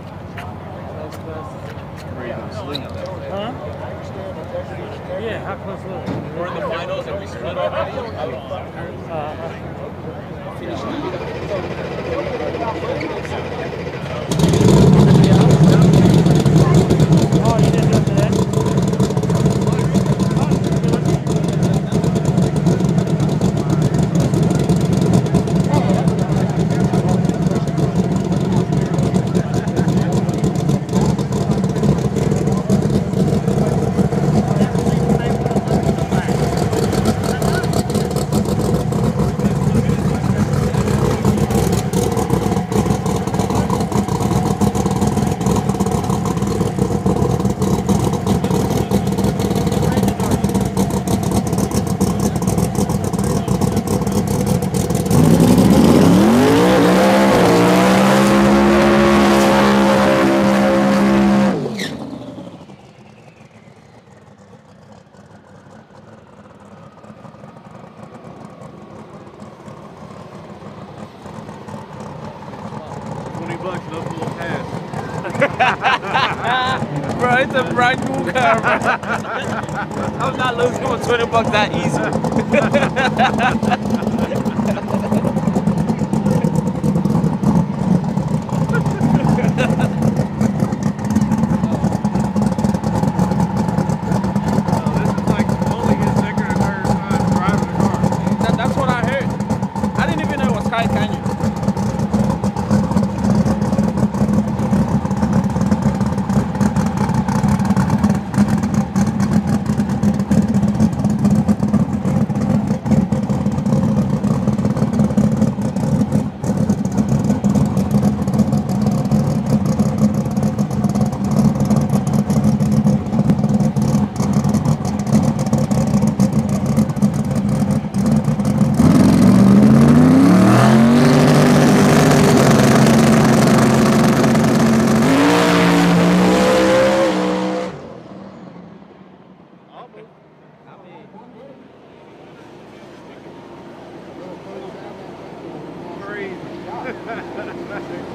Huh? Yeah, how close was it? We're in the finals and we split already. Oh, you didn't do it today? $20, no full pass. Bro, it's a brand new car, bro. I'm not losing for $20 that easy. That's what I heard. I didn't even know it was Sky Canyon.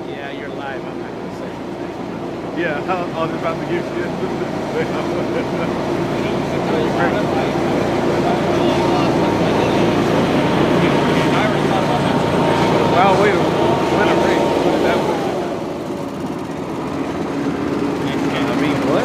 Yeah, you're live. I'm not going to say anything. Yeah, I was about to give Wow, wait a race. Put it that way. I mean, what?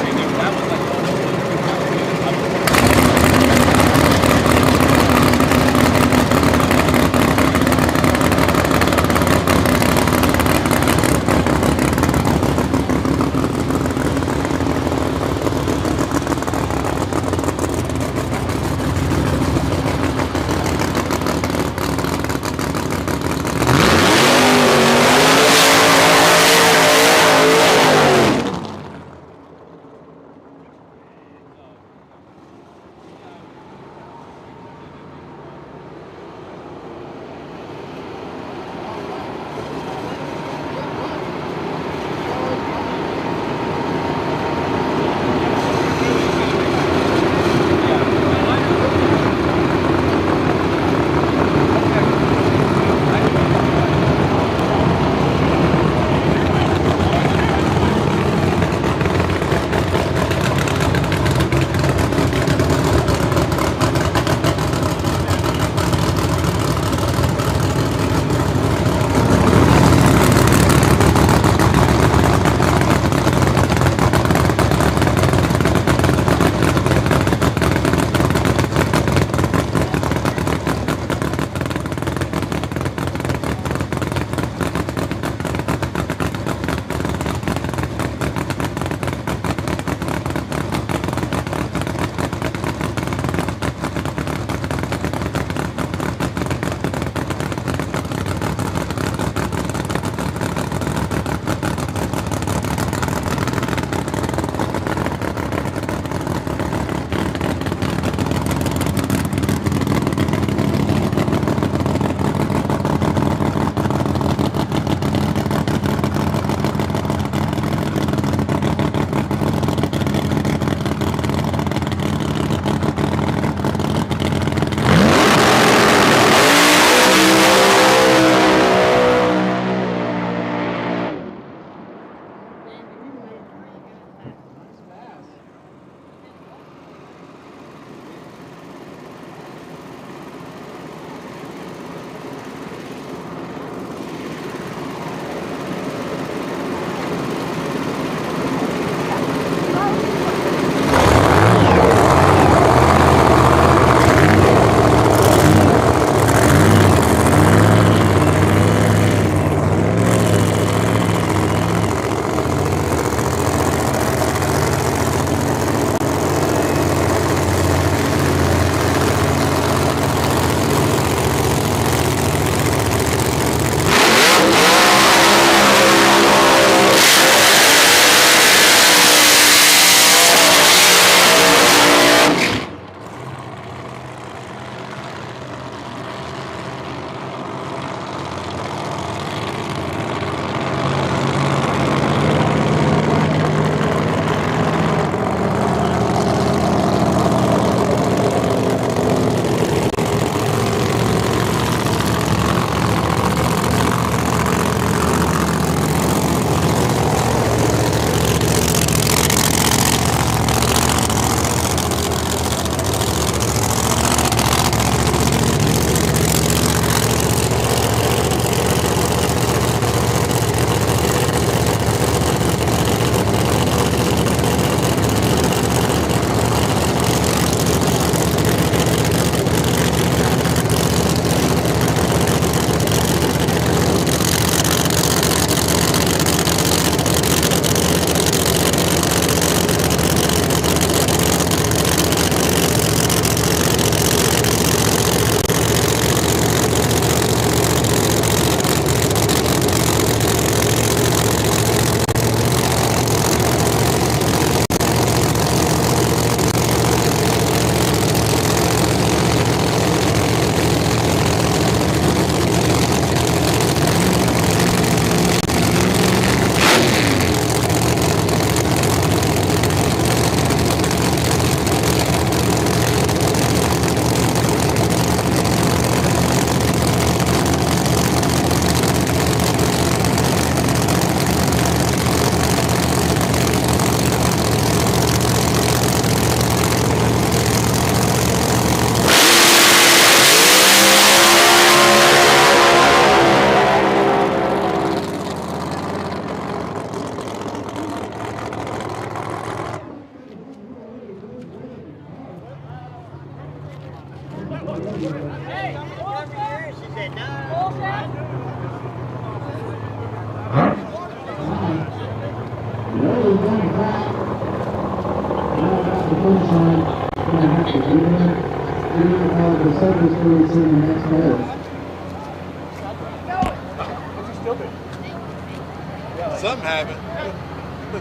Something happened.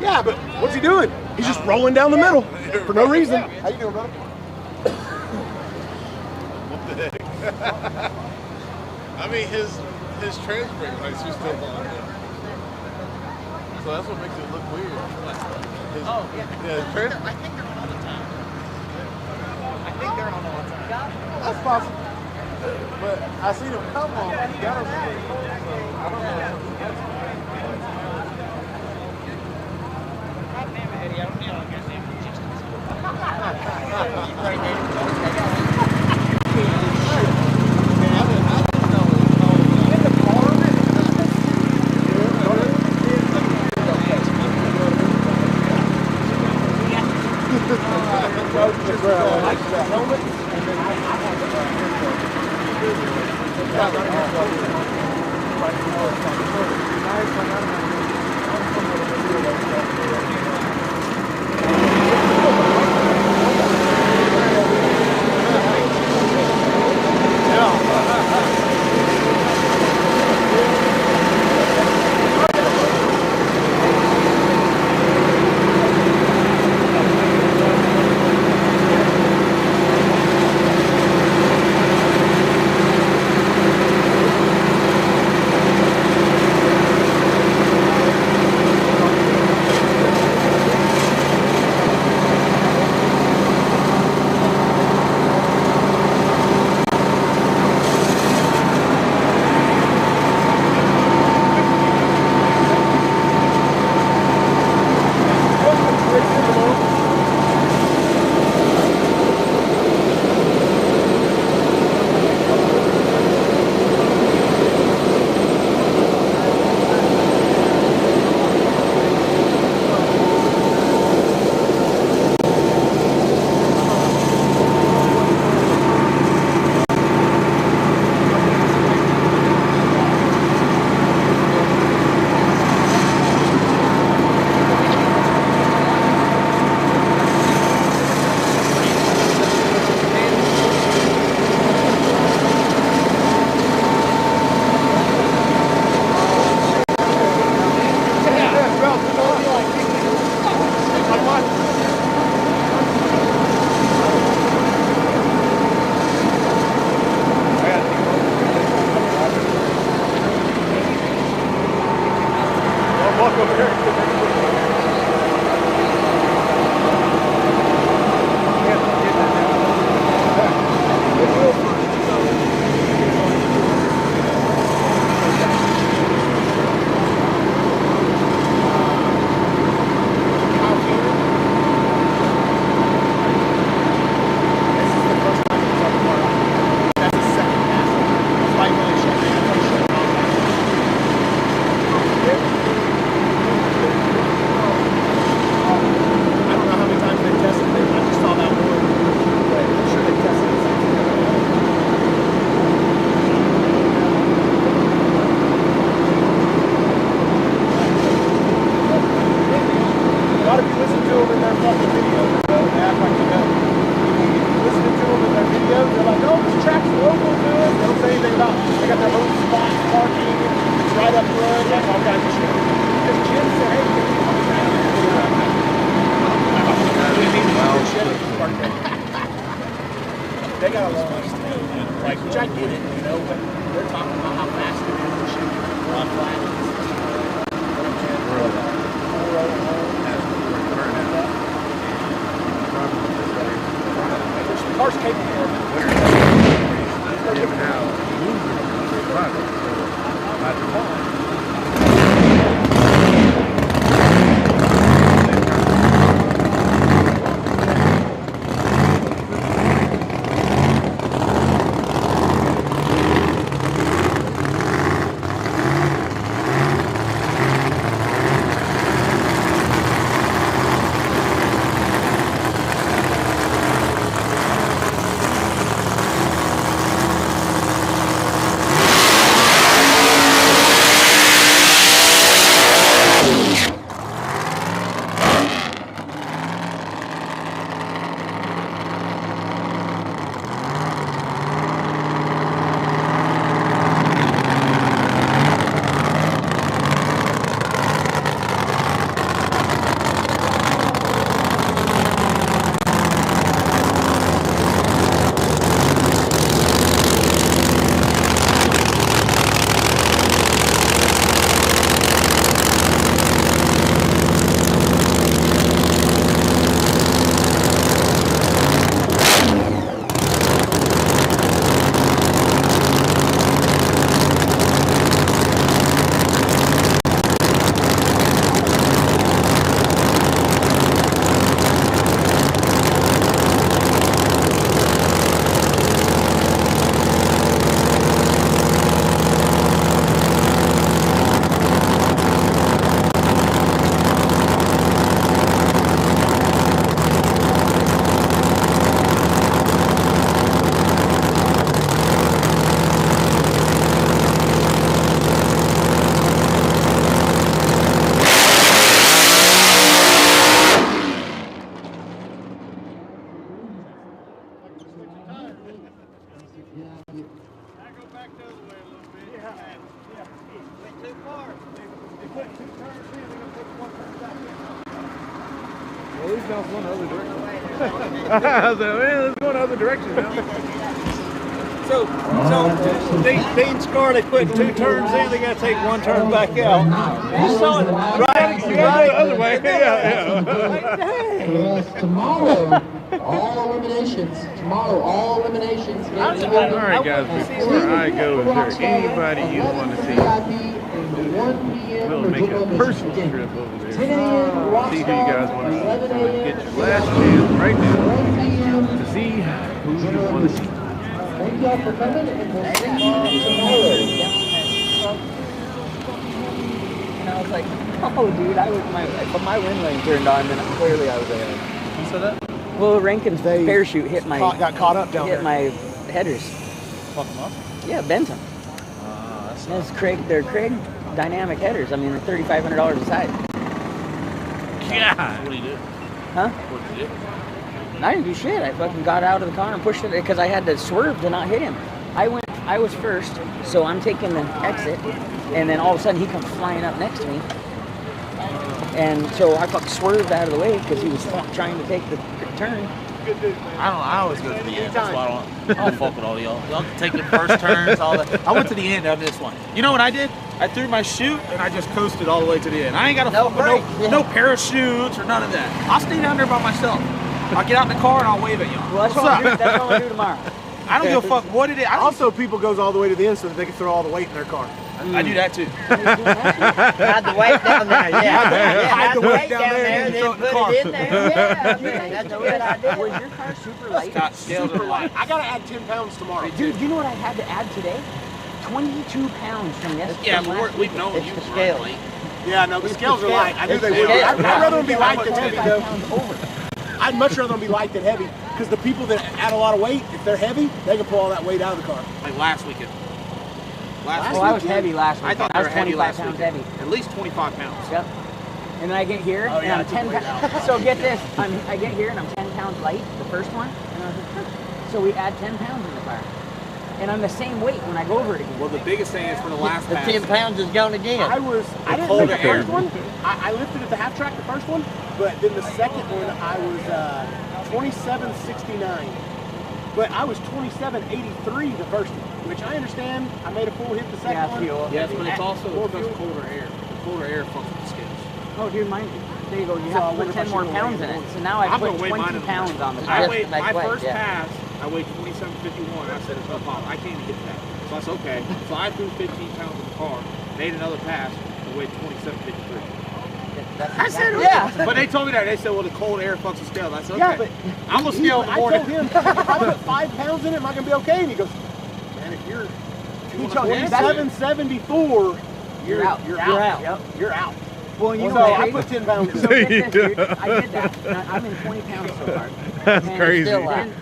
Yeah, but what's he doing? He's just rolling down the middle for no reason. How you doing, brother? What the heck? I mean, his transbrake lights are still on there. So that's what makes it look weird. His, yeah, his trans. I think they're on all the time. I think they're on all the time. That's possible. But I seen him come on. He got him. So I don't know. They got a long ways to go, like, which I get it, you know, but they're talking about how fast it is and shit. Run flat. The car's capable of back the other way a little bit. Yeah. Went too far. They put 2 turns in, they're gonna take 1 turn back in. Well, at least now it's going the other direction. I was like, man, let's go in the other direction now. So Dean's car, they put 2 turns in, they gotta take 1 turn back out. You saw it, right? You gotta go the other way. Yeah. Yes, tomorrow, all eliminations. Tomorrow, all eliminations. All right, guys, before I go, is there anybody you want to see? We'll make a personal trip over there. See who you guys want to see. So get your last chance right now to see who you want to see. Thank y'all for coming, and we'll see you tomorrow. And I was like, oh, dude, my wind lane turned on, and clearly I was ahead. You said that? Well, Rankin's parachute hit my got caught up down there. Hit my headers. Fuck them up? Yeah, bent them. That's they're Craig dynamic headers. I mean, they're $3,500 a side. Yeah. What do you do? Huh? What did you do? I didn't do shit. I fucking got out of the car and pushed it because I had to swerve to not hit him. I was first, so I'm taking the exit, and then all of a sudden he comes flying up next to me. And so I fucking swerved out of the way because he was trying to take the turn. I always go to the end. That's why I don't fuck with all y'all. Y'all can take the first turns, all that. I went to the end of this one. You know what I did? I threw my chute and I just coasted all the way to the end. I ain't got to fuck with no parachutes or none of that. I'll stay down there by myself. I'll get out in the car and I'll wave at y'all. Well, that's what I'm gonna do tomorrow. I don't give a fuck what it is. Also, people goes all the way to the end so that they can throw all the weight in their car. I do that too. Had the weight down there, yeah. Had the weight down there and then put it in there. Yeah, that's a good idea. Was your car super light? Super light. I gotta add 10 pounds tomorrow. Dude, you know what I had to add today? 22 pounds from yesterday. Yeah, but we've known you. It's the scales. Yeah, no, the scales are light. I knew they would. I'd rather them be light than heavy, though. I'd much rather them be light than heavy, because the people that add a lot of weight, if they're heavy, they can pull all that weight out of the car. Like last weekend. I was heavy last week. I thought I they was were heavy 25 last pounds weekend. heavy. At least 25 pounds. Yep. And then I get here and I'm 10 pounds. So get this, I get here and I'm 10 pounds light, the first one. And I was like, huh. So we add 10 pounds in the car. And I'm the same weight when I go over it again. Well, the biggest thing is for the last the pass. 10 pounds is gone again. I didn't lift the first one. I lifted at the half track the first one, but then the second one I was 27.69. But I was 27.83 the first one, which I understand. I made a full hit the second one. Yes, but it's also because colder air. The colder air fucks with the scales. Oh, dude, mine. There you go. You have to put 10 more pounds in it. So now I put 20 pounds on the car. I weighed my first pass. I weighed 27.51. I said it's gonna pop. I can't even get that. So that's okay. So I threw 15 pounds in the car. Made another pass. I weighed 27.53. I said, yeah. But they told me that. They said, well, the cold air fucks the scale. I said, okay. Yeah, but I'm gonna scale in the morning. I told him, if I put 5 pounds in it, am I gonna be okay? And he goes, man, if you're 27.74, you're out. You're out. Yep. You're out. Well, you so know, I put 10 pounds. So get this, dude. I did that. I'm in 20 pounds so far. That's and crazy. Then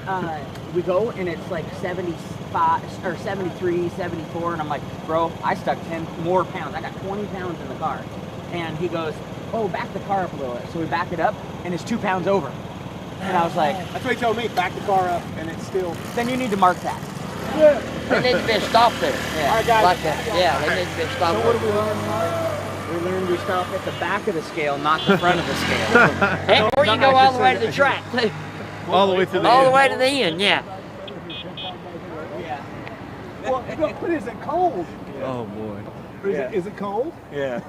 we go and it's like 75 or 73, 74, and I'm like, bro, I stuck 10 more pounds. I got 20 pounds in the car. And he goes, oh, back the car up a little bit. So we back it up, and it's 2 pounds over. And I was like, that's what he told me. Back the car up, and it's still. Then you need to mark that. Yeah. They need to be stopped there. Yeah. All right, guys. Like that. Yeah, they need to be stopped. So what do we learn? We learned we stop at the back of the scale, not the front of the scale. Or you go all the way to the track, too. All the way to the end. All the way to the end, yeah. Well, but is it cold? Oh, boy. Is it cold? Yeah.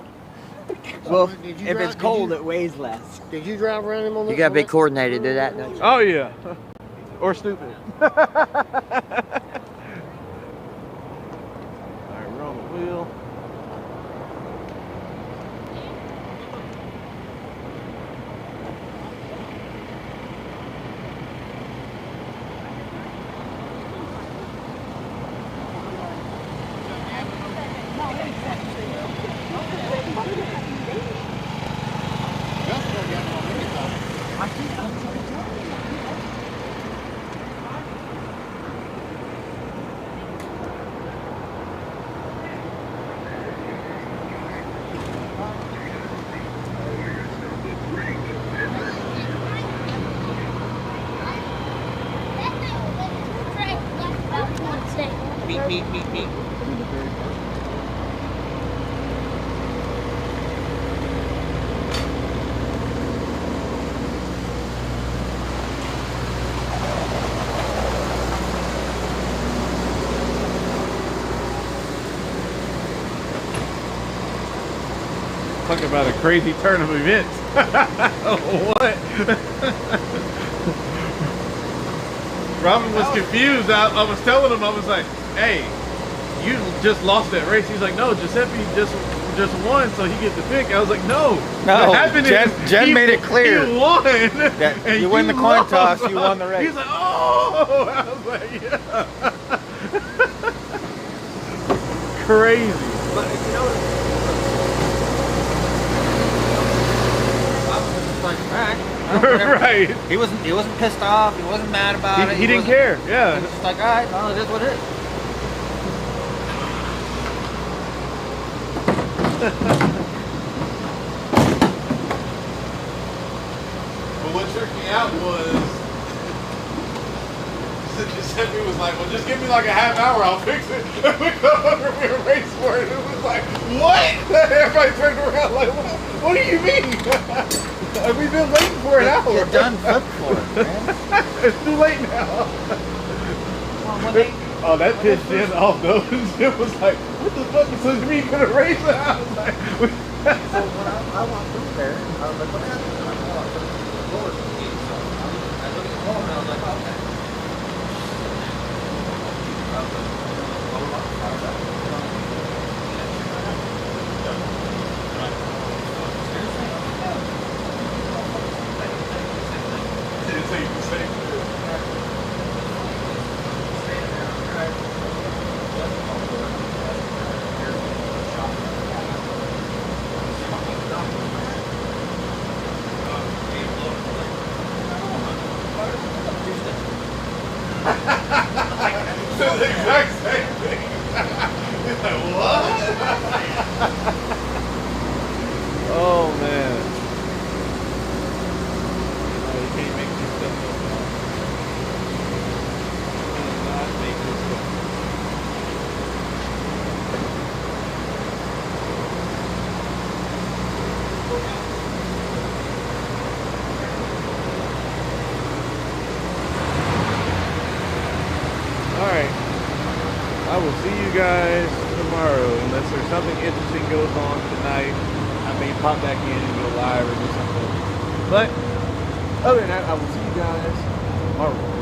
Well, if it's cold, it weighs less. Did you drive around him on the? You gotta be coordinated to that, don't you? Oh, yeah. Or stupid. All right, we're on the wheel. meat. Talk about a crazy turn of events. What? Robin was confused. I was telling him, I was like, hey, you just lost that race. He's like, no, Giuseppe just won, so he gets the pick. I was like, no. No, what happened Jen made it clear. He won. That and you win the coin lost. toss, you won the race. He's like, oh. I was like, yeah. Crazy. But you know, back. Right. He wasn't pissed off. He wasn't mad about it. He didn't care. Yeah. He was just like, all right, well, it is what it is. But what tripped me out was Giuseppe was like, well, just give me like a half hour, I'll fix it. And we go over, we race for it. It was like, what? Everybody turned around like, what do you mean? We've been waiting for an hour. You're done flip for it, man. It's too late now. Oh, that pissed Jen off though. Jen was like, what the fuck is this me gonna race it? I was like, So when I walked through there, I was like, what happened? And I walked through the doors and the so I looked at the phone and I was like, okay. the exact same thing. He's like, what? Oh man. You can't make this stuff up. You cannot make this stuff up. Alright. I will see you guys tomorrow unless there's something interesting goes on tonight. I may pop back in and go live or do something. But other than that, I will see you guys tomorrow.